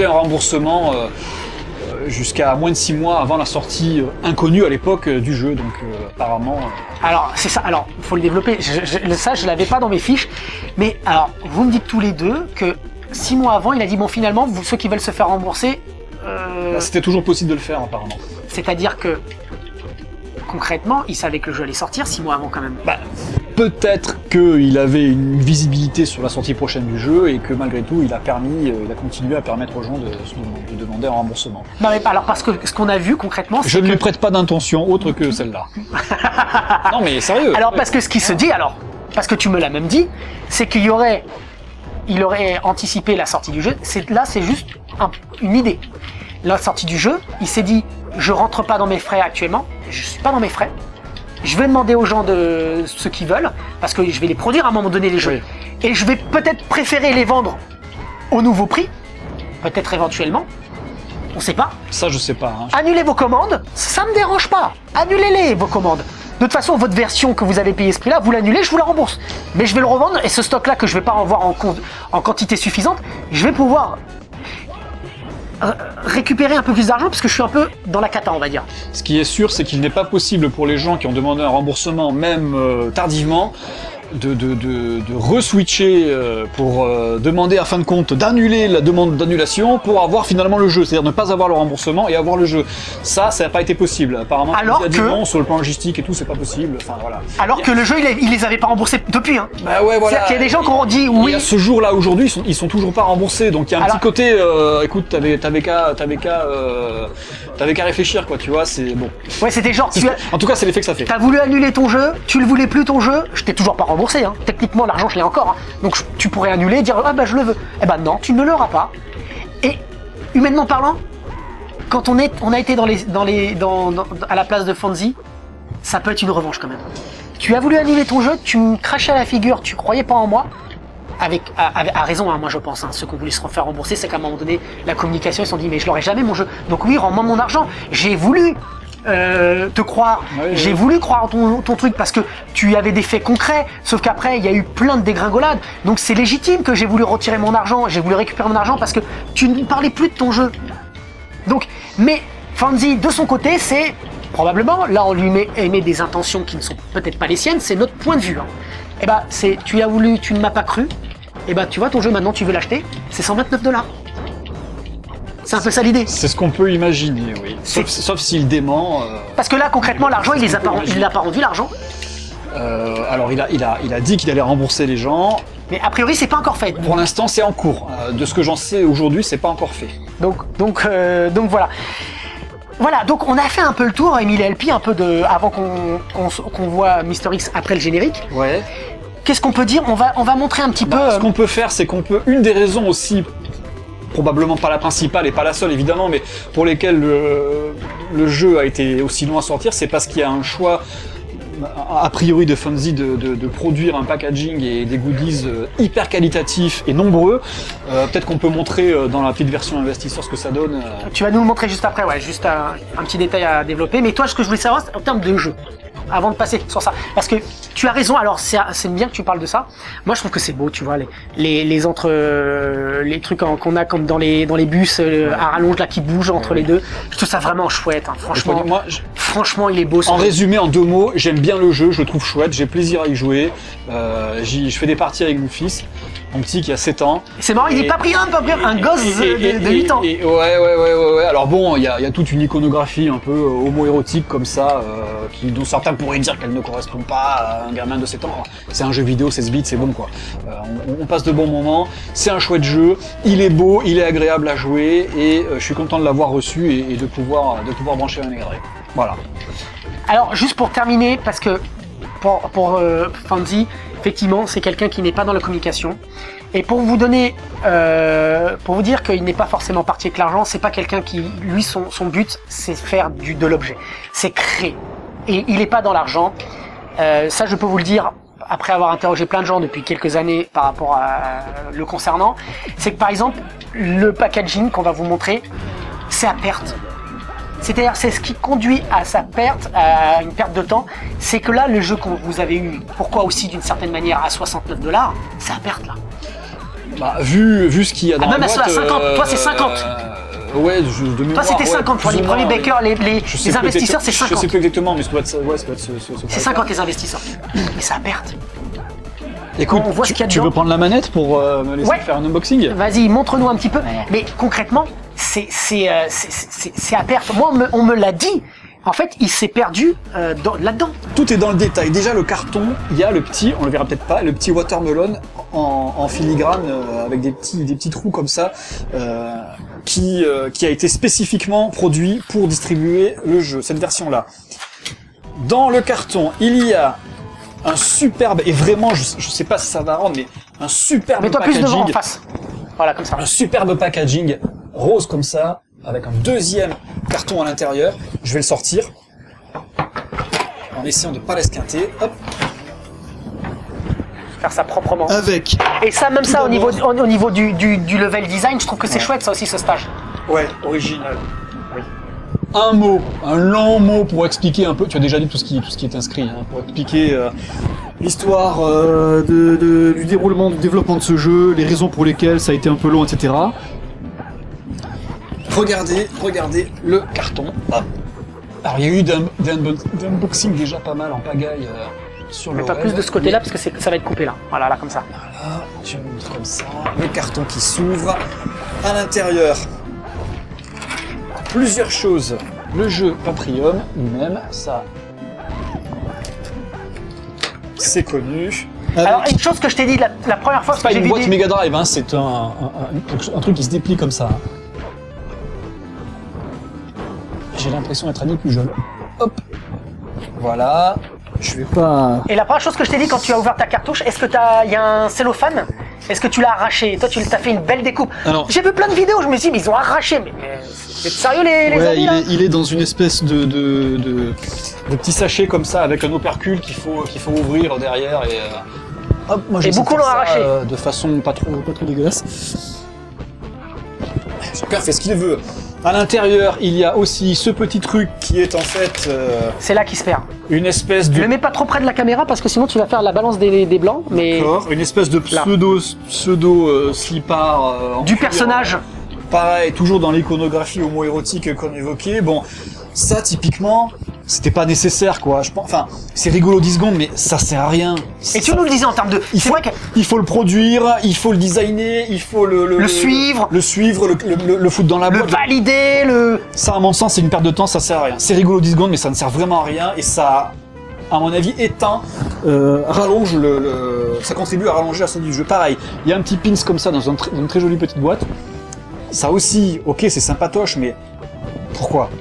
un remboursement jusqu'à moins de 6 mois avant la sortie inconnue à l'époque du jeu, donc apparemment... Alors, c'est ça, alors, il faut le développer, ça, je l'avais pas dans mes fiches, mais alors, vous me dites tous les deux que 6 mois avant, il a dit, bon, finalement, ceux qui veulent se faire rembourser... C'était toujours possible de le faire, apparemment. C'est-à-dire que, concrètement, il savait que le jeu allait sortir 6 mois avant, quand même. Bah, peut-être qu'il avait une visibilité sur la sortie prochaine du jeu et que malgré tout, il a continué à permettre aux gens de demander un remboursement. Non mais alors parce que ce qu'on a vu concrètement, c'est je ne lui prête pas d'intention autre que celle-là. Non mais sérieux. Alors parce que ce qui se dit, parce que tu me l'as même dit, c'est il aurait anticipé la sortie du jeu. C'est juste une idée. La sortie du jeu, il s'est dit, je rentre pas dans mes frais actuellement, je suis pas dans mes frais. Je vais demander aux gens de ceux qui veulent, parce que je vais les produire à un moment donné les jeux. Oui. Et je vais peut-être préférer les vendre au nouveau prix, peut-être éventuellement, on sait pas. Ça je sais pas. Hein. Annulez vos commandes, ça me dérange pas. Annulez-les vos commandes. De toute façon, votre version que vous avez payé ce prix-là, vous l'annulez, je vous la rembourse. Mais je vais le revendre et ce stock-là que je vais pas en avoir en quantité suffisante, je vais pouvoir récupérer un peu plus d'argent parce que je suis un peu dans la cata, on va dire. Ce qui est sûr, c'est qu'il n'est pas possible pour les gens qui ont demandé un remboursement, même tardivement, de re-switcher pour demander à fin de compte d'annuler la demande d'annulation pour avoir finalement le jeu, c'est-à-dire ne pas avoir le remboursement et avoir le jeu. Ça n'a pas été possible. Apparemment, il y a dit non, sur le plan logistique et tout, c'est pas possible. Enfin, voilà. Alors que le jeu, il les avait pas remboursés depuis. Hein. Bah ouais, voilà. C'est-à-dire qu'il y a des gens qui ont dit oui. Et à ce jour-là, aujourd'hui, ils sont toujours pas remboursés. Donc il y a un petit côté, écoute, t'avais qu'à réfléchir, quoi. Tu vois, c'est bon. Ouais, c'était genre. En tout cas, c'est l'effet que ça fait. T'as voulu annuler ton jeu, tu le voulais plus ton jeu, je t'ai toujours pas remboursé. Hein. Techniquement, l'argent, je l'ai encore. Hein. Donc, tu pourrais annuler et dire ah bah je le veux. Eh ben non, tu ne l'auras pas. Et humainement parlant, quand on a été à la place de Fonzie, ça peut être une revanche quand même. Tu as voulu annuler ton jeu, tu me crachais à la figure, tu croyais pas en moi. À raison, hein, moi je pense. Hein, ceux qui ont voulu se faire rembourser, c'est qu'à un moment donné, la communication, ils se sont dit mais je l'aurai jamais mon jeu. Donc oui, rends-moi mon argent. J'ai voulu te croire, j'ai voulu croire ton truc parce que tu avais des faits concrets, sauf qu'après il y a eu plein de dégringolades, donc c'est légitime que j'ai voulu retirer mon argent, j'ai voulu récupérer mon argent parce que tu ne parlais plus de ton jeu. Donc, mais Fonzie de son côté, c'est probablement, là on lui émet des intentions qui ne sont peut-être pas les siennes, c'est notre point de vue. Hein. Et bah c'est, tu ne m'as pas cru, et bah tu vois ton jeu maintenant tu veux l'acheter, c'est 129 $. C'est un peu ça l'idée. C'est ce qu'on peut imaginer, oui. Sauf s'il dément. Parce que là, concrètement, l'argent, il l'a pas rendu, l'argent. Alors il a dit qu'il allait rembourser les gens. Mais a priori, c'est pas encore fait. Pour l'instant, c'est en cours. De ce que j'en sais aujourd'hui, c'est pas encore fait. Donc voilà. Voilà, donc on a fait un peu le tour, Emile LP, un peu avant qu'on voit Mister X après le générique. Ouais. Qu'est-ce qu'on peut dire ? On va montrer un petit peu. Ce qu'on peut faire, c'est qu'on peut. Une des raisons aussi, probablement pas la principale et pas la seule évidemment, mais pour lesquelles le jeu a été aussi long à sortir, c'est parce qu'il y a un choix a priori de Fonzie de produire un packaging et des goodies hyper qualitatifs et nombreux. Peut-être qu'on peut montrer dans la petite version investisseur ce que ça donne. Tu vas nous le montrer juste après, ouais, juste un petit détail à développer. Mais toi, ce que je voulais savoir, c'est en termes de jeu, avant de passer sur ça. Parce que tu as raison, alors c'est bien que tu parles de ça. Moi, je trouve que c'est beau, tu vois, les trucs qu'on a comme dans les bus à rallonge là qui bougent entre les deux. Je trouve ça vraiment chouette, hein, franchement. Franchement, il est beau. En résumé, en 2 mots, j'aime bien le jeu, je le trouve chouette, j'ai plaisir à y jouer. Je fais des parties avec mon fils, mon petit qui a 7 ans. C'est marrant, il n'est pas pris un gosse de 8 ans. Ouais. Alors bon, il y a toute une iconographie un peu homo-érotique comme ça, dont certains pourraient dire qu'elle ne correspond pas à un gamin de 7 ans. C'est un jeu vidéo, 16 bits, c'est bon quoi. On passe de bons moments, c'est un chouette jeu, il est beau, il est agréable à jouer et je suis content de l'avoir reçu et de pouvoir brancher un Mega Drive. Voilà. Alors juste pour terminer, parce que pour Fonzie, effectivement, c'est quelqu'un qui n'est pas dans la communication. Et pour vous donner, pour vous dire qu'il n'est pas forcément parti avec l'argent, c'est pas quelqu'un qui, lui, son but, c'est faire de l'objet, c'est créer. Et il n'est pas dans l'argent. Ça, je peux vous le dire après avoir interrogé plein de gens depuis quelques années par rapport à le concernant. C'est que par exemple, le packaging qu'on va vous montrer, c'est à perte. C'est-à-dire, c'est ce qui conduit à sa perte, à une perte de temps. C'est que là, le jeu que vous avez eu, pourquoi aussi d'une certaine manière à $69, c'est à perte là. Bah, vu ce qu'il y a dans la boîte... Même à 50, toi c'est 50. Ouais, de mémoire. Toi c'était 50 pour les premiers backers, les investisseurs c'est 50. Je sais plus exactement, mais ça doit être c'est 50 les investisseurs. Mais c'est à perte. Écoute, on voit ce qu'il y a tu veux prendre la manette pour me laisser faire un unboxing ? Vas-y, montre-nous un petit peu. Mais concrètement, c'est à perte. Moi, on me l'a dit. En fait, il s'est perdu là-dedans. Tout est dans le détail. Déjà, le carton, il y a le petit, on le verra peut-être pas, le petit watermelon en filigrane avec des petits trous comme ça, qui a été spécifiquement produit pour distribuer le jeu, cette version-là. Dans le carton, il y a un superbe, et vraiment, je sais pas si ça va rendre, mais un superbe Mets-toi packaging. Plus devant en face. Voilà, comme ça. Un superbe packaging rose comme ça, avec un deuxième carton à l'intérieur. Je vais le sortir en essayant de pas l'esquinter. Hop. Faire ça proprement. Avec. Et ça, même ça, au niveau du level design, je trouve que c'est chouette, ça aussi, ce stage. Ouais, original. Oui. Un long mot pour expliquer un peu. Tu as déjà dit tout ce qui est inscrit, hein, pour expliquer l'histoire du déroulement, du développement de ce jeu, les raisons pour lesquelles ça a été un peu long, etc. Regardez le carton. Hop. Alors il y a eu d'unboxing déjà pas mal en pagaille sur le web. Mais pas plus de ce côté-là parce que ça va être coupé là. Voilà, là comme ça. Voilà, je vais montre comme ça. Le carton qui s'ouvre. À l'intérieur, plusieurs choses. Le jeu Paprium lui-même, ça, c'est connu. Alors une chose que je t'ai dit la première fois, c'est pas une boîte Mega Drive, hein, c'est un truc qui se déplie comme ça. J'ai l'impression d'être Annie Pujol. Hop, voilà. Je vais pas. Et la première chose que je t'ai dit quand tu as ouvert ta cartouche, est-ce que il y a un cellophane? Est-ce que tu l'as arraché? Toi, tu t'as fait une belle découpe. J'ai vu plein de vidéos, je me suis dit, mais ils ont arraché. Mais vous êtes sérieux les amis là? Il est dans une espèce de petit sachet comme ça avec un opercule qu'il faut ouvrir derrière et hop, moi j'ai beaucoup l'ont arraché de façon pas trop dégueulasse. Chacun fait ce qu'il veut. À l'intérieur, il y a aussi ce petit truc qui est en fait... c'est là qu'il se perd. Une espèce de... Ne mets pas trop près de la caméra parce que sinon tu vas faire la balance des blancs. Mais... D'accord, une espèce de pseudo slipard... du personnage. Pareil, toujours dans l'iconographie homo-érotique qu'on évoquait. Bon, ça typiquement, c'était pas nécessaire, quoi. Enfin, c'est rigolo 10 secondes, mais ça sert à rien. Et tu nous le disais en termes de... Il faut le produire, il faut le designer, il faut le suivre, le foutre dans la boîte. Le valider, Ça, à mon sens, c'est une perte de temps, ça sert à rien. C'est rigolo 10 secondes, mais ça ne sert vraiment à rien, et ça, à mon avis, rallonge ça contribue à rallonger la sortie du jeu. Pareil, il y a un petit pins comme ça dans une très jolie petite boîte. Ça aussi, ok, c'est sympatoche, mais pourquoi ?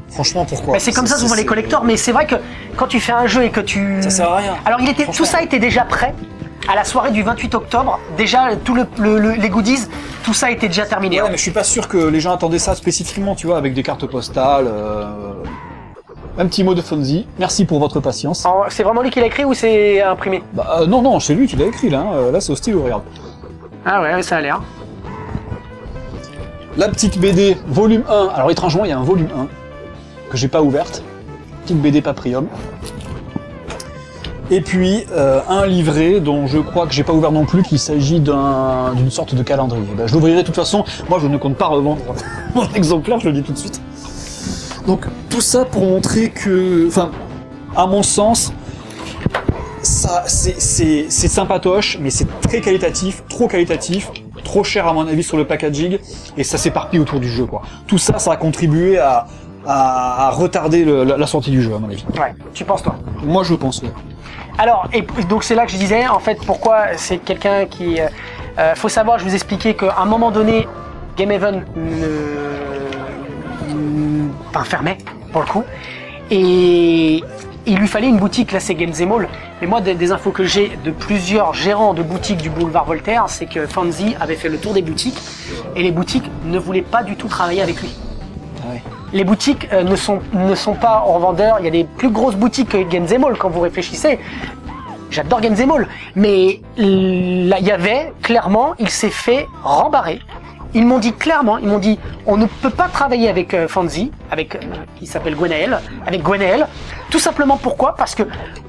Franchement, pourquoi ? Mais c'est comme ça souvent les collectors, mais c'est vrai que quand tu fais un jeu et que tu... Ça sert à rien. Alors tout ça était déjà prêt à la soirée du 28 octobre. Déjà, tout les goodies, tout ça était déjà terminé. Ouais, mais je suis pas sûr que les gens attendaient ça spécifiquement, tu vois, avec des cartes postales. Un petit mot de Fonzie. Merci pour votre patience. Alors, c'est vraiment lui qui l'a écrit ou c'est imprimé ? Non, c'est lui qui l'a écrit là. Là, c'est au stylo, regarde. Ah ouais, ça a l'air. La petite BD, volume 1. Alors étrangement, il y a un volume 1 que j'ai pas ouverte. Petite BD Paprium. Et puis un livret dont je crois que j'ai pas ouvert non plus, qu'il s'agit d'une sorte de calendrier. Je l'ouvrirai de toute façon. Moi, je ne compte pas revendre mon exemplaire, je le dis tout de suite. Donc tout ça pour montrer que, enfin, à mon sens, ça c'est sympatoche, mais c'est très qualitatif, trop cher à mon avis sur le packaging, et ça s'éparpille autour du jeu, quoi. Tout ça, ça a contribué à retarder la sortie du jeu, à mon avis. Ouais, tu penses toi ? Moi, je pense, ouais. Alors, et donc c'est là que je disais, en fait, pourquoi c'est quelqu'un qui... faut savoir, je vous expliquais qu'à un moment donné, Game Haven fermait, pour le coup, et il lui fallait une boutique, là c'est Games & Mall, mais moi des infos que j'ai de plusieurs gérants de boutiques du boulevard Voltaire, c'est que Fonzie avait fait le tour des boutiques, et les boutiques ne voulaient pas du tout travailler avec lui. Ah ouais. Les boutiques ne sont pas revendeurs, il y a des plus grosses boutiques que Games & Mall quand vous réfléchissez. J'adore Games & Mall, mais là il y avait, clairement, il s'est fait rembarrer. Ils m'ont dit clairement, on ne peut pas travailler avec Fonzie, qui s'appelle Gwenaël, avec Gwenaël, tout simplement pourquoi ? Parce que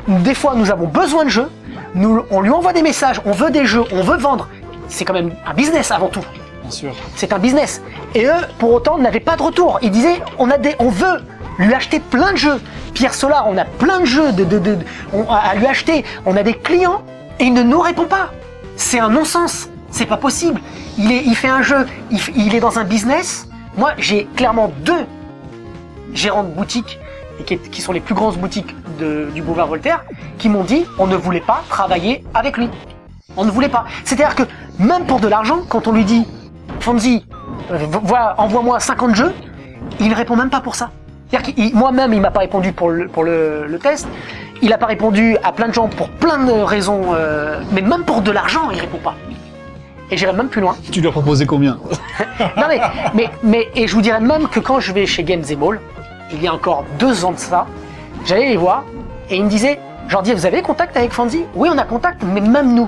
des fois nous avons besoin de jeux, on lui envoie des messages, on veut des jeux, on veut vendre, c'est quand même un business avant tout. Bien sûr. C'est un business. Et eux, pour autant, n'avaient pas de retour. Ils disaient, on veut lui acheter plein de jeux. Pierre Solar, on a plein de jeux à lui acheter, on a des clients, et il ne nous répond pas. C'est un non-sens. C'est pas possible. Il fait un jeu, il est dans un business. Moi, j'ai clairement 2 gérants de boutiques, qui sont les plus grosses boutiques du boulevard Voltaire, qui m'ont dit on ne voulait pas travailler avec lui. On ne voulait pas. C'est-à-dire que même pour de l'argent, quand on lui dit Fonzie, envoie-moi 50 jeux, il ne répond même pas pour ça. C'est-à-dire que moi-même, il m'a pas répondu pour le test. Il n'a pas répondu à plein de gens pour plein de raisons, mais même pour de l'argent, il répond pas. Et j'irai même plus loin. Tu lui as proposé combien ? Non mais et je vous dirais même que quand je vais chez Games & Mall, il y a encore 2 ans de ça, j'allais les voir et ils me disaient, je leur dis, vous avez contact avec Fonzie ? Oui, on a contact, mais même nous,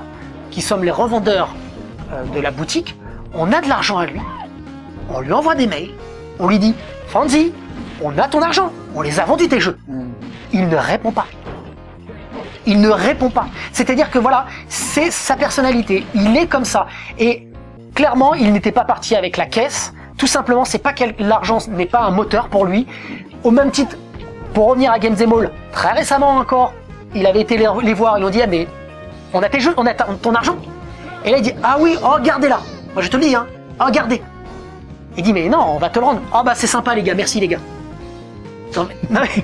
qui sommes les revendeurs de la boutique, on a de l'argent à lui. On lui envoie des mails, on lui dit, Fonzie, on a ton argent, on les a vendus tes jeux. Il ne répond pas. Il ne répond pas. C'est-à-dire que voilà, c'est sa personnalité. Il est comme ça. Et clairement, il n'était pas parti avec la caisse. Tout simplement, c'est pas l'argent n'est pas un moteur pour lui. Au même titre, pour revenir à Games & Mall, très récemment encore, il avait été les voir. Ils lui ont dit, ah mais on a tes jeux, on a ton argent. Et là, il dit, ah oui, oh, regardez-là. Moi, je te le dis, hein. Oh, regardez. Il dit, mais non, on va te le rendre. Ah bah c'est sympa les gars, merci les gars. Non, mais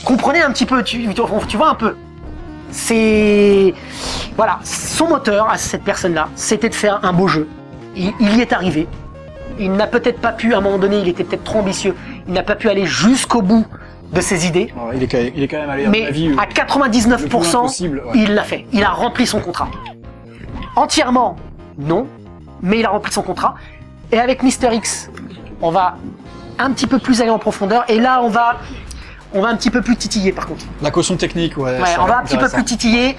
comprenez un petit peu, tu vois un peu. C'est... Voilà, son moteur à cette personne-là, c'était de faire un beau jeu. Il y est arrivé. Il n'a peut-être pas pu, à un moment donné, il était peut-être trop ambitieux, il n'a pas pu aller jusqu'au bout de ses idées. Alors, il est quand même allé, mais à mon avis, à 99%, ouais. Il l'a fait. Il a rempli son contrat. Entièrement, non, mais il a rempli son contrat. Et avec Mister X, on va un petit peu plus aller en profondeur, et là, on va un petit peu plus titiller par contre. La caution technique, ouais. On va un petit peu plus titiller.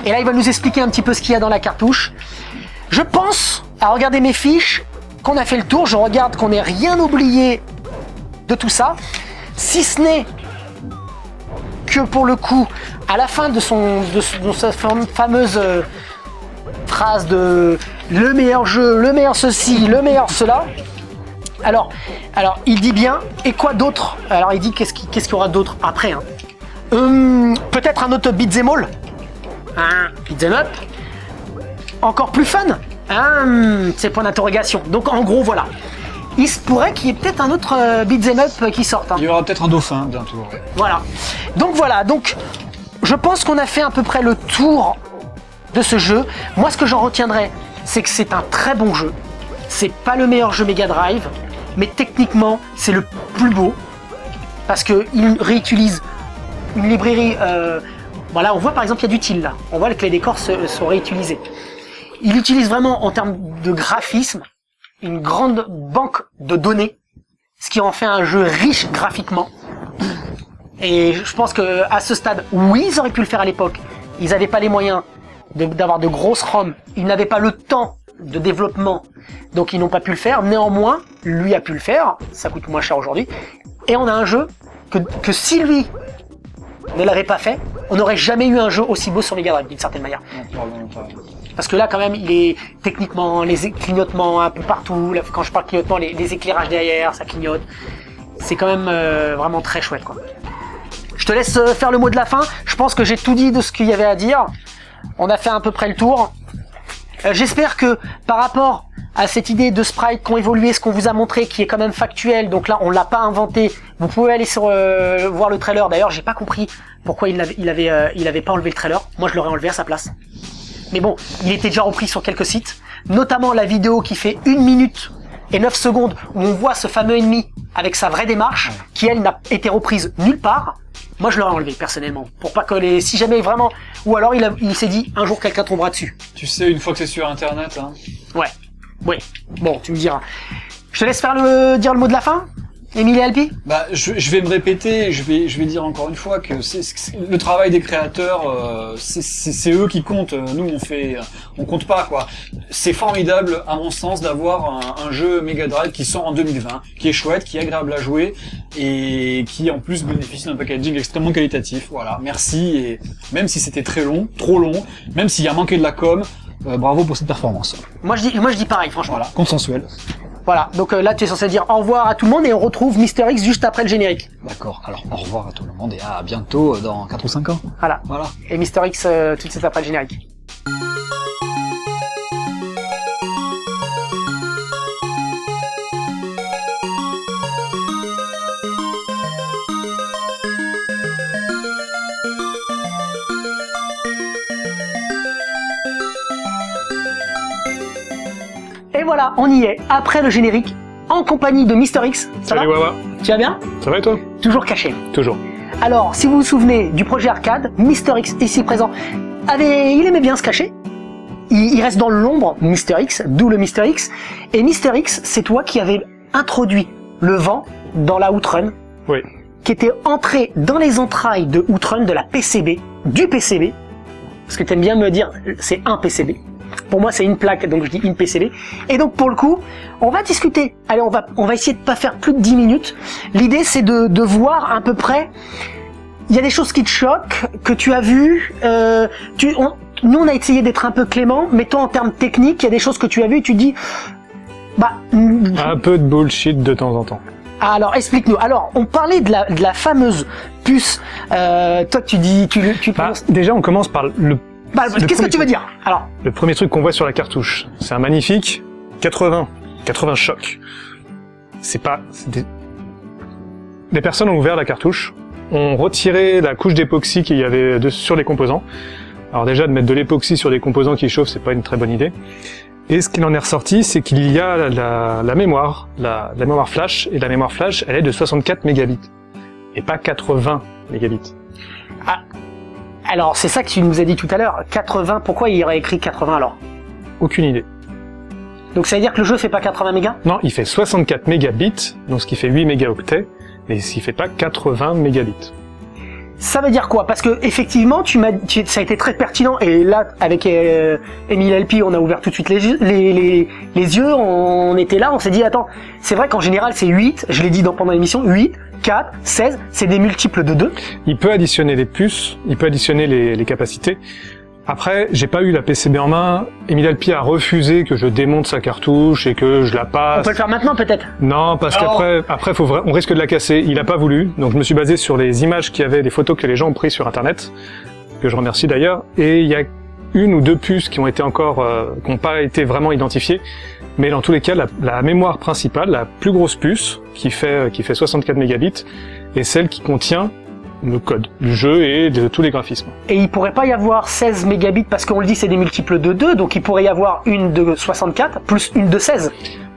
Et là, il va nous expliquer un petit peu ce qu'il y a dans la cartouche. Je pense, à regarder mes fiches, qu'on a fait le tour. Je regarde qu'on n'ait rien oublié de tout ça. Si ce n'est que pour le coup, à la fin de sa fameuse phrase de le meilleur jeu, le meilleur ceci, le meilleur cela, Alors, il dit bien, et quoi d'autre? Alors, il dit qu'est-ce qu'il y aura d'autre après, hein. Peut-être un autre beat'em all, un beat'em up, encore plus fun, c'est point d'interrogation. Donc, en gros, voilà. Il se pourrait qu'il y ait peut-être un autre beat'em up qui sorte. Hein. Il y aura peut-être un dauphin bientôt. Ouais. Voilà. Donc, je pense qu'on a fait à peu près le tour de ce jeu. Moi, ce que j'en retiendrai, c'est que c'est un très bon jeu. C'est pas le meilleur jeu Mega Drive, mais techniquement, c'est le plus beau parce que il réutilise une librairie. Voilà, on voit par exemple il y a du til là. On voit que les décors sont réutilisés. Il utilise vraiment en termes de graphisme une grande banque de données, ce qui en fait un jeu riche graphiquement. Et je pense que à ce stade, oui, ils auraient pu le faire à l'époque. Ils n'avaient pas les moyens d'avoir de grosses ROM. Ils n'avaient pas le temps de développement, donc ils n'ont pas pu le faire. Néanmoins, lui a pu le faire. Ça coûte moins cher aujourd'hui. Et on a un jeu que si lui ne l'avait pas fait, on n'aurait jamais eu un jeu aussi beau sur Mega Drive d'une certaine manière. Parce que là, quand même, il est techniquement les clignotements un peu partout. Là, quand je parle clignotement, les éclairages derrière, ça clignote. C'est quand même vraiment très chouette, quoi. Je te laisse faire le mot de la fin. Je pense que j'ai tout dit de ce qu'il y avait à dire. On a fait à peu près le tour. J'espère que par rapport à cette idée de sprites qui ont évolué, ce qu'on vous a montré, qui est quand même factuel, donc là on l'a pas inventé. Vous pouvez aller sur voir le trailer. D'ailleurs, j'ai pas compris pourquoi il avait pas enlevé le trailer. Moi, je l'aurais enlevé à sa place. Mais bon, il était déjà repris sur quelques sites, notamment la vidéo qui fait 1 minute et 9 secondes où on voit ce fameux ennemi avec sa vraie démarche, qui elle n'a été reprise nulle part. Moi, je l'aurais enlevé personnellement, pour pas que si jamais vraiment, ou alors il s'est dit un jour quelqu'un tombera dessus. Tu sais, une fois que c'est sur Internet, hein. Ouais. Bon, tu me diras. Je te laisse dire le mot de la fin, Émilie Alpi. Bah, je vais me répéter, je vais dire encore une fois que c'est le travail des créateurs, c'est eux qui comptent. Nous, on compte pas, quoi. C'est formidable, à mon sens, d'avoir un jeu Mega Drive qui sort en 2020, qui est chouette, qui est agréable à jouer et qui en plus bénéficie d'un packaging extrêmement qualitatif. Voilà, merci. Et même si c'était très long, trop long, même s'il y a manqué de la com, bravo pour cette performance. Moi je dis pareil, franchement. Voilà, consensuel. Voilà, donc là tu es censé dire au revoir à tout le monde et on retrouve Mister X juste après le générique. D'accord, alors au revoir à tout le monde et à bientôt dans 4 ou 5 ans. Voilà. Et Mister X tout de suite après le générique. Et voilà, on y est, après le générique, en compagnie de Mister X. Salut Wawa. Tu vas bien? Ça va et toi? Toujours caché. Toujours. Alors, si vous vous souvenez du projet arcade, Mister X, ici présent, il aimait bien se cacher. Il reste dans l'ombre, Mister X, d'où le Mister X. Et Mister X, c'est toi qui avais introduit le vent dans la Outrun. Oui. Qui était entré dans les entrailles de Outrun, de la PCB, du PCB. Parce que t'aimes bien me dire, c'est un PCB. Pour moi, c'est une plaque, donc je dis une PCB. Et donc, pour le coup, on va discuter. Allez, on va essayer de pas faire plus de 10 minutes. L'idée, c'est de voir à peu près. Il y a des choses qui te choquent, que tu as vues. Nous, on a essayé d'être un peu clément, mais toi, en termes techniques, il y a des choses que tu as vues et tu dis, un peu de bullshit de temps en temps. Alors, explique-nous. Alors, on parlait de la fameuse puce. Toi, tu penses... Déjà, on commence par le qu'est-ce que tu veux dire? Alors, le premier truc qu'on voit sur la cartouche, c'est un magnifique 80 chocs. Les personnes ont ouvert la cartouche, ont retiré la couche d'époxy qu'il y avait sur les composants. Alors déjà, de mettre de l'époxy sur des composants qui chauffent, c'est pas une très bonne idée. Et ce qu'il en est ressorti, c'est qu'il y a la mémoire, la mémoire flash, et la mémoire flash, elle est de 64 mégabits, et pas 80 mégabits. Alors, c'est ça que tu nous as dit tout à l'heure. 80, pourquoi il aurait écrit 80 alors? Aucune idée. Donc ça veut dire que le jeu fait pas 80 mégas? Non, il fait 64 mégabits, donc ce qui fait 8 mégaoctets, mais il fait pas 80 mégabits. Ça veut dire quoi? Parce que effectivement, ça a été très pertinent, et là, avec Émile Alpi, on a ouvert tout de suite les yeux, on était là, on s'est dit, attends, c'est vrai qu'en général, c'est 8, je l'ai dit pendant l'émission, 8, 4, 16, c'est des multiples de 2. Il peut additionner les puces, il peut additionner les capacités. Après, j'ai pas eu la PCB en main. Émile Alpi a refusé que je démonte sa cartouche et que je la On passe. peut le faire maintenant peut-être. Non, parce Alors- qu'après, on risque de la casser. Il a pas voulu. Donc, je me suis basé sur les images qu'il y avait, des photos que les gens ont prises sur Internet, que je remercie d'ailleurs. Et il y a une ou deux puces qui ont été encore, qui n'ont pas été vraiment identifiées. Mais dans tous les cas, la mémoire principale, la plus grosse puce, qui fait 64 mégabits, est celle qui contient le code du jeu et de tous les graphismes. Et il pourrait pas y avoir 16 mégabits parce qu'on le dit c'est des multiples de 2, donc il pourrait y avoir une de 64 plus une de 16.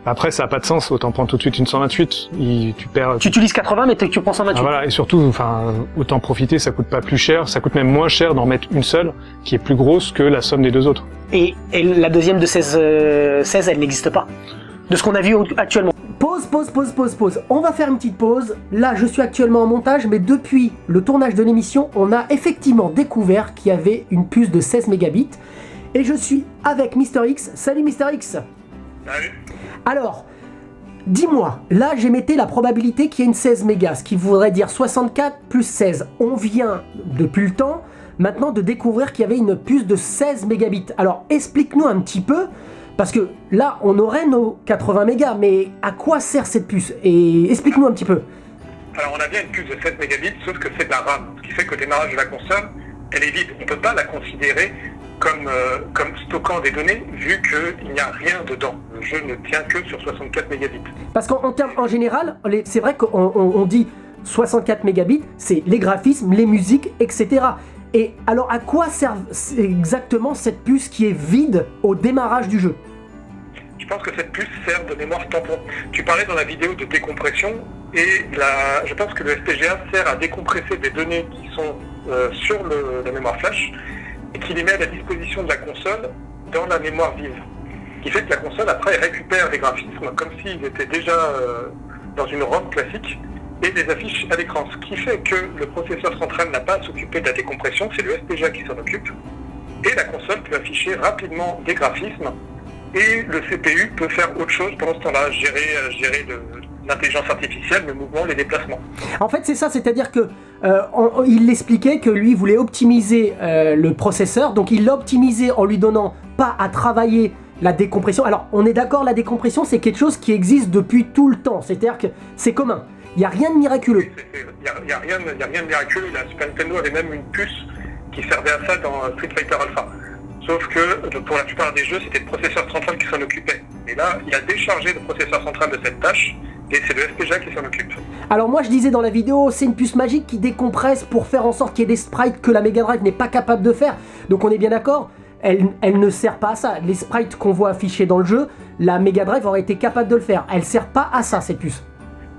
Après, ça a pas de sens, autant prendre tout de suite une 128. Tu perds. Tu utilises 80 mais tu prends 128. Ah, voilà, et surtout, enfin, autant profiter, ça coûte pas plus cher, ça coûte même moins cher d'en mettre une seule, qui est plus grosse que la somme des deux autres. Et la deuxième de 16, elle n'existe pas. De ce qu'on a vu actuellement. Pause. On va faire une petite pause. Là, je suis actuellement en montage, mais depuis le tournage de l'émission, on a effectivement découvert qu'il y avait une puce de 16 mégabits. Et je suis avec Mister X. Salut Mister X. Salut. Alors, dis-moi, là j'émettais la probabilité qu'il y ait une 16 mégas, ce qui voudrait dire 64 plus 16. On vient, depuis le temps, maintenant de découvrir qu'il y avait une puce de 16 mégabits. Alors, explique-nous un petit peu, parce que là, on aurait nos 80 mégas, mais à quoi sert cette puce? Et explique-nous un petit peu. Alors on a bien une puce de 7 mégabits, sauf que c'est de la RAM, ce qui fait qu'au démarrage de la console, elle est vide. On ne peut pas la considérer comme stockant des données, vu qu'il n'y a rien dedans. Le jeu ne tient que sur 64 mégabits. Parce en général, c'est vrai qu'on dit 64 mégabits, c'est les graphismes, les musiques, etc. Et alors, à quoi sert exactement cette puce qui est vide au démarrage du jeu? Je pense que cette puce sert de mémoire tampon. Tu parlais dans la vidéo de décompression, et je pense que le FPGA sert à décompresser des données qui sont sur la mémoire flash, et qui les met à la disposition de la console dans la mémoire vive. Ce qui fait que la console, après, récupère les graphismes comme s'ils étaient déjà dans une ROM classique, et les affiche à l'écran. Ce qui fait que le processeur central n'a pas à s'occuper de la décompression, c'est le FPGA qui s'en occupe, et la console peut afficher rapidement des graphismes, et le CPU peut faire autre chose pendant ce temps-là, gérer l'intelligence artificielle, le mouvement, les déplacements. En fait, c'est ça, c'est-à-dire que il expliquait que lui voulait optimiser le processeur, donc il l'a optimisé en lui donnant pas à travailler la décompression. Alors, on est d'accord, la décompression, c'est quelque chose qui existe depuis tout le temps, c'est-à-dire que c'est commun. Il n'y a rien de miraculeux. Il n'y a rien de miraculeux. La Super Nintendo avait même une puce qui servait à ça dans Street Fighter Alpha. Sauf que pour la plupart des jeux, c'était le processeur central qui s'en occupait. Et là, il a déchargé le processeur central de cette tâche, et c'est le FPGA qui s'en occupe. Alors moi je disais dans la vidéo, c'est une puce magique qui décompresse pour faire en sorte qu'il y ait des sprites que la Mega Drive n'est pas capable de faire. Donc on est bien d'accord, elle ne sert pas à ça. Les sprites qu'on voit affichés dans le jeu, la Mega Drive aurait été capable de le faire. Elle sert pas à ça, cette puce.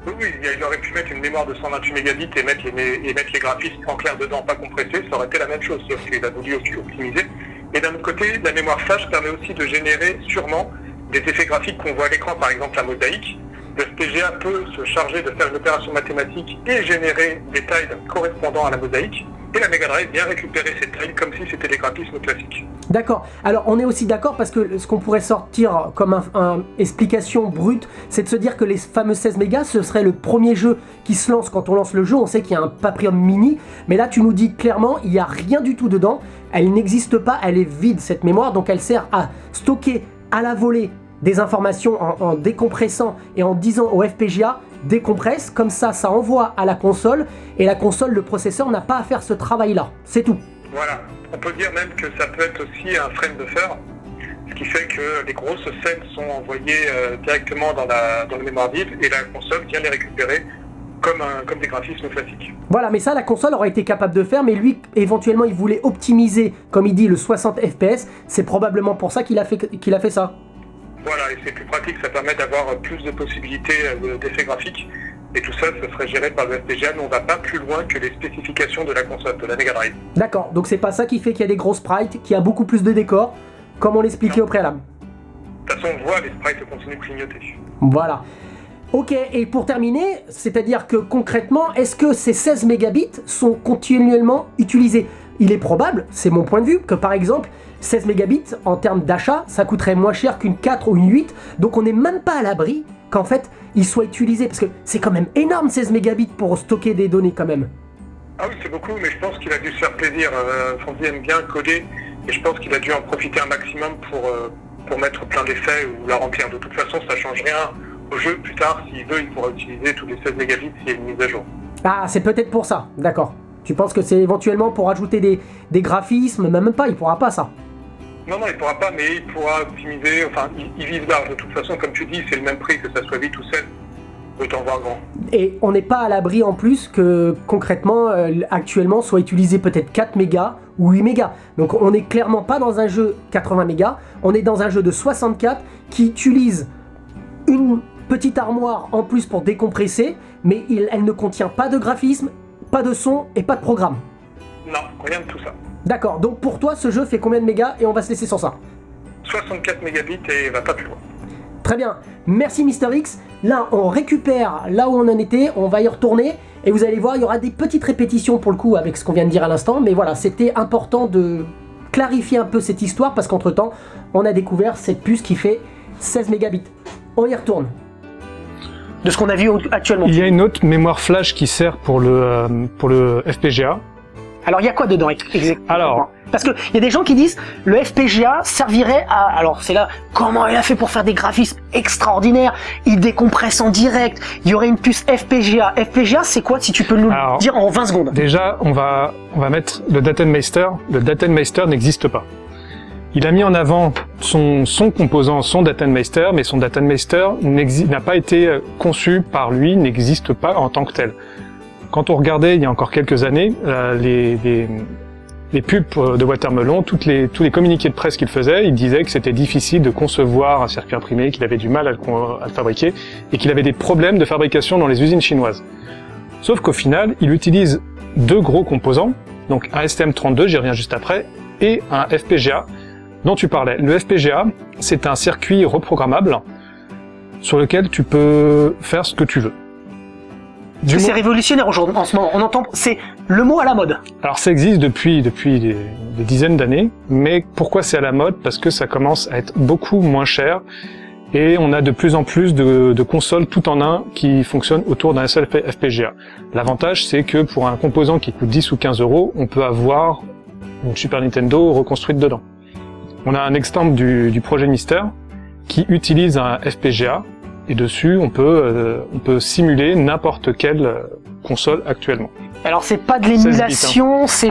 Oui, il aurait pu mettre une mémoire de 128 mégabits et mettre les graphismes en clair dedans, pas compressés, ça aurait été la même chose, sauf qu'il a voulu optimiser. Et d'un autre côté, la mémoire flash permet aussi de générer sûrement des effets graphiques qu'on voit à l'écran, par exemple la mosaïque. Le FPGA peut se charger de faire une opération mathématique et générer des tiles correspondant à la mosaïque. Et la Mega Drive vient récupérer ces tiles comme si c'était des graphismes classiques. D'accord. Alors on est aussi d'accord parce que ce qu'on pourrait sortir comme explication brute, c'est de se dire que les fameux 16 mégas, ce serait le premier jeu qui se lance quand on lance le jeu. On sait qu'il y a un Paprium Mini, mais là tu nous dis clairement, il n'y a rien du tout dedans. Elle n'existe pas, elle est vide cette mémoire, donc elle sert à stocker à la volée des informations en décompressant et en disant au FPGA décompresse, comme ça envoie à la console, et la console, le processeur n'a pas à faire ce travail-là, c'est tout. Voilà, on peut dire même que ça peut être aussi un frame buffer, ce qui fait que les grosses scènes sont envoyées directement dans la mémoire vive, et la console vient les récupérer comme des graphismes classiques. Voilà, mais ça la console aurait été capable de faire, mais lui éventuellement il voulait optimiser, comme il dit, le 60 fps, c'est probablement pour ça qu'il a fait ça. Voilà, et c'est plus pratique, ça permet d'avoir plus de possibilités d'effets graphiques, et tout ça, ça serait géré par le FPGA, mais on va pas plus loin que les spécifications de la console, de la Mega Drive. D'accord, donc c'est pas ça qui fait qu'il y a des gros sprites, qu'il y a beaucoup plus de décors, comme on l'expliquait au préalable. De toute façon, on voit les sprites continuent de clignoter. Voilà. Ok, et pour terminer, c'est-à-dire que concrètement, est-ce que ces 16 mégabits sont continuellement utilisés? Il est probable, c'est mon point de vue, que par exemple, 16 mégabits, en termes d'achat, ça coûterait moins cher qu'une 4 ou une 8, donc on n'est même pas à l'abri qu'en fait, ils soient utilisés, parce que c'est quand même énorme 16 mégabits pour stocker des données quand même. Ah oui, c'est beaucoup, mais je pense qu'il a dû se faire plaisir. Fonzie aime bien coder, et je pense qu'il a dû en profiter un maximum pour mettre plein d'effets ou la remplir. De toute façon, ça change rien au jeu. Plus tard, s'il veut, il pourra utiliser tous les 16 mégabits s'il y a une mise à jour. Ah, c'est peut-être pour ça, d'accord. Tu penses que c'est éventuellement pour ajouter des graphismes, même pas, il pourra pas ça. Non, il pourra pas, mais il pourra optimiser, enfin, il vise large. De toute façon, comme tu dis, c'est le même prix que ça soit 8 ou 7. Autant voir grand. Et on n'est pas à l'abri en plus que concrètement, actuellement, soit utilisé peut-être 4 mégas ou 8 mégas. Donc on n'est clairement pas dans un jeu 80 mégas, on est dans un jeu de 64 qui utilise une petite armoire en plus pour décompresser, mais elle ne contient pas de graphisme, pas de son et pas de programme. Non, rien de tout ça. D'accord, donc pour toi, ce jeu fait combien de mégas et on va se laisser sans ça? 64 mégabits et va pas plus loin. Très bien, merci Mister X. Là, on récupère là où on en était, on va y retourner et vous allez voir, il y aura des petites répétitions pour le coup avec ce qu'on vient de dire à l'instant, mais voilà, c'était important de clarifier un peu cette histoire parce qu'entre temps, on a découvert cette puce qui fait 16 mégabits. On y retourne. De ce qu'on a vu actuellement. Il y a une autre mémoire flash qui sert pour le FPGA. Alors, il y a quoi dedans exactement? Alors, parce que il y a des gens qui disent le FPGA servirait à. Alors, c'est là, comment il a fait pour faire des graphismes extraordinaires? Il décompresse en direct. Il y aurait une puce FPGA. FPGA, c'est quoi, si tu peux nous le dire en 20 secondes? Déjà, on va mettre le Datenmeister. Le Datenmeister n'existe pas. Il a mis en avant son composant, son Datenmeister, mais son Datenmeister n'a pas été conçu par lui, n'existe pas en tant que tel. Quand on regardait il y a encore quelques années les pubs de Watermelon, tous les communiqués de presse qu'il faisait, il disait que c'était difficile de concevoir un circuit imprimé, qu'il avait du mal à le fabriquer et qu'il avait des problèmes de fabrication dans les usines chinoises. Sauf qu'au final, il utilise deux gros composants, donc un STM32, j'y reviens juste après, et un FPGA dont tu parlais. Le FPGA, c'est un circuit reprogrammable sur lequel tu peux faire ce que tu veux. C'est révolutionnaire aujourd'hui, en ce moment. On entend, c'est le mot à la mode. Alors ça existe depuis des dizaines d'années, mais pourquoi c'est à la mode? Parce que ça commence à être beaucoup moins cher et on a de plus en plus de consoles tout en un qui fonctionnent autour d'un seul FPGA. L'avantage, c'est que pour un composant qui coûte 10 ou 15 euros, on peut avoir une Super Nintendo reconstruite dedans. On a un exemple du projet Mystère qui utilise un FPGA. Et dessus, on peut simuler n'importe quelle console actuellement. Alors, c'est pas de l'émulation, c'est...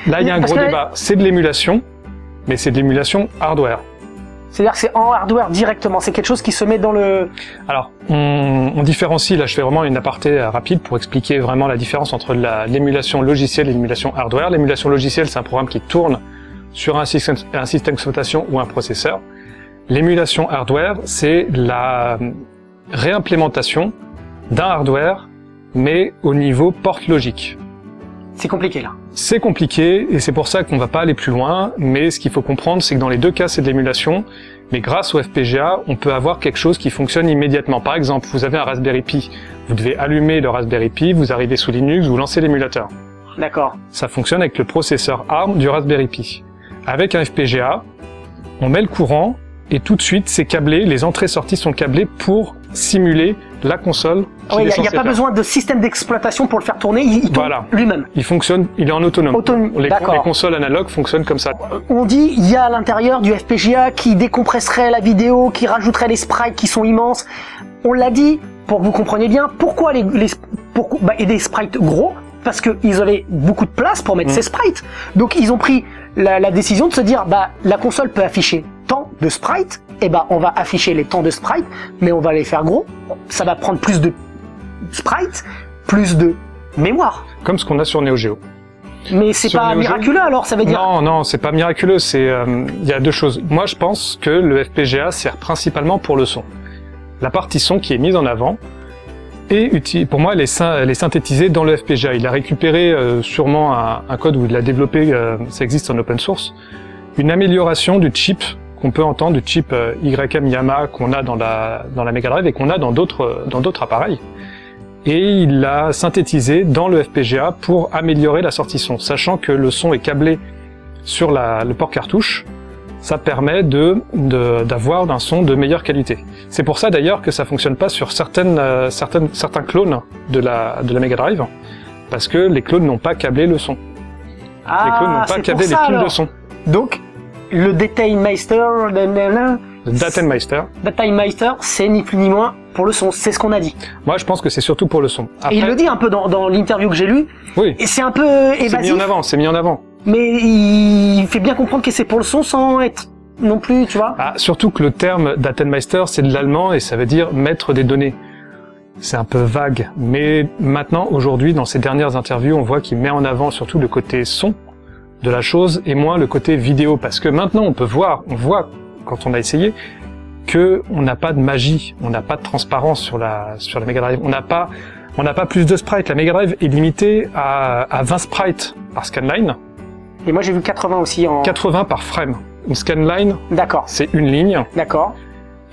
Là, il y a un gros débat. C'est de l'émulation, mais c'est de l'émulation hardware. C'est-à-dire que c'est en hardware directement, c'est quelque chose qui se met dans le... Alors, on différencie, là je fais vraiment une aparté rapide pour expliquer vraiment la différence entre l'émulation logicielle et l'émulation hardware. L'émulation logicielle, c'est un programme qui tourne sur un système d'exploitation ou un processeur. L'émulation hardware, c'est la réimplémentation d'un hardware, mais au niveau porte logique. C'est compliqué là. C'est compliqué, et c'est pour ça qu'on va pas aller plus loin, mais ce qu'il faut comprendre, c'est que dans les deux cas, c'est de l'émulation, mais grâce au FPGA, on peut avoir quelque chose qui fonctionne immédiatement. Par exemple, vous avez un Raspberry Pi, vous devez allumer le Raspberry Pi, vous arrivez sous Linux, vous lancez l'émulateur. D'accord. Ça fonctionne avec le processeur ARM du Raspberry Pi. Avec un FPGA, on met le courant, et tout de suite, c'est câblé, les entrées-sorties sont câblées pour simuler la console. Oui, il n'y a pas besoin de système d'exploitation pour le faire tourner, il tourne lui-même. Il fonctionne, il est en autonome. Les consoles analogues fonctionnent comme ça. On dit, il y a à l'intérieur du FPGA qui décompresserait la vidéo, qui rajouterait les sprites qui sont immenses. On l'a dit, pour que vous compreniez bien, pourquoi et des sprites gros, parce qu'ils avaient beaucoup de place pour mettre ces sprites. Donc ils ont pris la décision de se dire, la console peut afficher tant de sprites, et on va afficher les temps de sprites, mais on va les faire gros. Ça va prendre plus de sprites, plus de mémoire. Comme ce qu'on a sur Neo Geo. Mais c'est pas miraculeux alors, ça veut dire? Non, c'est pas miraculeux, il y a deux choses. Moi je pense que le FPGA sert principalement pour le son. La partie son qui est mise en avant, et pour moi, elle est synthétisée dans le FPGA. Il a récupéré sûrement un code où il l'a développé, ça existe en open source, une amélioration du chip qu'on peut entendre, du chip YM Yamaha qu'on a dans la Mega Drive et qu'on a dans d'autres appareils. Et il l'a synthétisé dans le FPGA pour améliorer la sortie son, sachant que le son est câblé sur le port cartouche. Ça permet d'avoir un son de meilleure qualité. C'est pour ça d'ailleurs que ça fonctionne pas sur certains clones de la Mega Drive, parce que les clones n'ont pas câblé le son. Les clones n'ont pas câblé les piles de son. Donc, le Datenmeister, Le Datenmeister. Datenmeister, c'est ni plus ni moins pour le son, c'est ce qu'on a dit. Moi, je pense que c'est surtout pour le son. Après, Et il le dit un peu dans l'interview que j'ai lue, oui, et c'est un peu c'est mis évasif, en avant, c'est mis en avant. mais il fait bien comprendre que c'est pour le son sans être non plus, tu vois. Ah, surtout que le terme Datenmeister, c'est de l'allemand et ça veut dire maître des données. C'est un peu vague, mais maintenant, aujourd'hui, dans ces dernières interviews, on voit qu'il met en avant surtout le côté son de la chose et moins le côté vidéo, parce que maintenant, on voit quand on a essayé que on n'a pas de magie, on n'a pas de transparence sur la Mega Drive, on n'a pas plus de sprites. La Mega Drive est limitée à 20 sprites par scanline, Et moi j'ai vu 80 aussi en... 80 par frame. Une scanline, D'accord, c'est une ligne. d'accord.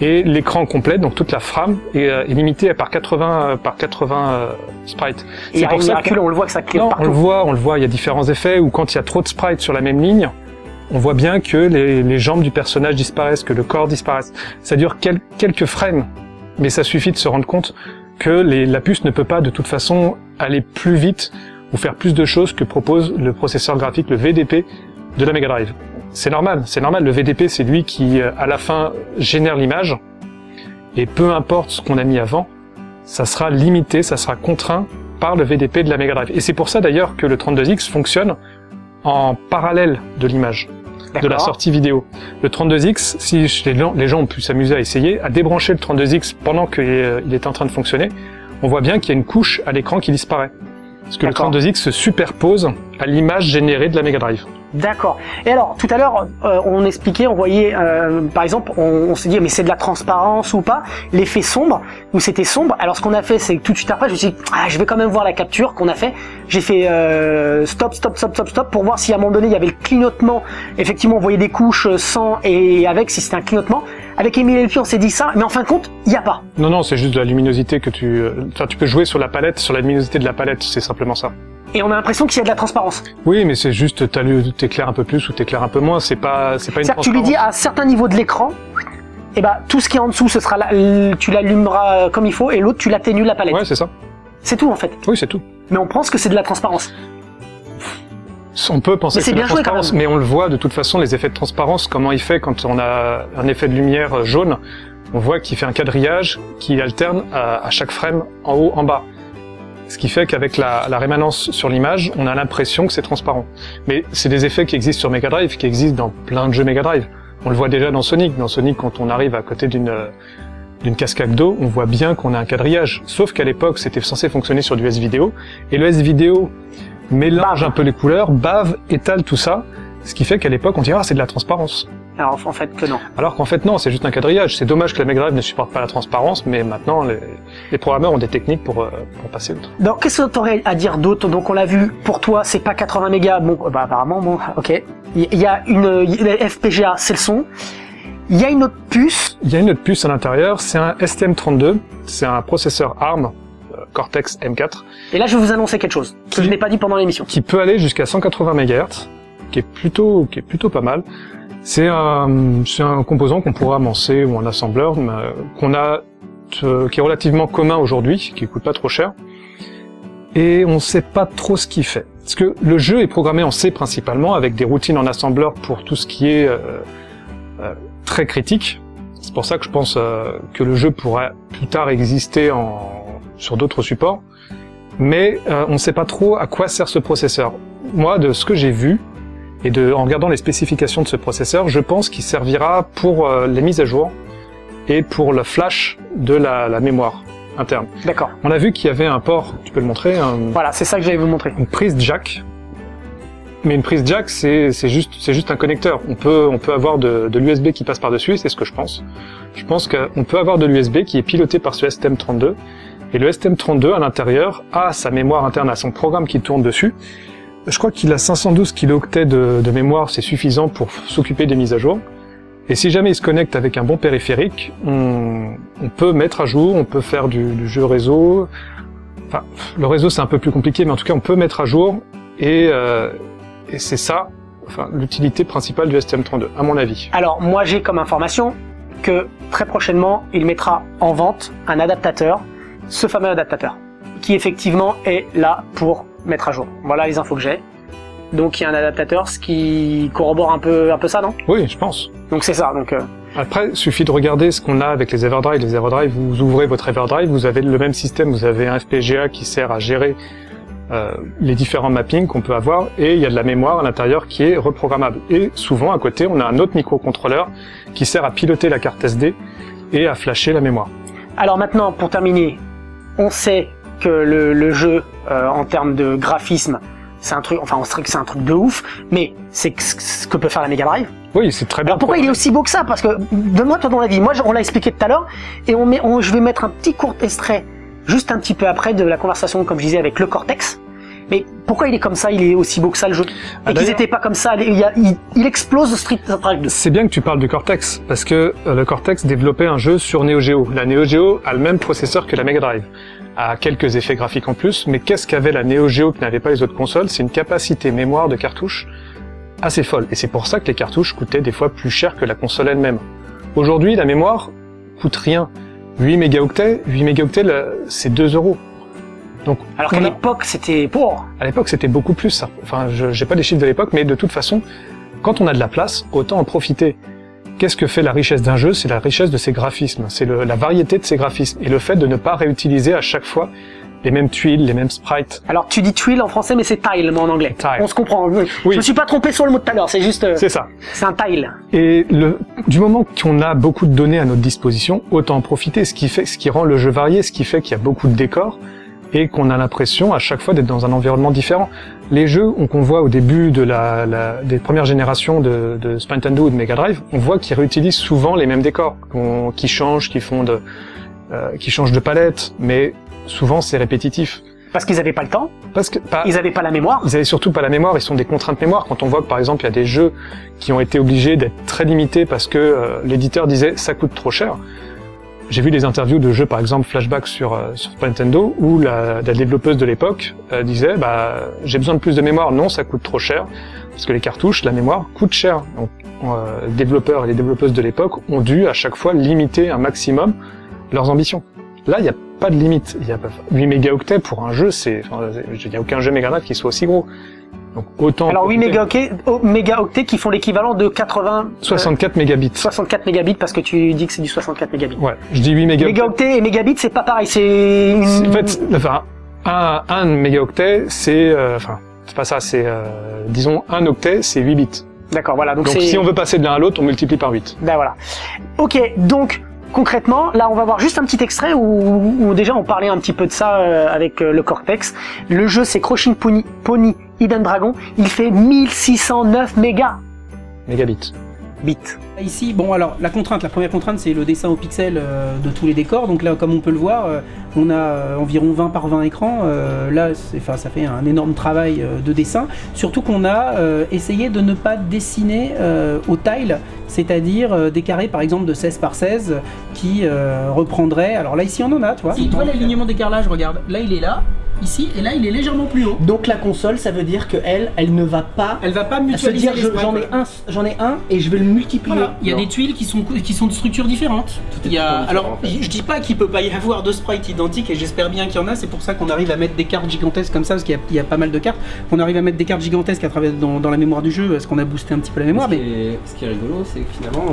Et l'écran complet, donc toute la frame, est limitée par 80 sprites. Et il y a un miracle, on le voit que ça clignote Non, partout. on le voit, il y a différents effets où quand il y a trop de sprites sur la même ligne, on voit bien que les jambes du personnage disparaissent, que le corps disparaisse. Ça dure quelques frames, mais ça suffit de se rendre compte que la puce ne peut pas de toute façon aller plus vite ou faire plus de choses que propose le processeur graphique, le VDP de la Mega Drive. C'est normal, le VDP c'est lui qui à la fin génère l'image, et peu importe ce qu'on a mis avant, ça sera limité, ça sera contraint par le VDP de la Mega Drive. Et c'est pour ça d'ailleurs que le 32X fonctionne en parallèle de l'image, de la sortie vidéo. Le 32X, si les gens ont pu s'amuser à essayer, à débrancher le 32X pendant qu'il est en train de fonctionner, on voit bien qu'il y a une couche à l'écran qui disparaît. Parce que le 32X se superpose à l'image générée de la Mega Drive. D'accord. Et alors, tout à l'heure, on expliquait, on voyait, par exemple, on s'est dit, mais c'est de la transparence ou pas, l'effet sombre, ou c'était sombre. Alors, ce qu'on a fait, c'est que tout de suite après, je me suis dit, je vais quand même voir la capture qu'on a fait. J'ai fait stop, pour voir si à un moment donné, il y avait le clignotement. Effectivement, on voyait des couches sans et avec, si c'était un clignotement. Avec Émile Elpi, on s'est dit ça, mais en fin de compte, il n'y a pas. Non, c'est juste de la luminosité que tu peux jouer sur la palette, sur la luminosité de la palette, c'est simplement ça. Et on a l'impression qu'il y a de la transparence. Oui, mais c'est juste, t'éclaires un peu plus ou t'éclaires un peu moins, c'est pas une C'est-à-dire que transparence. tu lui dis à un certain niveau de l'écran, et bah, tout ce qui est en dessous, ce sera tu l'allumeras comme il faut, et l'autre, tu l'atténues la palette. Ouais, c'est ça. C'est tout, en fait. Oui, c'est tout. Mais on pense que c'est de la transparence. On peut penser Mais que c'est de la c'est bien joué, quand transparence, même. mais on le voit de toute façon, les effets de transparence, comment il fait quand on a un effet de lumière jaune. On voit qu'il fait un quadrillage qui alterne à chaque frame en haut, en bas. Ce qui fait qu'avec la rémanence sur l'image, on a l'impression que c'est transparent. Mais c'est des effets qui existent sur Mega Drive, qui existent dans plein de jeux Mega Drive. On le voit déjà dans Sonic. Dans Sonic, quand on arrive à côté d'une cascade d'eau, on voit bien qu'on a un quadrillage. Sauf qu'à l'époque, c'était censé fonctionner sur du S-Vidéo. Et le S-Vidéo mélange un peu les couleurs, bave, étale tout ça. Ce qui fait qu'à l'époque, on dirait c'est de la transparence. Alors, en fait, que non. Alors qu'en fait, non, c'est juste un quadrillage. C'est dommage que la Mega Drive ne supporte pas la transparence, mais maintenant, les programmeurs ont des techniques pour passer outre. Donc, qu'est-ce que tu aurais à dire d'autre? Donc, on l'a vu, pour toi, c'est pas 80 mégas. Bon, bah, apparemment, bon, ok. Il y a les FPGA, c'est le son. Il y a une autre puce. Il y a une autre puce à l'intérieur, c'est un STM32, c'est un processeur ARM, Cortex M4, Et là, je vais vous annoncer quelque chose que je n'ai pas dit pendant l'émission. qui peut aller jusqu'à 180 MHz, qui est plutôt pas mal. C'est un composant qu'on pourra amancer ou un assembleur, qui est relativement commun aujourd'hui, qui coûte pas trop cher. Et on sait pas trop ce qu'il fait. Parce que le jeu est programmé en C principalement, avec des routines en assembleur pour tout ce qui est très critique. C'est pour ça que je pense que le jeu pourrait plus tard exister sur d'autres supports. Mais on ne sait pas trop à quoi sert ce processeur. Moi, de ce que j'ai vu, et en regardant les spécifications de ce processeur, je pense qu'il servira pour les mises à jour et pour le flash de la mémoire interne. D'accord. On a vu qu'il y avait un port, tu peux le montrer, Voilà, c'est ça que j'allais vous montrer. une prise jack. Mais une prise jack, c'est juste un connecteur. On peut avoir de l'USB qui passe par-dessus, c'est ce que je pense. Je pense qu'on peut avoir de l'USB qui est piloté par ce STM32. Et le STM32, à l'intérieur, a sa mémoire interne, a son programme qui tourne dessus. Je crois qu'il a 512 kilooctets de mémoire, c'est suffisant pour s'occuper des mises à jour. Et si jamais il se connecte avec un bon périphérique, on peut mettre à jour, on peut faire du jeu réseau. Enfin, le réseau c'est un peu plus compliqué, mais en tout cas on peut mettre à jour, et c'est ça, enfin, l'utilité principale du STM32, à mon avis. Alors, moi, j'ai comme information que très prochainement, il mettra en vente un adaptateur, ce fameux adaptateur, qui effectivement est là pour mettre à jour. Voilà les infos que j'ai. donc il y a un adaptateur, ce qui corrobore un peu ça, non? Oui, je pense. Donc c'est ça, donc... Après, il suffit de regarder ce qu'on a avec les Everdrive. Les Everdrive, vous ouvrez votre Everdrive, vous avez le même système, vous avez un FPGA qui sert à gérer les différents mappings qu'on peut avoir, et il y a de la mémoire à l'intérieur qui est reprogrammable. Et souvent, à côté, on a un autre microcontrôleur qui sert à piloter la carte SD et à flasher la mémoire. Alors maintenant, pour terminer, on sait que le jeu, en termes de graphisme, c'est un truc, enfin on sait que c'est un truc de ouf, mais c'est ce que peut faire la Mega Drive. Oui, c'est très bien. Alors pourquoi il est aussi beau que ça? Parce que, donne-moi ton avis. Moi, on l'a expliqué tout à l'heure, et je vais mettre un petit court extrait, juste un petit peu après, de la conversation, comme je disais, avec le Cortex. Mais pourquoi il est comme ça? Il est aussi beau que ça, le jeu? Et qu'ils étaient pas comme ça, il explose Street Fighter 2. C'est bien que tu parles du Cortex, parce que le Cortex développait un jeu sur Neo Geo. La Neo Geo a le même processeur que la Mega Drive, a quelques effets graphiques en plus, mais qu'est-ce qu'avait la Neo Geo que n'avait pas les autres consoles? C'est une capacité mémoire de cartouche assez folle, et c'est pour ça que les cartouches coûtaient des fois plus cher que la console elle-même. Aujourd'hui, la mémoire coûte rien. 8 mégaoctets, c'est 2 €. Donc, alors qu'à l'époque, c'était pauvre. À l'époque, c'était beaucoup plus, ça. Enfin, j'ai pas les chiffres de l'époque, mais de toute façon, quand on a de la place, autant en profiter. Qu'est-ce que fait la richesse d'un jeu? C'est la richesse de ses graphismes, c'est la variété de ses graphismes, et le fait de ne pas réutiliser à chaque fois les mêmes tuiles, les mêmes sprites. Alors, tu dis tuile en français, mais c'est tile, moi, en anglais. Tile. On se comprend. Oui. Je me suis pas trompé sur le mot tout à l'heure, c'est juste... C'est ça. C'est un tile. Et du moment qu'on a beaucoup de données à notre disposition, autant en profiter, ce qui rend le jeu varié, ce qui fait qu'il y a beaucoup de décors, et qu'on a l'impression à chaque fois d'être dans un environnement différent. Les jeux qu'on voit au début de des premières générations de Super Nintendo ou de Mega Drive, on voit qu'ils réutilisent souvent les mêmes décors, qui changent, qui changent de palette, mais souvent c'est répétitif. Parce qu'ils avaient pas le temps. Ils avaient pas la mémoire. Ils avaient surtout pas la mémoire, ils sont des contraintes mémoire. Quand on voit que par exemple il y a des jeux qui ont été obligés d'être très limités parce que l'éditeur disait ça coûte trop cher. J'ai vu des interviews de jeux, par exemple Flashback sur Super Nintendo, où la développeuse de l'époque disait j'ai besoin de plus de mémoire. Non, ça coûte trop cher, parce que les cartouches, la mémoire, coûte cher. Donc les développeurs et les développeuses de l'époque ont dû à chaque fois limiter un maximum leurs ambitions. Là, il n'y a pas de limite. Il y a 8 mégaoctets pour un jeu, il n'y a aucun jeu Mega Drive qui soit aussi gros. Donc autant. Alors 8 mégaoctets qui font l'équivalent de 64 mégabits. 64 mégabits parce que tu dis que c'est du 64 mégabits. Ouais, je dis 8 mégaoctets. Mégaoctets et mégabits, c'est pas pareil, c'est En fait, un mégaoctet, c'est pas ça, c'est disons un octet, c'est 8 bits. D'accord, voilà. Donc si on veut passer de l'un à l'autre, on multiplie par 8. Ben voilà. OK, donc concrètement, là, on va voir juste un petit extrait où déjà on parlait un petit peu de ça avec le Cortex. Le jeu, c'est Crushing Pony Hidden Dragon. Il fait 1609 mégabits. Bits. Ici, bon alors la première contrainte c'est le dessin au pixel de tous les décors, donc là comme on peut le voir, on a environ 20 par 20 écrans, là ça fait un énorme travail de dessin, surtout qu'on a essayé de ne pas dessiner au tile, c'est-à-dire des carrés par exemple de 16 par 16 qui reprendraient, alors là ici on en a, tu vois. Si, toi l'alignement des carrelages, regarde, là il est là, ici, et là il est légèrement plus haut. Donc la console, ça veut dire qu'elle ne va pas... Elle va pas se mutualiser dire les sprites. j'en ai un et je vais le multiplier. Voilà. Il y a des tuiles qui sont de structures différentes. Alors, je dis pas qu'il peut pas y avoir deux sprites identiques et j'espère bien qu'il y en a. C'est pour ça qu'on arrive à mettre des cartes gigantesques comme ça, parce qu'il y a pas mal de cartes. On arrive à mettre des cartes gigantesques à travers dans la mémoire du jeu, parce qu'on a boosté un petit peu la mémoire. Ce qui est rigolo, c'est que finalement,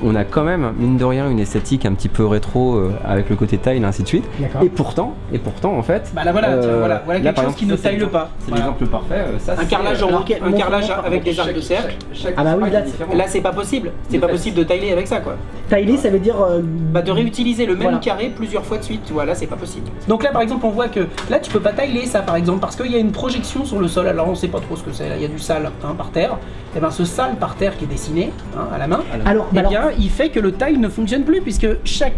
on a quand même mine de rien une esthétique un petit peu rétro avec le côté tile et ainsi de suite. Et pourtant, en fait. Bah là voilà, voilà quelque chose qui ne tile pas. C'est l'exemple parfait. Un carrelage avec des arcs de cercle. Ah bah oui, là c'est pas possible. C'est pas possible de tiler avec ça quoi. Tiler ça veut dire de réutiliser le même carré plusieurs fois de suite, tu vois, là c'est pas possible. Donc là par exemple on voit que là tu peux pas tiler ça par exemple parce qu'il y a une projection sur le sol, alors on sait pas trop ce que c'est, là il y a du sale par terre, et bien ce sale par terre qui est dessiné à la main, il fait que le tile ne fonctionne plus puisque chaque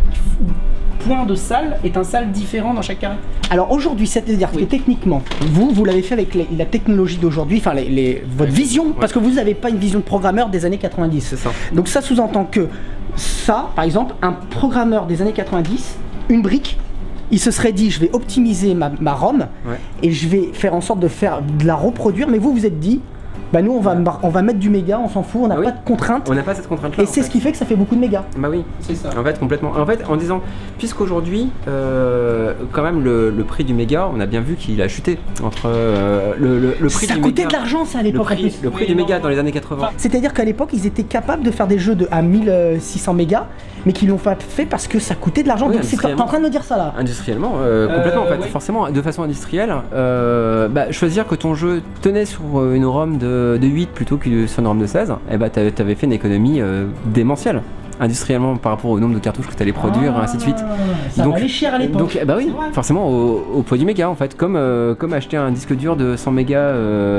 point de salle est un salle différent dans chaque carré. Alors aujourd'hui, c'est-à-dire que techniquement, vous l'avez fait avec la technologie d'aujourd'hui, enfin votre vision, parce que vous n'avez pas une vision de programmeur des années 90. C'est ça. Donc ça sous-entend que ça, par exemple, un programmeur des années 90, une brique, il se serait dit je vais optimiser ma ROM et je vais faire en sorte de la reproduire, mais vous êtes dit Bah nous on va mettre du méga, on s'en fout, on n'a pas de contrainte. On n'a pas cette contrainte-là. Et c'est ce qui fait que ça fait beaucoup de méga. Bah oui, C'est ça. en fait complètement. En fait, en disant, puisqu'aujourd'hui, quand même le prix du méga, on a bien vu qu'il a chuté entre le prix Ça du coûtait méga. de l'argent ça à l'époque en plus. Le prix du méga dans les années 80. C'est-à-dire qu'à l'époque ils étaient capables de faire des jeux à 1600 mégas, mais qu'ils l'ont pas fait parce que ça coûtait de l'argent. Oui, Donc t'es en train de me dire ça là. Industriellement, complètement en fait, oui. forcément, de façon industrielle, choisir que ton jeu tenait sur une ROM de 8 plutôt que sur une ROM de 16, et bah t'avais fait une économie démentielle, industriellement par rapport au nombre de cartouches que t'allais produire, et ainsi de suite. Ça Donc- valait cher à l'époque. Donc bah oui, forcément au poids du méga en fait, comme acheter un disque dur de 100 mégas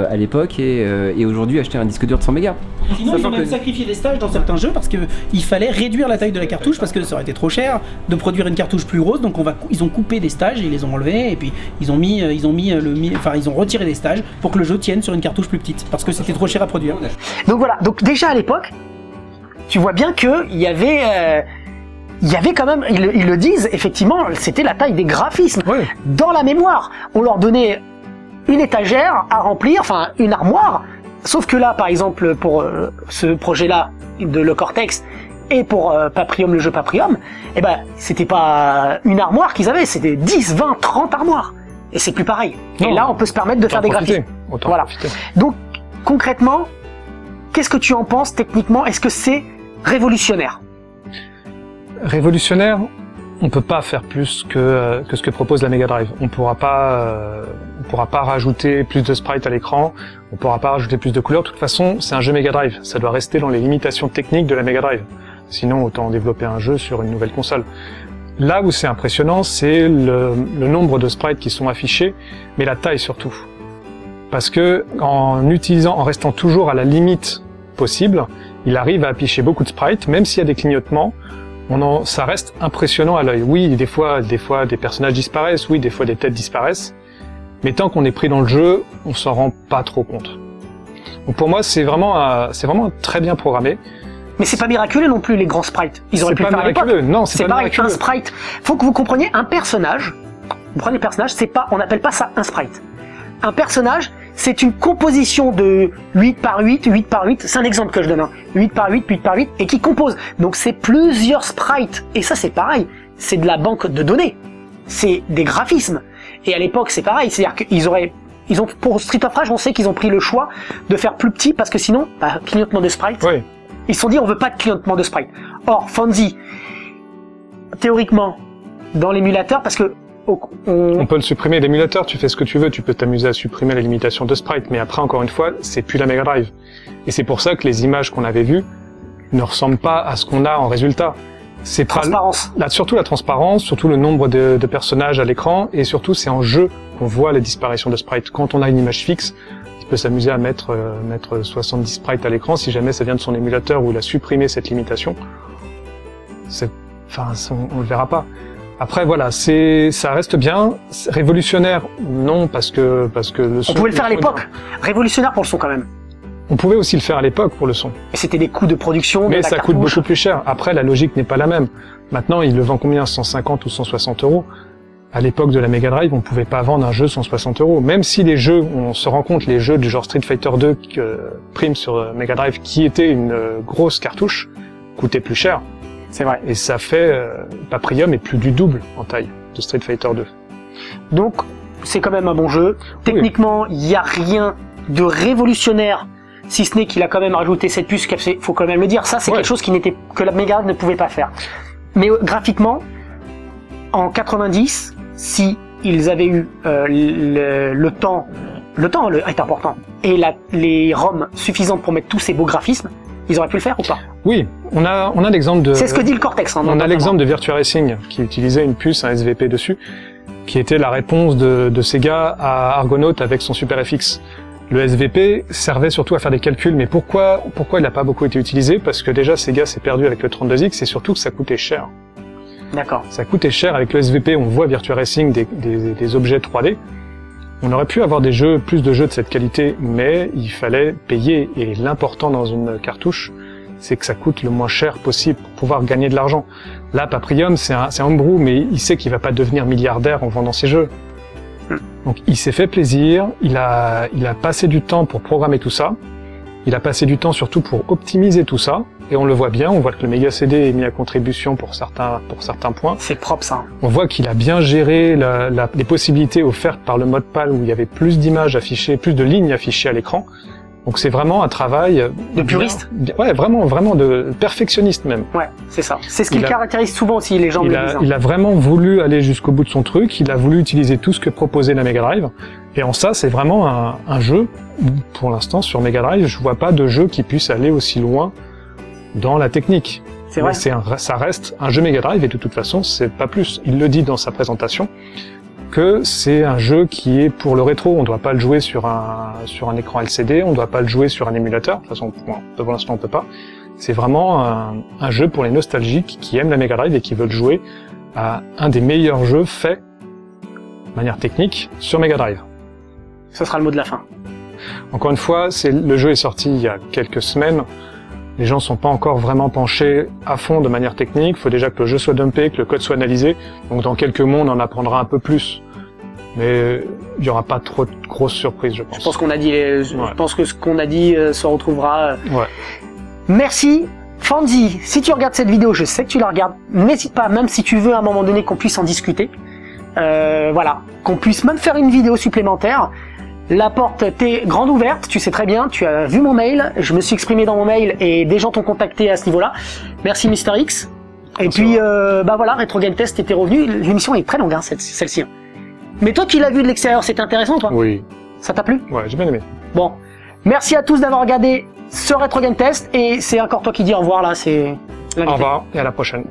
à l'époque et aujourd'hui acheter un disque dur de 100 mégas. Sinon, ils Sachant ont même que- sacrifié des stages dans certains jeux parce qu'il fallait réduire la taille de la cartouche parce que ça aurait été trop cher de produire une cartouche plus grosse. Donc ils ont coupé des stages, ils les ont enlevés et puis ils ont retiré des stages pour que le jeu tienne sur une cartouche plus petite parce que c'était trop cher à produire. Donc voilà, donc déjà à l'époque, tu vois bien que il y avait quand même, ils le disent, effectivement, c'était la taille des graphismes. Oui. Dans la mémoire, on leur donnait une étagère à remplir, enfin une armoire, sauf que là, par exemple, pour ce projet-là de le Cortex, et pour Paprium, le jeu Paprium, eh ben, c'était pas une armoire qu'ils avaient, c'était 10, 20, 30 armoires. Et c'est plus pareil. Non. Et là, on peut se permettre de faire des graphismes. Autant Voilà. profiter. Donc, concrètement, qu'est-ce que tu en penses techniquement? Est-ce que c'est révolutionnaire? Révolutionnaire, on peut pas faire plus que ce que propose la Mega Drive. On pourra pas rajouter plus de sprites à l'écran, on pourra pas rajouter plus de couleurs. De toute façon, c'est un jeu Mega Drive. Ça doit rester dans les limitations techniques de la Mega Drive. Sinon, autant développer un jeu sur une nouvelle console. Là où c'est impressionnant, c'est le nombre de sprites qui sont affichés, mais la taille surtout. Parce que en restant toujours à la limite possible, il arrive à afficher beaucoup de sprites, même s'il y a des clignotements. Ça reste impressionnant à l'œil. Oui, des fois des personnages disparaissent, oui, des fois des têtes disparaissent, mais tant qu'on est pris dans le jeu, on s'en rend pas trop compte. Donc pour moi, c'est vraiment très bien programmé. Mais c'est pas miraculeux non plus, les grands sprites. Ils auraient pu le faire à l'époque. Non, c'est pas pareil, miraculeux. un sprite. Faut que vous compreniez, un personnage, vous prenez le personnage, on n'appelle pas ça un sprite. Un personnage, c'est une composition de 8 par 8, 8 par 8, c'est un exemple que je donne, hein. 8 par 8, 8 par 8, et qui compose. Donc c'est plusieurs sprites. Et ça c'est pareil, c'est de la banque de données. C'est des graphismes. Et à l'époque c'est pareil, c'est-à-dire pour Street of Rage, on sait qu'ils ont pris le choix de faire plus petit parce que sinon, clignotement de sprites. Oui. Ils se sont dit on veut pas de clignotement de sprite. Or, Fonzie, théoriquement, dans l'émulateur, parce que On peut le supprimer, l'émulateur, tu fais ce que tu veux, tu peux t'amuser à supprimer la limitation de sprite, mais après, encore une fois, c'est plus la Mega Drive. Et c'est pour ça que les images qu'on avait vues ne ressemblent pas à ce qu'on a en résultat. C'est pas transparence. surtout la transparence, surtout le nombre de personnages à l'écran, et surtout c'est en jeu qu'on voit les disparitions de sprites. Quand on a une image fixe, il peut s'amuser à mettre 70 sprites à l'écran si jamais ça vient de son émulateur où il a supprimé cette limitation. On le verra pas. Après voilà, ça reste bien. Révolutionnaire, non, parce que le son. On pouvait le faire à l'époque. Révolutionnaire pour le son quand même. On pouvait aussi le faire à l'époque pour le son. Et c'était des coûts de production. Mais de la ça coûte cartouche. beaucoup plus cher. Après, la logique n'est pas la même. Maintenant, il le vend combien? 150 ou 160 euros. À l'époque de la Mega Drive, on pouvait pas vendre un jeu 160 euros. Même si les jeux, on se rend compte, les jeux du genre Street Fighter 2 prime sur Mega Drive, qui était une grosse cartouche, coûtaient plus cher. C'est vrai. Et ça fait, Paprium est plus du double en taille de Street Fighter 2. Donc, c'est quand même un bon jeu. Techniquement, il n'y a rien de révolutionnaire, si ce n'est qu'il a quand même rajouté cette puce, faut quand même le dire. Ça, c'est quelque chose que la Mega Drive ne pouvait pas faire. Mais graphiquement, en 90, si ils avaient eu le temps est important, et les ROM suffisantes pour mettre tous ces beaux graphismes, ils auraient pu le faire ou pas? Oui, on a l'exemple de... C'est ce que dit le Cortex. Hein, on a l'exemple de Virtua Racing, qui utilisait une puce, un SVP dessus, qui était la réponse de Sega à Argonaut avec son Super FX. Le SVP servait surtout à faire des calculs, mais pourquoi il n'a pas beaucoup été utilisé? Parce que déjà Sega s'est perdu avec le 32X, et surtout que ça coûtait cher. D'accord. Ça coûtait cher avec le SVP, on voit Virtua Racing des objets 3D. On aurait pu avoir plus de jeux de cette qualité, mais il fallait payer, et l'important dans une cartouche, c'est que ça coûte le moins cher possible pour pouvoir gagner de l'argent. Là, Paprium, c'est un homebrew, mais il sait qu'il va pas devenir milliardaire en vendant ses jeux. Donc il s'est fait plaisir, il a passé du temps pour programmer tout ça, Il a passé du temps surtout pour optimiser tout ça, et on le voit bien, on voit que le Mega CD est mis à contribution pour certains points. C'est propre ça. On voit qu'il a bien géré les possibilités offertes par le mode PAL où il y avait plus d'images affichées, plus de lignes affichées à l'écran. Donc c'est vraiment un travail de puriste. Ouais, vraiment de perfectionniste même. Ouais, c'est ça. C'est ce qui le caractérise souvent aussi les gens de design. Il a vraiment voulu aller jusqu'au bout de son truc, il a voulu utiliser tout ce que proposait la Mega Drive. Et en ça, c'est vraiment un jeu où, pour l'instant, sur Mega Drive, je vois pas de jeu qui puisse aller aussi loin dans la technique. C'est vrai. Ça reste un jeu Mega Drive et de toute façon, c'est pas plus. Il le dit dans sa présentation que c'est un jeu qui est pour le rétro. On doit pas le jouer sur un écran LCD, on doit pas le jouer sur un émulateur. De toute façon, pour l'instant, on peut pas. C'est vraiment un jeu pour les nostalgiques qui aiment la Mega Drive et qui veulent jouer à un des meilleurs jeux faits de manière technique sur Mega Drive. Ce sera le mot de la fin. Encore une fois, le jeu est sorti il y a quelques semaines. Les gens sont pas encore vraiment penchés à fond de manière technique. Il faut déjà que le jeu soit dumpé, que le code soit analysé. Donc dans quelques mois, on en apprendra un peu plus. Mais il y aura pas trop de grosses surprises, je pense. Je pense qu'on a dit, je pense que ce qu'on a dit se retrouvera. Ouais. Merci. Fanzi, si tu regardes cette vidéo, je sais que tu la regardes, n'hésite pas, même si tu veux à un moment donné qu'on puisse en discuter. Voilà. Qu'on puisse même faire une vidéo supplémentaire. La porte t'est grande ouverte, tu sais très bien, tu as vu mon mail, je me suis exprimé dans mon mail et des gens t'ont contacté à ce niveau-là. Merci Mister X. Et puis, bah voilà, Retro Game Test était revenu, l'émission est très longue, hein, celle-ci. Mais toi qui l'as vu de l'extérieur, c'était intéressant ou pas? Oui. Ça t'a plu? Ouais, j'ai bien aimé. Bon. Merci à tous d'avoir regardé ce Retro Game Test et c'est encore toi qui dis au revoir là, c'est Au revoir et à la prochaine.